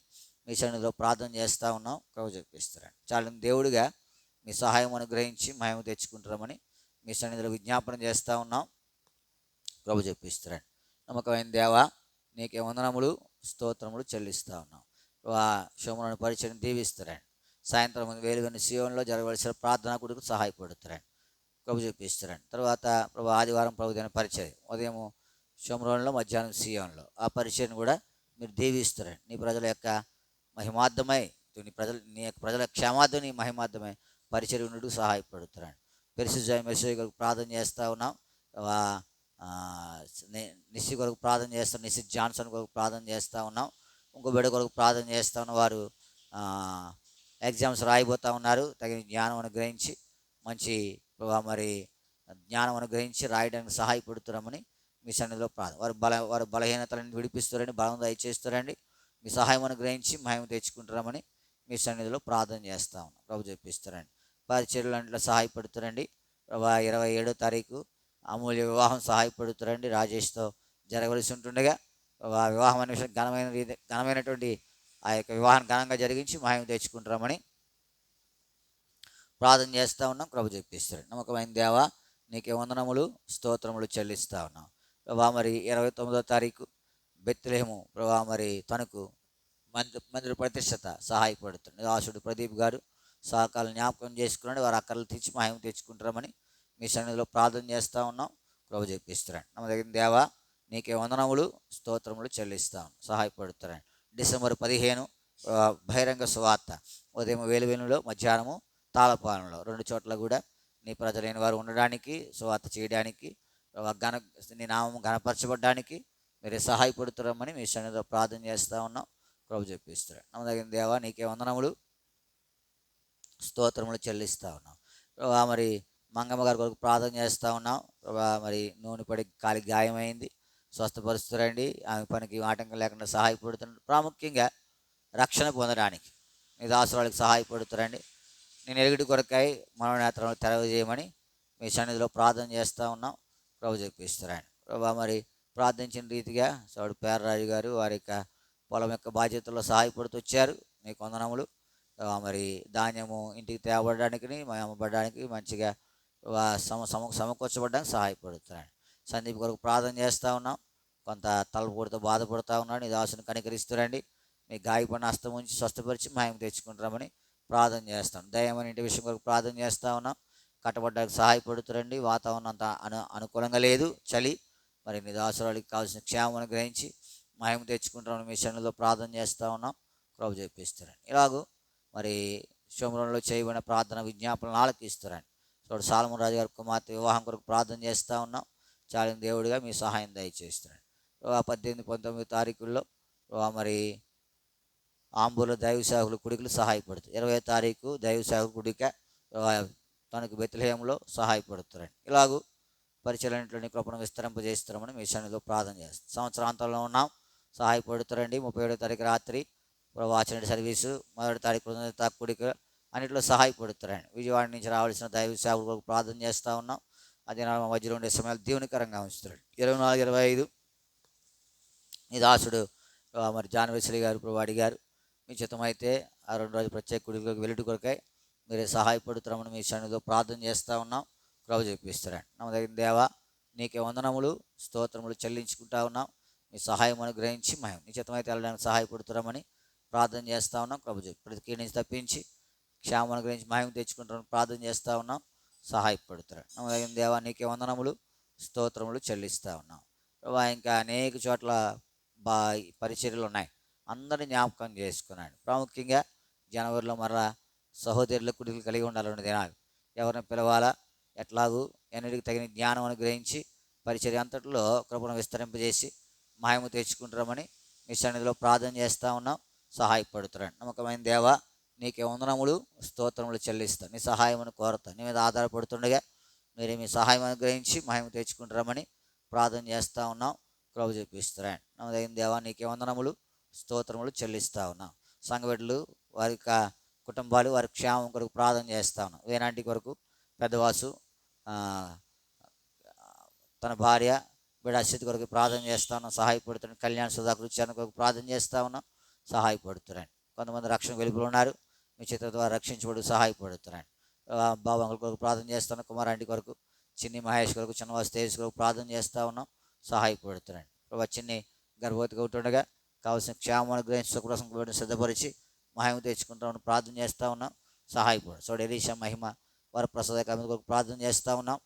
మీ సన్నిధిలో ప్రార్థన చేస్తూ ఉన్నాం. ప్రభు చెప్పిస్తారండి. చాలా దేవుడిగా మీ సహాయం అనుగ్రహించి మహిమ తెచ్చుకుంటామని మీ సన్నిధిలో విజ్ఞాపన చేస్తూ ఉన్నాం. ప్రభు చెప్పిస్తారండి. నమ్మకమైన దేవా నీకే వందనములు స్తోత్రములు చెల్లిస్తూ ఉన్నాం. షోమ్రోను పరిచయం దీవిస్తారండి. సాయంత్రం వేలుగని సియోన్లో జరగవలసిన ప్రార్థన కొడుకు సహాయపడుతారండి. ప్రభు చూపిస్తారండి. తర్వాత ప్రభు ఆదివారం ప్రభు దిన పరిచయం ఉదయం షోమ్రోన్లో, మధ్యాహ్నం సియోన్లో. ఆ పరిచయం కూడా మీరు దీవిస్తారండి. నీ ప్రజల యొక్క మహిమార్థమై, నీ యొక్క ప్రజల క్షేమార్థం నీ మహిమార్థమై పరిచయం నుండి సహాయపడుతారండి. పెరిసిజాయి మెస్సయ్య కొరకు ప్రార్థన చేస్తూ ఉన్నాం. నిస్సి కొరకు ప్రార్థన చేస్తాం. నిస్సి జాన్సన్ కొరకు ప్రార్థన చేస్తూ ఉన్నాం. ఇంకో బిడ్డ కొరకు ప్రార్థన చేస్తూ ఉన్న వారు ఎగ్జామ్స్ రాయిపోతూ ఉన్నారు. తగిన జ్ఞానం అనుగ్రహించి మంచి మరి జ్ఞానం అనుగ్రహించి రాయడానికి సహాయపడుతున్నామని మీ సన్నిధిలో ప్రార్థన. వారి బలహీనతలను విడిపిస్తారని, బలం దయచేస్తారండి. మీ సహాయం అనుగ్రహించి మహిమ తెచ్చుకుంటారమని మీ సన్నిధిలో ప్రార్థన చేస్తూ ఉన్నాం. ప్రభు చెప్పిస్తారండి. పరిచర్యలంట్లో సహాయపడుతారండి. 27వ తారీఖు అమూల్య వివాహం సహాయపడుతారండి. రాజేష్తో జరగవలసి ఉంటుండగా వివాహం అనే విషయం ఘనమైనటువంటి ఆ యొక్క వివాహాన్ని ఘనంగా జరిగించి మహిమ తెచ్చుకుంటామని ప్రార్థన చేస్తూ ఉన్నాం. ప్రభు చెప్పిస్తాడు. నమ్మకమైన దేవా నీకే వందనములు స్తోత్రములు చెల్లిస్తూ ఉన్నాం. ప్రభా మరి 29వ తారీఖు బెత్లెహేము ప్రభా మరి తనకు మందిర ప్రతిష్టత సహాయపడుతుంది. దాసుడు ప్రదీప్ గారు సహకారం జ్ఞాపకం చేసుకున్నాడు. వారు అక్కర్లు తెచ్చి మహిమ తెచ్చుకుంటారమని మీ సన్నిధిలో ప్రార్థన చేస్తూ ఉన్నాం. ప్రభు చెప్పిస్తాడు. నమ్మదగిన దేవా నీకే వందనములు స్తోత్రములు చెల్లిస్తాం. సహాయపడుతారని డిసెంబర్ 15 బహిరంగ సువార్త ఉదయం వేలువెనులో, మధ్యాహ్నము తాళపాలెంలో 2 చోట్ల కూడా నీ ప్రజలైన వారు ఉండడానికి, సువార్త చేయడానికి, నీ నామం ఘనపరచబడడానికి మీరు సహాయపడుతారమని మీ సన్నిధిలో ప్రార్థన చేస్తూ ఉన్నాం. ప్రభు చెప్పిస్తాడు. నమ్మదగిన దేవా నీకే వందనములు స్తోత్రములు చెల్లిస్తూ ఉన్నాం. ప్రభా మరి మంగమ్మ గారి కొరకు ప్రార్థన చేస్తూ ఉన్నాం. ప్రభా మరి నూనె పడి కాలి గాయమైంది, స్వస్థపరుస్తారండి. ఆమె పనికి ఆటంకం లేకుండా సహాయపడుతున్నారు. ప్రాముఖ్యంగా రక్షణ పొందడానికి నీ దాసురాలకు సహాయపడుతారండి. నేను ఎరుగుడి కొరకై మనోనేత్రంలో తెరవజేయమని మీ సన్నిధిలో ప్రార్థన చేస్తూ ఉన్నాం. ప్రభు చెప్పిస్తారండి. ప్రభా మరి ప్రార్థించిన రీతిగా సోడు పేర్రాజు గారు వారి యొక్క పొలం యొక్క బాధ్యతల్లో సహాయపడుతూ వచ్చారు. మీకు వందనములు. మరి ధాన్యము ఇంటికి తేవడానికి, అమ్మబడడానికి మంచిగా సమకూర్చబడడానికి సహాయపడుతున్నాడు. సందీప్ కొరకు ప్రార్థన చేస్తూ ఉన్నాం. కొంత తలపోటుతో బాధపడుతూ ఉన్నాడు. నీ దాసుని కనికరిస్తురండి. మీ గాయపడిన హస్తం ఉంచి స్వస్థపరిచి మహిమ తెచ్చుకుంటామని ప్రార్థన చేస్తాం. దయమని ఇంటి విషయం కొరకు ప్రార్థన చేస్తూ ఉన్నాం. కట్టబడ్డానికి సహాయపడుతురండి. వాతావరణం అంతా అనుకూలంగా లేదు, చలి. మరి నీ దాసురాలకి కావాల్సిన క్షేమం అనుగ్రహించి మహిమ తెచ్చుకుంటామని మీ సన్నిధిలో ప్రార్థన చేస్తూ ఉన్నాం. ప్రభు చెప్పిస్తారండి. ఇలాగూ మరి షోమ్రోన్లో చేయబడిన ప్రార్థన విజ్ఞాపనలు ఆలకిస్తారండి. చూడు సాలమన్ రాజు గారి కుమార్తె వివాహం కొరకు ప్రార్థన చేస్తూ ఉన్నాం. చాలిన దేవుడిగా మీ సహాయం దయచేస్తున్నాడు. 18, 19 తారీఖుల్లో మరి ఆంబూర్లో దైవ సేవకులు కుడికలు సహాయపడుతుంది. 20వ తారీఖు దైవ సేవకులు కుడిక తనకు బెత్లెహేములో సహాయపడుతారండి. ఇలాగూ పరిచయాలన్నింటిలోని కృపను విస్తరింపజేస్తామని మీ సన్నిధిలో ప్రార్థన చేస్తాం. సంవత్సరాంతంలో ఉన్నాం, సహాయపడుతారండి. 37వ తారీఖు రాత్రి వాచనటి సర్వీసు, 1వ తారీఖు కుడిక అన్నింటిలో సహాయపడుతారండి. విజయవాడ నుంచి రావాల్సిన దైవ సేవకులకు ప్రార్థన చేస్తూ ఉన్నాం. అది నా మధ్యలో ఉండే సమయాలు దీవెనకరంగా ఉంచుతారండి. 24, 25 ఈ దాసుడు మరి జాన్ వెస్లీ గారు ప్రభు అడిగారు, మీ చిత్తమైతే ఆ 2 రోజులు ప్రత్యేక కుడిలోకి వెళ్ళుట కొరకై మీరే సహాయపడుతున్నామని మీ సన్నిధిలో ప్రార్థన చేస్తూ ఉన్నాం. ప్రభు చెప్పిస్తారండి. నమ్మదగిన దేవా నీకే వందనములు స్తోత్రములు చెల్లించుకుంటా ఉన్నాం. మీ సహాయం అనుగ్రహించి మహిమ నీ చిత్తమైతే వెళ్ళడానికి సహాయపడుతున్నామని ప్రార్థన చేస్తూ ఉన్నాం. ప్రభు చెప్పి ప్రతి కీడు నుంచి తప్పించి క్షేమం అనుగ్రహించి మహిమ తెచ్చుకుంటామని ప్రార్థన చేస్తూ ఉన్నాం. సహాయపడుతున్నాడు. నమ్మదగిన దేవా నీకే వందనములు స్తోత్రములు చెల్లిస్తూ ఉన్నాం. ప్రభు ఇంకా అనేక చోట్ల పరిచర్యలు ఉన్నాయి. అందరినీ జ్ఞాపకం చేసుకున్నాడు. ప్రాముఖ్యంగా జనవరిలో మరలా సహోదరుల కుడిలు కలిగి ఉండాలన్న దినాలు ఎవరిని పిలవాలా, ఎట్లాగూ ఎన్నిటికి తగిన జ్ఞానం అనుగ్రహించి పరిచర్య అంతట్లో కృపను విస్తరింపజేసి మహిమ తెచ్చుకుంటామని మీ సన్నిధిలో ప్రార్థన చేస్తూ ఉన్నాం. సహాయపడుతున్నాడు. నమ్మకమైన దేవా నీకే వందనములు స్తోత్రములు చెల్లిస్తా. నీ సహాయమును కోరతా. నీ మీద ఆధారపడుతుండగా మీరు మీ సహాయం అనుగ్రహించి మహిమ తెచ్చుకుంటారమని ప్రార్థన చేస్తూ ఉన్నాం. ప్రభు చెప్పిస్తున్నాడు. నమ్మదగిన దేవా నీకే వందనములు స్తోత్రములు చెల్లిస్తూ ఉన్నాం. సంఘబిడ్డలు వారి కుటుంబాలు వారి క్షేమం కొరకు ప్రార్థన చేస్తూ ఉన్నాం. వేనాంటి కొరకు పెద్దవాసు తన భార్య బిడ్డ అస్థితి కొరకు ప్రార్థన చేస్తూ ఉన్నాం. సహాయపడుతున్నాను. కళ్యాణ సుధాకర్ ఉచ్చారణ కొరకు ప్రార్థన చేస్తూ ఉన్నాం. సహాయపడుతున్నాను. కొంతమంది రక్షణ వెలుపులు ఉన్నారు. మీ చిత్ర ద్వారా రక్షించబడి సహాయపడుతున్నాను. బాబు అంకుల్ కొరకు ప్రార్థన చేస్తున్నాం. కుమారాంటి కొరకు, చిన్ని మహేష్ కొరకు, చిన్నవాసు తేజస్ కొరకు ప్రార్థన చేస్తూ ఉన్నాం. సహాయపడుతున్నాను. ప్రభు చిన్ని గర్భవతిగా ఉంటుండగా కావాల్సిన క్షేమం అనుగ్రహించి సుఖప్రసం సిద్ధపరిచి మహిమ తెచ్చుకుంటామని ప్రార్థన చేస్తూ ఉన్నాం. సహాయపడు. చూడ ఎలీషా మహిమ వారి ప్రసాద కమిటీ కొరకు ప్రార్థన చేస్తూ ఉన్నాం.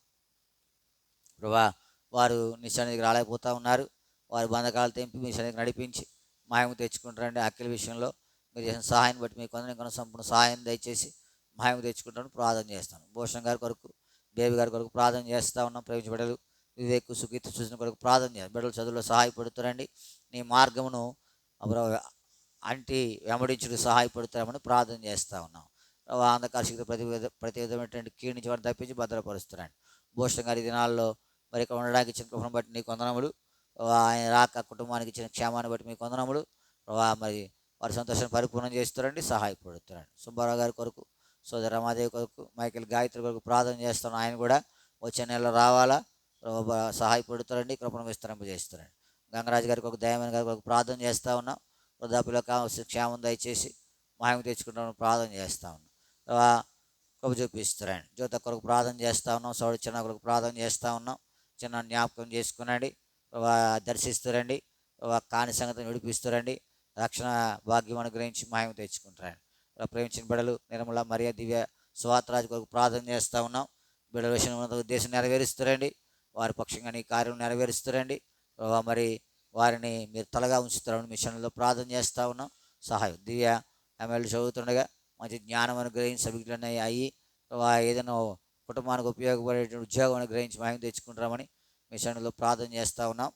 ప్రభా వారు నీ సన్నిధికి రాలేకపోతూ ఉన్నారు. వారి బంధకాలు తెంపి మీ సన్నిధికి నడిపించి మహిమ తెచ్చుకుంటారండి. అఖిల విషయంలో మీరు చేసిన సహాయాన్ని బట్టి మీకు కొందరు సంపూర్ణ సహాయం దయచేసి మహిమ తెచ్చుకుంటామని ప్రార్థన చేస్తాను. భూషణ్ గారి కొరకు, బేబీ గారి కొరకు ప్రార్థన చేస్తూ ఉన్నాం. ప్రేమించి బిడ్డలు వివేక్ సుఖిత్ సూచన కొరకు ప్రార్థన చేయాలి. బిడ్డలు చదువులో సహాయపడుతారండి. నీ మార్గమును వెంబడించుడు సహాయపడుతామని ప్రార్థన చేస్తూ ఉన్నాం. అంధకార శక్తి ప్రతి విధమైనటువంటి కీడు నుంచి వారిని తప్పించి భద్రపరుస్తున్నాడు. భూషణ్ గారి దినాల్లో మరి ఇక్కడ ఉండడానికి ఇచ్చిన కృపను బట్టి నీకు వందనములు. ఆయన రాక కుటుంబానికి ఇచ్చిన క్షేమాన్ని బట్టి మీకు వందనములు. మరి వారి సంతోషాన్ని పరిపూర్ణం చేస్తారండి. సహాయపడుతున్నాడు. సుబ్బారావు గారి కొరకు, సోదర రమాదేవి కొరకు, మైకేల్ గాయత్రి కొరకు ప్రార్థన చేస్తున్నాను. ఆయన కూడా వచ్చే నెలలో రావాలా. సహాయపడుతారండి. కృపను విస్తరింపజేస్తారండి. గంగరాజు గారి కొరకు, దయామణి గారి కొరకు ప్రార్థన చేస్తూ ఉన్నాం. వృద్ధాపిలో కావాల్సిన క్షేమం దయచేసి మహిమ తెచ్చుకుంటామని ప్రార్థన చేస్తూ ఉన్నాం. కృప చూపిస్తారండి. జ్యోత కొరకు ప్రార్థన చేస్తూ ఉన్నాం. సౌడి చిన్న కొరకు ప్రార్థన చేస్తూ ఉన్నాం. చిన్న జ్ఞాపకం చేసుకునండి. దర్శిస్తారండి. కాని సంగతిని విడిపిస్తారండి. రక్షణ భాగ్యం అనుగ్రహించి మహిమ తెచ్చుకుంటారండి. ప్రేమించిన బిడ్డలు నిర్మల మరియ దివ్య సువార్తరాజు కొరకు ప్రార్థన చేస్తూ ఉన్నాం. బిడ్డల విషయంలో ఉద్దేశం నెరవేరుస్తారండి. వారి పక్షంగా నీ కార్యం నెరవేరుస్తారండి. మరి వారిని మీరు తలగా ఉంచుతారని మిషన్లో ప్రార్థన చేస్తూ ఉన్నాం. సహాయం దివ్య ఎమ్మెల్యే చదువుతుండగా మంచి జ్ఞానం అనుగ్రహించి సభ్యులనే అయ్యి ఏదైనా కుటుంబానికి ఉపయోగపడే ఉద్యోగం అనుగ్రహించి మహిమ తెచ్చుకుంటామని మిషన్లో ప్రార్థన చేస్తూ ఉన్నాం.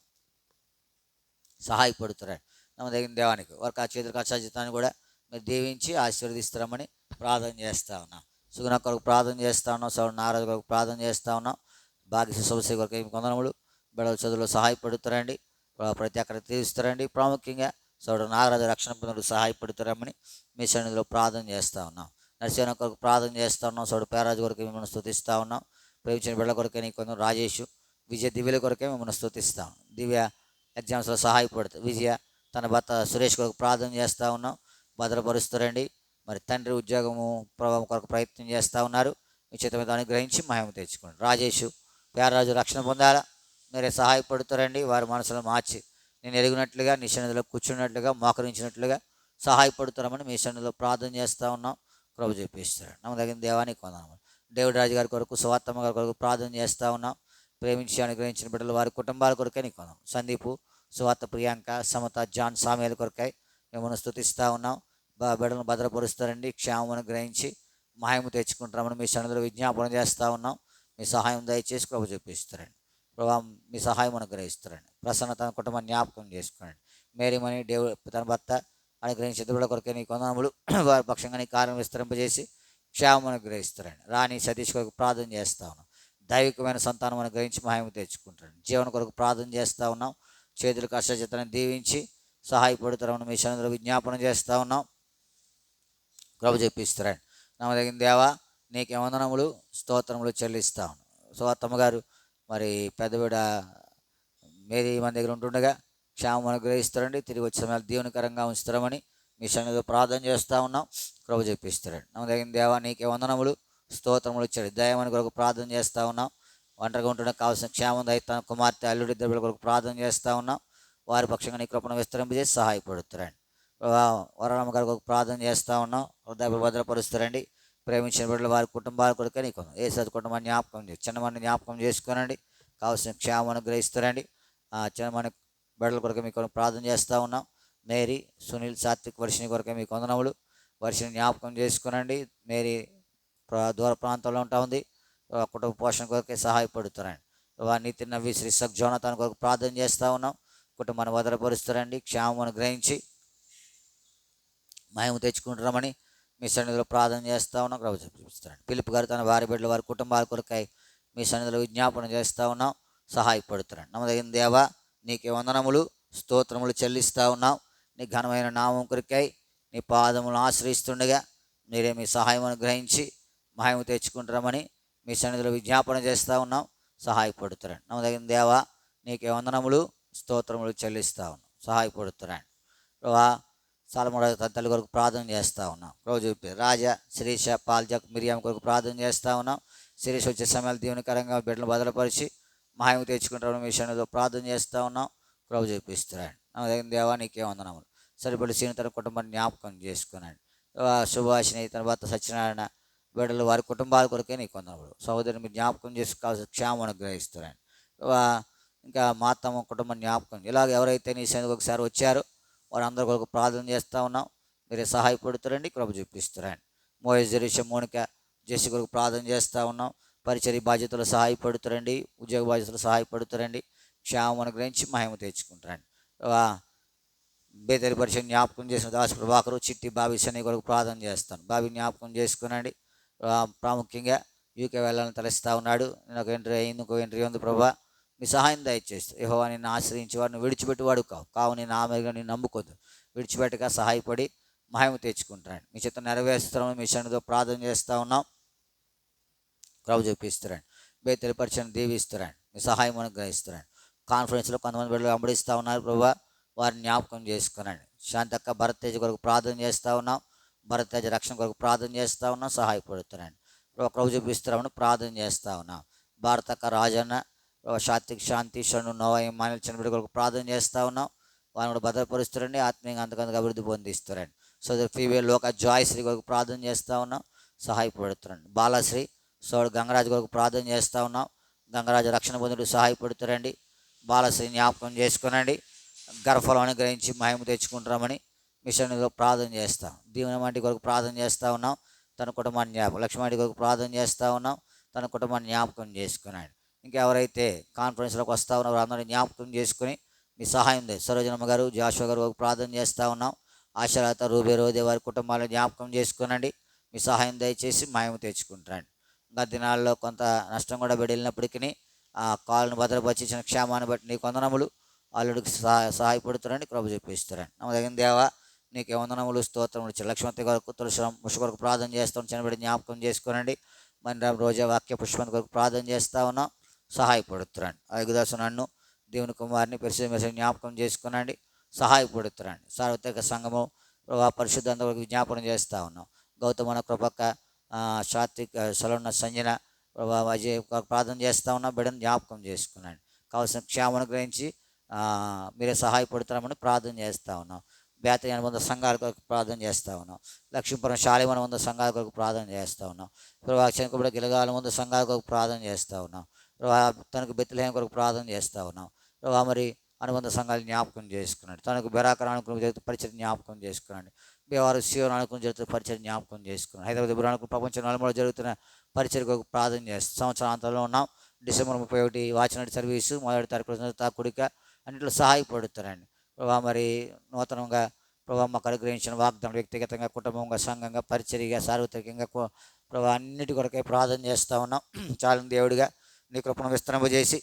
సహాయపడుతున్నాడు. నమ్మదగిన దేవానికి వారికి ఆ చేతులకు అసాధ్యతను కూడా మీరు దీవించి ఆశీర్వదిస్తారమని ప్రార్థన చేస్తూ ఉన్నాం. సుగుణ కొరకు ప్రార్థన చేస్తూ ఉన్నాం. సౌడు నారాజు కొరకు ప్రార్థన చేస్తూ ఉన్నాం. భాగ్య సమస్య కొరకు ఏమి కొందనములు బిడ్డల చదువులో సహాయపడుతారండి. ప్రతి అక్కడ తీరుస్తారండి. ప్రాముఖ్యంగా సౌడు నాగరాజు రక్షణ పొందుకు సహాయపడుతారమని మీ సన్నిధిలో ప్రార్థన చేస్తూ ఉన్నాం. నరసింహ కొరకు ప్రార్థన చేస్తూ ఉన్నాం. సౌడు పేరాజు కొరకు మిమ్మల్ని స్తుతిస్తూ ఉన్నాం. ప్రేమించిన బిడ్డల కొరకే నీ కొందరు రాజేష్ విజయ దివ్యల కొరకే మిమ్మల్ని స్తుతిస్తాం. దివ్య ఎగ్జామ్స్లో సహాయపడుతుంది. విజయ తన భర్త సురేష్ కొరకు ప్రార్థన చేస్తూ ఉన్నాం. భద్రపరుస్తారండి. మరి తండ్రి ఉద్యోగము ప్రభావం కొరకు ప్రయత్నం చేస్తూ ఉన్నారు. మీ చేత మీద అనుగ్రహించి మహిమ తెచ్చుకోండి. రాజేష్ పేరాజు రక్షణ పొందాలా. మీరే సహాయపడుతారండి. వారి మనసులో మార్చి నేను ఎరిగినట్లుగా నీ సన్నిధిలో కూర్చున్నట్లుగా మోకరించినట్లుగా సహాయపడుతారమని మీ సన్నిధిలో ప్రార్థన చేస్తూ ఉన్నాం. ప్రభు చెప్పిస్తాడు. నమ్మదగిన దేవానికి వందనములు. డేవిడ్ రాజు గారి కొరకు, సువార్తమ్మ గారి కొరకు ప్రార్థన చేస్తూ ఉన్నాం. ప్రేమించి అనుగ్రహించిన బిడ్డలు వారి కుటుంబాల కొరకే నీకు వందనం. సందీపు, సువార్త, ప్రియాంక, సమత, జాన్, సామేల కొరకై మిమ్మల్ని స్తుతిస్తూ ఉన్నాం. బిడ్డలను భద్రపరుస్తారండి. క్షేమం అనుగ్రహించి మహిమ తెచ్చుకుంటామని మీ సన్నిధిలో విజ్ఞాపన చేస్తూ ఉన్నాం. మీ సహాయం దయచేసి ప్రభు చూపిస్తారండి. ప్రభావ మీ సహాయం అనుగ్రహిస్తారండి. ప్రసన్న తన కుటుంబాన్ని జ్ఞాపకం చేసుకోండి. మేరీమణి తన భర్త అనుగ్రహించి బిడ్డల కొరకే నీ కొందనములు. వారి పక్షంగా నీ కార్యం విస్తరింపజేసి క్షేమం అనుగ్రహిస్తారండి. రాణి సతీష్ కొరకు ప్రార్థన చేస్తూ ఉన్నాం. దైవికమైన సంతానం అనుగ్రహించి మహిమ తెచ్చుకుంటారండి. జీవన కొరకు ప్రార్థన చేస్తూ ఉన్నాం. చేతులకు అష్టచితను దీవించి సహాయపడుతారని మీ సన్నిధిలో విజ్ఞాపన చేస్తూ ఉన్నాం. ప్రభు చెప్పిస్తారండి. నమ్మదగిన దేవా నీకే వందనములు స్తోత్రములు చెల్లిస్తా ఉన్నాం. సువార్తమ్మ గారు మరి పెద్దవిడ మేరీ మన దగ్గర ఉంటుండగా క్షేమం అనుగ్రహిస్తారండి. తిరిగి వచ్చే సమయాలు దీవెనకరంగా ఉంచుతారమని మీ సన్నిధిలో ప్రార్థన చేస్తూ ఉన్నాం. కృప చూపిస్తారండి. నమ్మదగిన దేవా నీకే వందనములు, స్తోత్రములు ఇచ్చాడు. దయమని కొరకు ప్రార్థన చేస్తూ ఉన్నాం. ఒంటరిగా ఉంటుండే కావాల్సిన క్షేమం దయత కుమార్తె అల్లుడి ఇద్దరు కొరకు ప్రార్థన చేస్తూ ఉన్నాం. వారి పక్షంగా నీ కృపను విస్తరింపజేసి సహాయపడుతారండి. వరలమ్మ గారి కొరకు ప్రార్థన చేస్తూ ఉన్నాం. హృదయ భద్రపరుస్తారండి. ప్రేమించిన బిడ్డలు వారి కుటుంబాల కొరకే నీకు ఏ సది కుటుంబాన్ని జ్ఞాపకం చేసి చిన్నవాడిని జ్ఞాపకం చేసుకోనండి. కావాల్సిన క్షేమం అనుగ్రహిస్తారండి. చిన్నవాడిని బిడ్డల కొరకు మీకు ప్రార్థన చేస్తూ ఉన్నాం. మేరీ, సునీల్, సాత్విక్, వర్షిని కొరకే మీకు వందనములు. వర్షిని జ్ఞాపకం చేసుకునండి. మేరీ దూర ప్రాంతంలో ఉంటా ఉంది. కుటుంబ పోషణ కొరకే సహాయపడుతారండి. నీతి నవ్వి శ్రీ సక్ జోనతాన్ కొరకు ప్రార్థన చేస్తూ ఉన్నాం. కుటుంబాన్ని భద్రపరుస్తారండి. క్షేమం అనుగ్రహించి మహిమ తెచ్చుకుంటున్నామని మీ సన్నిధిలో ప్రార్థన చేస్తూ ఉన్నాం. కృప చూపిస్తారండి. పిలుపు గారు తన భార్య బిడ్డల వారి కుటుంబాల కొరకై మీ సన్నిధిలో విజ్ఞాపన చేస్తూ ఉన్నాం. సహాయపడుతున్నాడు. నమ్మదగిన దేవా నీకే వందనములు, స్తోత్రములు చెల్లిస్తూ ఉన్నాం. నీ ఘనమైన నామం కొరకై నీ పాదములను ఆశ్రయిస్తుండగా మీరే మీ సహాయం అనుగ్రహించి మహిమ తెచ్చుకుంటారమని మీ సన్నిధిలో విజ్ఞాపన చేస్తూ ఉన్నాం. సహాయపడుతున్నాడు. నమ్మదగిన దేవా నీకే వందనములు, స్తోత్రములు చెల్లిస్తూ ఉన్నాం. సహాయపడుతున్నాడు. ప్రభా సాలమోడ తల్లి కొరకు ప్రార్థన చేస్తూ ఉన్నాం. రోజు రాజా, శిరీష, పాల్జక్, మిరియాం కొరకు ప్రార్థన చేస్తూ ఉన్నాం. శిరీష వచ్చే సమయాలు దీవెనకరంగా బిడ్డలు భద్రపరిచి మహిమ తెచ్చుకుంటామని మీ సన్నిధిలో ప్రార్థన చేస్తూ ఉన్నాం. ప్రభు చూపిస్తున్నాడు. నమ్మదగిన దేవా నీకే వందనములు. సరిపడి సీని తన కుటుంబాన్ని జ్ఞాపకం చేసుకున్నాడు. సుభాషిని తన భర్త సత్యనారాయణ బిడ్డలు వారి కుటుంబాల కొరకే నీకు వందనములు. సహోదరుని మీరు జ్ఞాపకం చేసుకోవాల్సిన క్షేమం అనుగ్రహిస్తున్నాడు. ఇంకా మా అత్తమ్మ కుటుంబం జ్ఞాపకం ఇలాగ ఎవరైతే నీ సన్నిధికి ఒకసారి వచ్చారో వారందరి కొరకు ప్రార్థన చేస్తూ ఉన్నాం. మీరే సహాయపడుతారండి. కృప చూపిస్తారండి. మోయస్, జెరీష, మోనిక, జెస్సి కొరకు ప్రార్థన చేస్తూ ఉన్నాం. పరిచర్య బాధ్యతలు సహాయపడుతారండి. ఉద్యోగ బాధ్యతలు సహాయపడుతారండి. క్షేమం అనుగ్రహించి మహిమ తెచ్చుకుంటారండి. బేతరి పరిచయం జ్ఞాపకం చేసిన దాసు ప్రభాకరు, చిట్టి, బాబీ, శని కొరకు ప్రార్థన చేస్తాను. బాబీ జ్ఞాపకం చేసుకునండి. ప్రాముఖ్యంగా యూకే వెళ్ళాలని తలస్తూ ఉన్నాడు. నేను ఒక ఎంట్రీ అయింది, ఇంకో ఎంట్రీ ఉంది. ప్రభా మీ సహాయం దయచేస్తూ యెహోవా నిన్ను ఆశ్రయించి వారిని విడిచిపెట్టువాడు కావు నేను ఆమెగా నేను నమ్ముకోదు. విడిచిపెట్టగా సహాయపడి మహిమ తెచ్చుకుంటాను. మీ చిత్తం నెరవేరుస్తామని మీ సన్నిధిలో ప్రార్థన చేస్తూ ఉన్నాం. కృప చూపిస్తారండి. బేతరి పరిచయం దీవిస్తారండి. మీ సహాయం అనుగ్రహిస్తారండి. కాన్ఫరెన్స్లో కొంతమంది బిడ్డలు వెంబడిస్తూ ఉన్నారు. ప్రభా వారిని జ్ఞాపకం చేసుకున్నాండి. శాంతక్క, భరతేజ కొరకు ప్రార్థన చేస్తూ ఉన్నాం. భరతేజ రక్షణ కొరకు ప్రార్థన చేస్తూ ఉన్నాం. సహాయపడుతున్నాండి. కృప చూపిస్తామని ప్రార్థన చేస్తూ ఉన్నాం. భారతక్క, రాజన్న, సాత్విక్, శాంతి, షణు, నోవయం, మానవ చిన్న బిడ్డ కొరకు ప్రార్థన చేస్తూ ఉన్నాం. వారిని కూడా భద్రపరుస్తారండి. ఆత్మీయంగా అంతకంతగా అభివృద్ధి పొందిస్తారండి. సోదరు ఫీవే లోక జాయశ్రీ కొరకు ప్రార్థన చేస్తూ ఉన్నాం. సహాయపడుతున్నాండి. బాలశ్రీ, సోడు గంగరాజు కొరకు ప్రార్థన చేస్తూ ఉన్నాం. గంగరాజు రక్షణ పొందుడు సహాయపడుతారండి. బాలశ్రీ జ్ఞాపకం చేసుకునండి. గర్భఫలం అనుగ్రహించి మహిమ తెచ్చుకుంటామని మిషన్లో ప్రార్థన చేస్తాం. దీవెనమాటి కొరకు ప్రార్థన చేస్తూ ఉన్నాం. తన కుటుంబాన్ని జ్ఞాపకం, లక్ష్మాటి కొరకు ప్రార్థన చేస్తూ ఉన్నాం. తన కుటుంబాన్ని జ్ఞాపకం చేసుకున్నాడు. ఇంకెవరైతే కాన్ఫరెన్స్లోకి వస్తూ ఉన్నారో వారందరినీ జ్ఞాపకం చేసుకుని మీ సహాయం లేదు. సరోజనమ్మ గారు, జాషువా గారు ప్రార్థన చేస్తూ ఉన్నాం. ఆశలత, రూబే, రోదే వారి కుటుంబాలను జ్ఞాపకం చేసుకునండి. మీ సహాయం దయచేసి మహిమ తెచ్చుకుంటాడు. గత దినాల్లో కొంత నష్టం కూడా వెళ్ళినప్పటికీ ఆ కాళ్ళను భద్రపరిచిన క్షేమాన్ని బట్టి నీకు వందనములు. అల్లుడికి సహాయపడుతారని కృప చూపిస్తారండి. నమ్మదగిన దేవా నీకే వందనములు, స్తోత్రములు. లక్ష్మణి కొరకు, తులసిరాం, ముష కొరకు ప్రార్థన చేస్తాం. చిన్నబడి జ్ఞాపకం చేసుకోనండి. మన రోజా వాక్య పుష్పంతి కొరకు ప్రార్థన చేస్తూ ఉన్నాం. సహాయపడుతారండి. ఐగుదాసు నన్ను, దేవుని కుమార్ని పరిశుద్ధ జ్ఞాపకం చేసుకునండి. సహాయపడుతారండి. సార్వత్రిక సంఘము పరిశుద్ధంత వరకు జ్ఞాపకం చేస్తూ ఉన్నాం. గౌతమన, కృపక్క, సాత్విక్, సలోన్న, సంజన, అజయ్ ప్రార్థన చేస్తూ ఉన్నాం. బిడ్డను జ్ఞాపకం చేసుకున్నాండి. కావాల్సిన క్షేమను గ్రహించి మీరే సహాయపడుతున్నామని ప్రార్థన చేస్తూ ఉన్నాం. బేతని అనుబంధ సంఘాల కొరకు ప్రార్థన చేస్తూ ఉన్నాం. లక్ష్మీపురం శాలిమ అనుబంధ సంఘాల కొరకు ప్రార్థన చేస్తూ ఉన్నాం. చెనకబడి గిలగాల ముందు సంఘాల కొరకు ప్రార్థన చేస్తూ ఉన్నాం. తనకు బెత్లెహేము కొరకు ప్రార్థన చేస్తూ ఉన్నాం. మరి అనుబంధ సంఘాలు జ్ఞాపకం చేసుకున్నాడు. తనకు బెరాకర్ అనుకుని జరుగుతూ పరిచయం జ్ఞాపకం చేసుకున్నాడు. వారు శివను అనుకుని జరుగుతున్న పరిచయం జ్ఞాపకం చేసుకున్నాడు. హైదరాబాద్ బురానికి ప్రపంచం నలుమూల జరుగుతున్న పరిచయం కొరకు ప్రార్థన చేస్తాం. సంవత్సరాంతంలో ఉన్నాం. డిసెంబర్ 31 వాచినట్టు సర్వీసు, మొదటి తారీఖు కుడిక అన్నింటిలో సహాయపడుతారండి. మరి నూతనంగా మాకు అనుగ్రహించిన వాగ్దానం వ్యక్తిగతంగా, కుటుంబంగా, సంఘంగా, పరిచర్యగా, సార్వత్రికంగా అన్నిటి కొరకే ప్రార్థన చేస్తూ ఉన్నాం. చాలని దేవుడిగా నీ కృపను విస్తరింపజేసి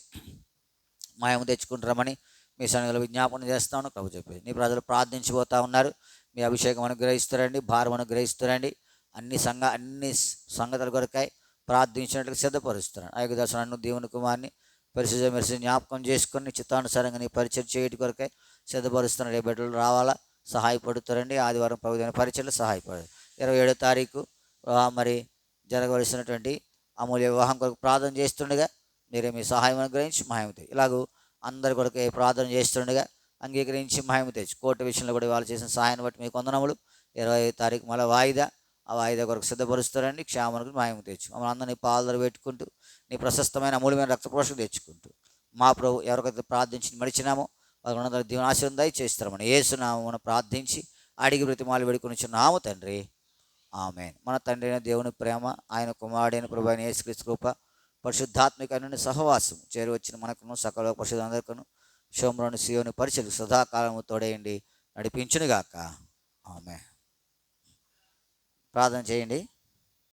మహిమ తెచ్చుకుంటారమని మీ సన్నిధిలో విజ్ఞాపన చేస్తా ఉన్నాం. కబు చెప్పి నీ ప్రజలు ప్రార్థించిపోతూ ఉన్నారు. మీ అభిషేకం అనుగ్రహిస్తారండి. భారం అనుగ్రహిస్తారండి. అన్ని సంగతుల కొరకై ప్రార్థించినట్లుగా సిద్ధపరుస్తున్నాను. ఐగుదాసు నన్ను, దేవుని కుమార్ని పరిశుద్ధ మెరిసి జ్ఞాపకం చేసుకుని చిత్తానుసారంగా నీ పరిచయం చేయటి కొరకై సిద్ధపరుస్తున్న బిడ్డలు రావాలా, సహాయపడుతారండి. ఆదివారం పవిత్రమైన పరిచయలు సహాయపడారు. 27వ తారీఖు మరి జరగవలసినటువంటి అమూల్య వివాహం కొరకు ప్రార్థన చేస్తుండగా మీరే మీ సహాయం అనుగ్రహించి మహిమ తెచ్చు. ఇలాగూ అందరి కొరకు ప్రార్థన చేస్తుండగా అంగీకరించి మహిమ తెచ్చు. కోర్టు విషయంలో కూడా వాళ్ళు చేసిన సహాయాన్ని బట్టి మీకు వందనములు. 25వ తారీఖు మళ్ళీ వాయిదా, ఆ వాయిదా కొరకు సిద్ధపరుస్తారండి. క్షేమానికి మహిమ తెచ్చు. మమ్మల్ని అందరినీ పాల్దర పెట్టుకుంటూ నీ ప్రశస్తమైన అమూల్యమైన రక్తపోషణ తెచ్చుకుంటూ మా ప్రభు ఎవరికైతే ప్రార్థించి మడిచినామో వాళ్ళ దీవనాశీర్వాదం దయచేస్తారమని యేసునామమున ప్రార్థించి అడిగి బ్రతిమాలు వేడుకొనిచున్నాము తండ్రి. ఆమేన్. మన తండ్రి అయిన దేవుని ప్రేమ, ఆయన కుమారుడైన ప్రభు అయిన యేసుక్రీస్తు కృప, పరిశుద్ధాత్మిక నుండి సహవాసం చేరువచ్చిన మనకును సకల పరిశుద్ధులందరికను షోమ్రోను సీయోని పరిచయలు సదాకాలము తోడేయండి నడిపించునుగాక. ఆమేన్. ప్రార్థన చేయండి.